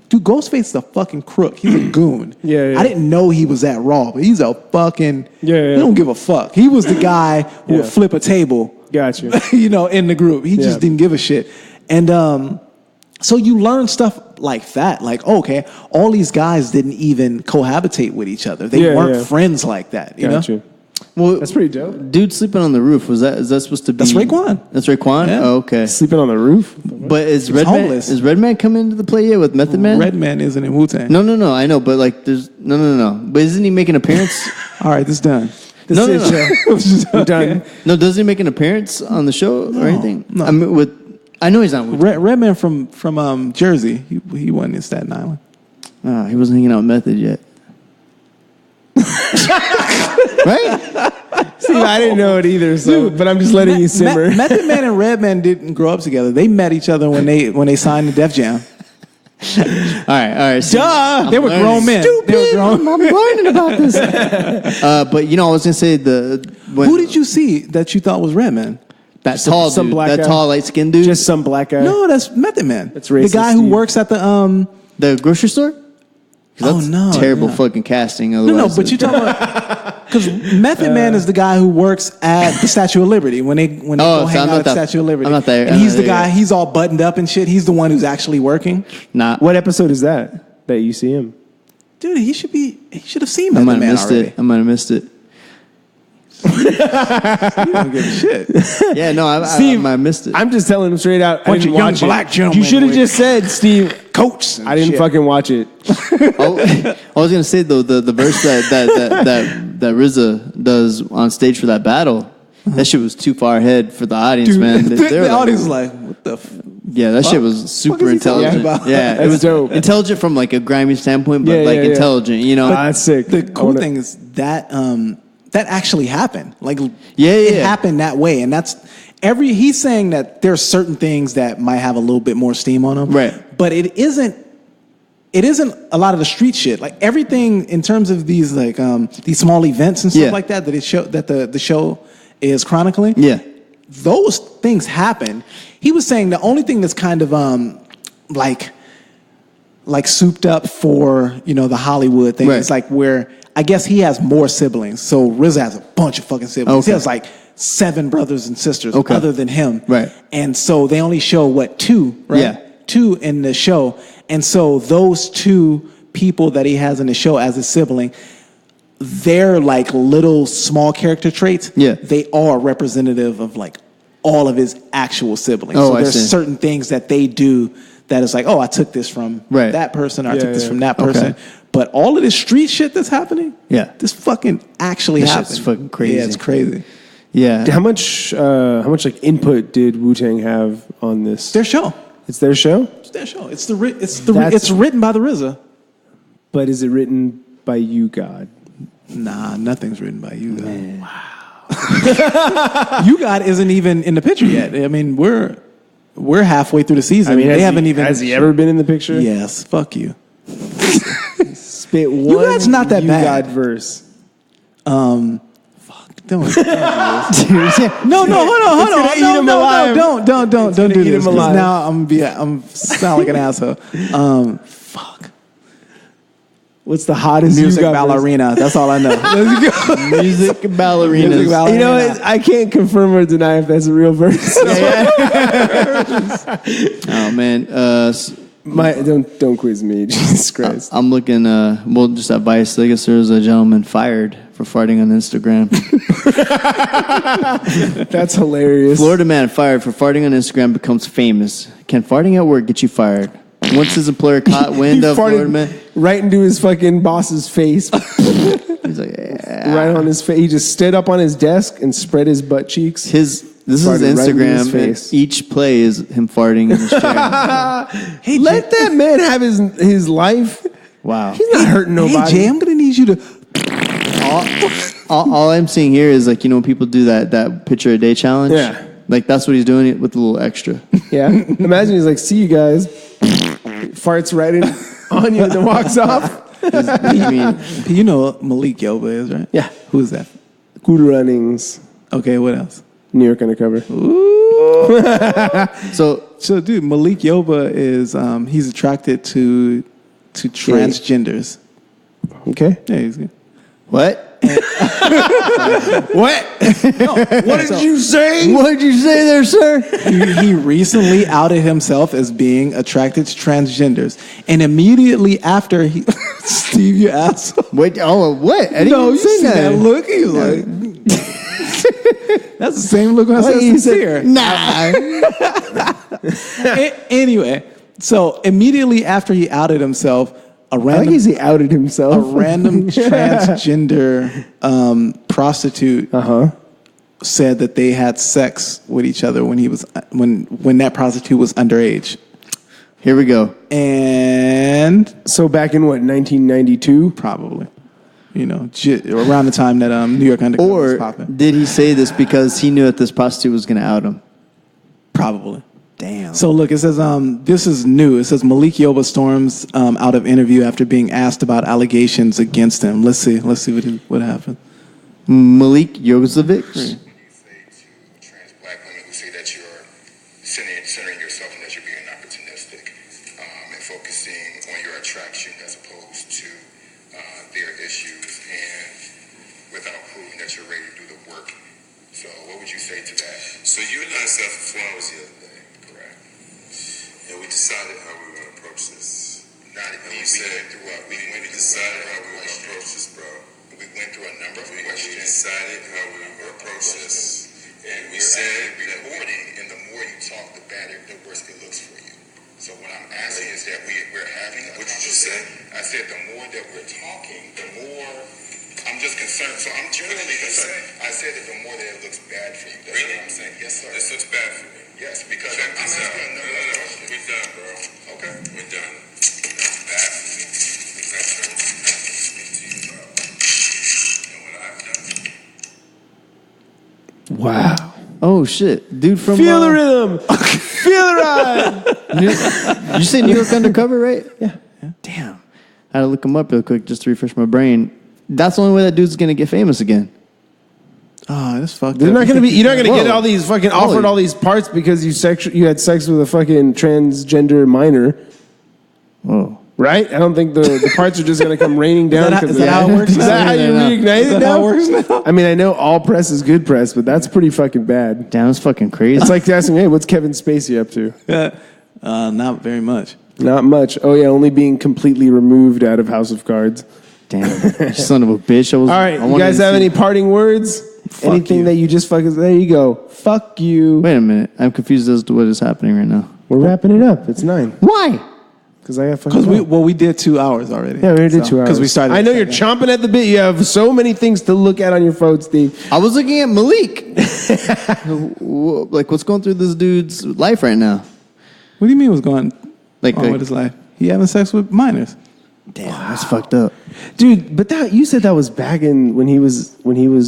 dude, Ghostface is a fucking crook. He's a goon. Yeah. I didn't know he was that raw, but he's a fucking, he don't give a fuck. He was the guy who would flip a table. Gotcha. You know, in the group. He just didn't give a shit. And so you learn stuff like that. Like, okay, all these guys didn't even cohabitate with each other. They weren't friends like that. You know? Well, that's pretty dope. Dude sleeping on the roof, is that supposed to be? That's Raekwon. That's Raekwon? Yeah. Oh, okay. Sleeping on the roof? But is Redman coming into the play yet with Method Man? Redman isn't in Wu-Tang. No, I know, but like there's no. But isn't he making an appearance? All right, this is done. No. We're done. No, does he make an appearance on the show or anything? No. I mean, I know he's not with Redman from Jersey. He wasn't in Staten Island. He wasn't hanging out with Method yet. Right? See, I didn't know it either, but I'm just letting you simmer. Method Man and Redman didn't grow up together. They met each other when they signed to Def Jam. All right. Duh! They were grown men. Stupid. They were grown. I'm learning about this. But I was gonna say who did you see that you thought was Redman? That tall dude, black that guy. tall light skinned dude. Just some black guy. No, that's Method Man. That's racist, the guy who Steve. works at the grocery store. Oh no! Terrible fucking casting. No, but you talking about because Method Man is the guy who works at the Statue of Liberty when they go hang out at the Statue of Liberty. I'm not there. And he's the guy. He's all buttoned up and shit. He's the one who's actually working. Nah. What episode is that you see him? Dude, he should have seen I Method might have Man missed already. it. I might have missed it. You don't give a shit. Yeah, no, Steve, I missed it. I'm just telling him straight out. I Bunch didn't of young watch black it. gentlemen You should have with just said, Steve. Coats. I didn't fucking watch it. I was gonna say though the verse that RZA does on stage for that battle, that shit was too far ahead for the audience, man. The audience was like, what the yeah, that shit was super is he talking intelligent. about? Yeah, it was dope. intelligent from like a grimy standpoint, but intelligent, you know. That's sick. The cool thing is that that actually happened. Like, it happened that way, and that's he's saying that there's certain things that might have a little bit more steam on them, right? But it isn't a lot of the street shit. Like everything in terms of these like these small events and stuff like that the show is chronicling. Yeah, those things happen. He was saying the only thing that's kind of like souped up for the Hollywood thing is like where I guess he has more siblings. So RZA has a bunch of fucking siblings. He has like 7 brothers and sisters other than him. Right. And so they only show 2, right? Yeah. 2 in the show. And so those 2 people that he has in the show as a sibling, they're like little small character traits. Yeah. They are representative of like all of his actual siblings. Oh, so I there's see. certain things that they do that is like, oh, I took this from that person, or I took this from that person. Okay. But all of this street shit that's happening, this fucking actually happened. It's fucking crazy. Yeah, it's crazy. Yeah. How much like input did Wu-Tang have on this? Their show. It's their show? It's their show. It's written by the RZA. But is it written by you, God? Nah, nothing's written by you, God. Wow. You God isn't even in the picture yet. I mean, we're halfway through the season. They haven't even. Has he ever been in the picture? Yes. Fuck you. Spit one. You God's not that you bad. God verse. Don't. No, hold on. No, don't do this. 'Cause now I'm sound like an asshole. Fuck. What's the hottest Music ballerina? That's all I know. Music ballerina. You know what? I can't confirm or deny if that's a real verse. Oh man. Don't quiz me, Jesus Christ. I'm looking. Just advice. I guess there was a gentleman fired for farting on Instagram. That's hilarious. Florida man fired for farting on Instagram becomes famous. Can farting at work get you fired? Once his employer caught wind of Florida man, right into his fucking boss's face. He's like, right on his face. He just stood up on his desk and spread his butt cheeks. This is Instagram. Right, each play is him farting in his chair. Hey, let that man have his life. Wow, he's not hurting nobody. Hey Jay, I'm gonna need you to. All I'm seeing here is like, people do that picture a day challenge. Yeah, like that's what he's doing with a little extra. Yeah, imagine he's like, "See you guys," farts right in on you and then walks off. You know Malik Yoba is, right? Yeah. Who is that? Good Runnings. Okay, what else? New York Undercover. Ooh. So dude, Malik Yoba is he's attracted to transgenders. Okay. Yeah, he's good. What? What? No, what did you say? What did you say there, sir? He recently outed himself as being attracted to transgenders, and immediately after he, Steve, you asshole. Wait, what? I didn't say that. Look, he was like, that's the same look when I said sincere. Nah. Anyway, so immediately after he outed himself, a random transgender prostitute said that they had sex with each other when that prostitute was underage. Here we go. And so back in what, 1992? Probably. Around the time that New York Undercover was popping. Or did he say this because he knew that this prostitute was going to out him? Probably. Damn. So look, it says this is new. It says Malik Yoba storms out of interview after being asked about allegations against him. Let's see what happened. Malik Yozovic. When you say to trans black women who say that you're centering yourself and that you're being opportunistic and focusing on your attraction as opposed to their issues, and without proving that you're ready to do the work. So what would you say to that? So you and I sat for flowers the other day. And we decided how we were going to approach this. We decided how we were going to approach this, bro. We went through a number of questions. We decided how we were going to approach this. And we said recording, and the more you talk, the better, the worse it looks for you. So what I'm asking is that we're having a What did you say? I said the more that we're talking, the more I'm just concerned. So I'm genuinely concerned. I said that the more that it looks bad for you. That's Really? what I'm saying. Yes, sir. This looks bad for me. Yes, because Check I'm this out. asking another question. We're done, bro. Okay. We're done. That's bad for me. That's what I have to speak to you about. And what I've done. Wow. Oh shit, dude from Feel the rhythm. Feel the ride. You say New York Undercover, right? Yeah. Damn. I had to look him up real quick just to refresh my brain. That's the only way that dude's gonna get famous again. Oh, that's fucked up. You're not gonna get all these fucking offered all these parts because you had sex with a fucking transgender minor. Whoa. Right? I don't think the parts are just going to come raining down. Is that how it works? Is that how you reignite it now? How it works now? I mean, I know all press is good press, but that's pretty fucking bad. Damn, that's fucking crazy. It's like asking, hey, what's Kevin Spacey up to? Not very much. Not much. Oh, yeah, only being completely removed out of House of Cards. Damn, you son of a bitch. All right, you guys have any parting words? Anything that you just fucking... There you go. Fuck you. Wait a minute. I'm confused as to what is happening right now. We're wrapping it up. It's 9. Why? Because I got fucking. We did 2 hours already. Yeah, we did 2 hours. Because we started. I know you're chomping at the bit. You have so many things to look at on your phone, Steve. I was looking at Malik. Like, what's going through this dude's life right now? What do you mean what's going Like, on with his life? He having sex with minors. Damn, that's fucked up, dude. But you said that was back in when he was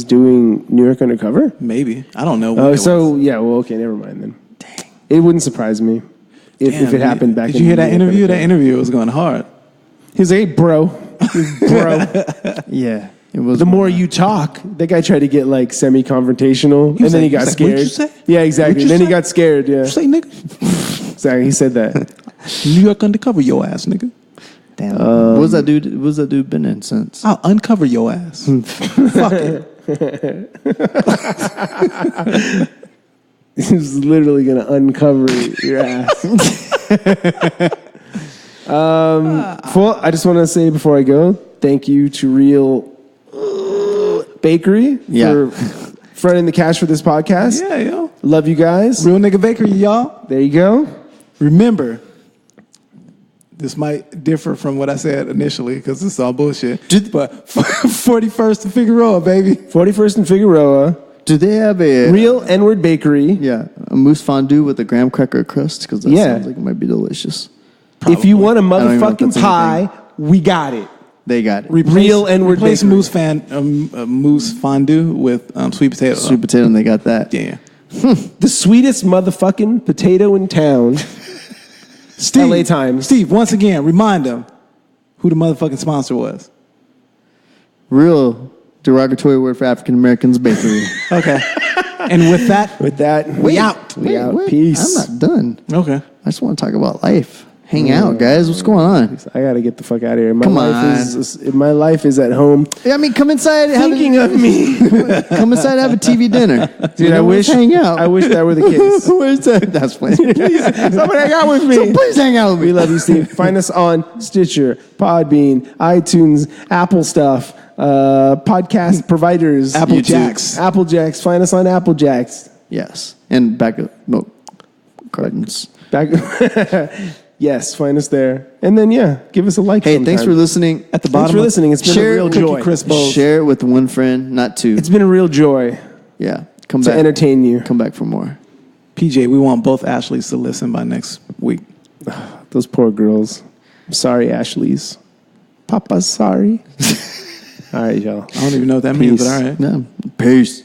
doing New York Undercover. Maybe, I don't know. Yeah. Well, okay, never mind then. Dang, it wouldn't surprise me if it happened back. Did you hear that interview? That interview was going hard. He was like, hey, bro. Yeah, it was. The more you talk, that guy tried to get like semi-confrontational, and then he got scared. What'd you say? Yeah, exactly. Then he got scared. Yeah, say nigga. Exactly. He said that. New York Undercover, your ass, nigga. Damn. What was that dude? What's that dude been in since? I'll uncover your ass. Fuck it. He's literally gonna uncover your ass. I just want to say before I go, thank you to Real Bakery for fronting the cash for this podcast. Yeah, yo. Love you guys. Real Nigga Bakery, y'all. There you go. Remember, this might differ from what I said initially because this is all bullshit. But 41st and Figueroa, baby. 41st and Figueroa. Do they have a Real N-word Bakery? Yeah, a mousse fondue with a graham cracker crust because that sounds like it might be delicious. Probably. If you want a motherfucking pie, we got it. They got it. Real N-word Replace Bakery. mousse fondue with sweet potato. Sweet potato, and they got that. Yeah. The sweetest motherfucking potato in town. Steve, LA Times. Steve, once again, remind them who the motherfucking sponsor was. Real derogatory word for African Americans bakery. Okay. And with that, we out. We out. Wait. Peace. I'm not done. Okay. I just want to talk about life. Hang out, guys. What's going on? I got to get the fuck out of here. Come on. My life is at home. Yeah, I mean, come inside. Thinking of me. Come inside, have a TV dinner. Dude, I wish hang out. I wish that were the case. Where's that? That's funny. Please, somebody hang out with me. So please hang out with me. We love you, Steve. Find us on Stitcher, Podbean, iTunes, Apple stuff, podcast providers, Apple Jacks. Apple Jacks. Find us on Apple Jacks. Yes, and back of milk cartons. Yes, find us there. And then, give us a like. Hey, thanks for listening. At the bottom. Thanks for listening. It's been a real joy. Share it with one friend, not two. It's been a real joy. Yeah. Come to back. entertain you. Come back for more. PJ, we want both Ashleys to listen by next week. Those poor girls. I'm sorry, Ashleys. Papa's sorry. All right, y'all. I don't even know what that means, but all right. Yeah. Peace.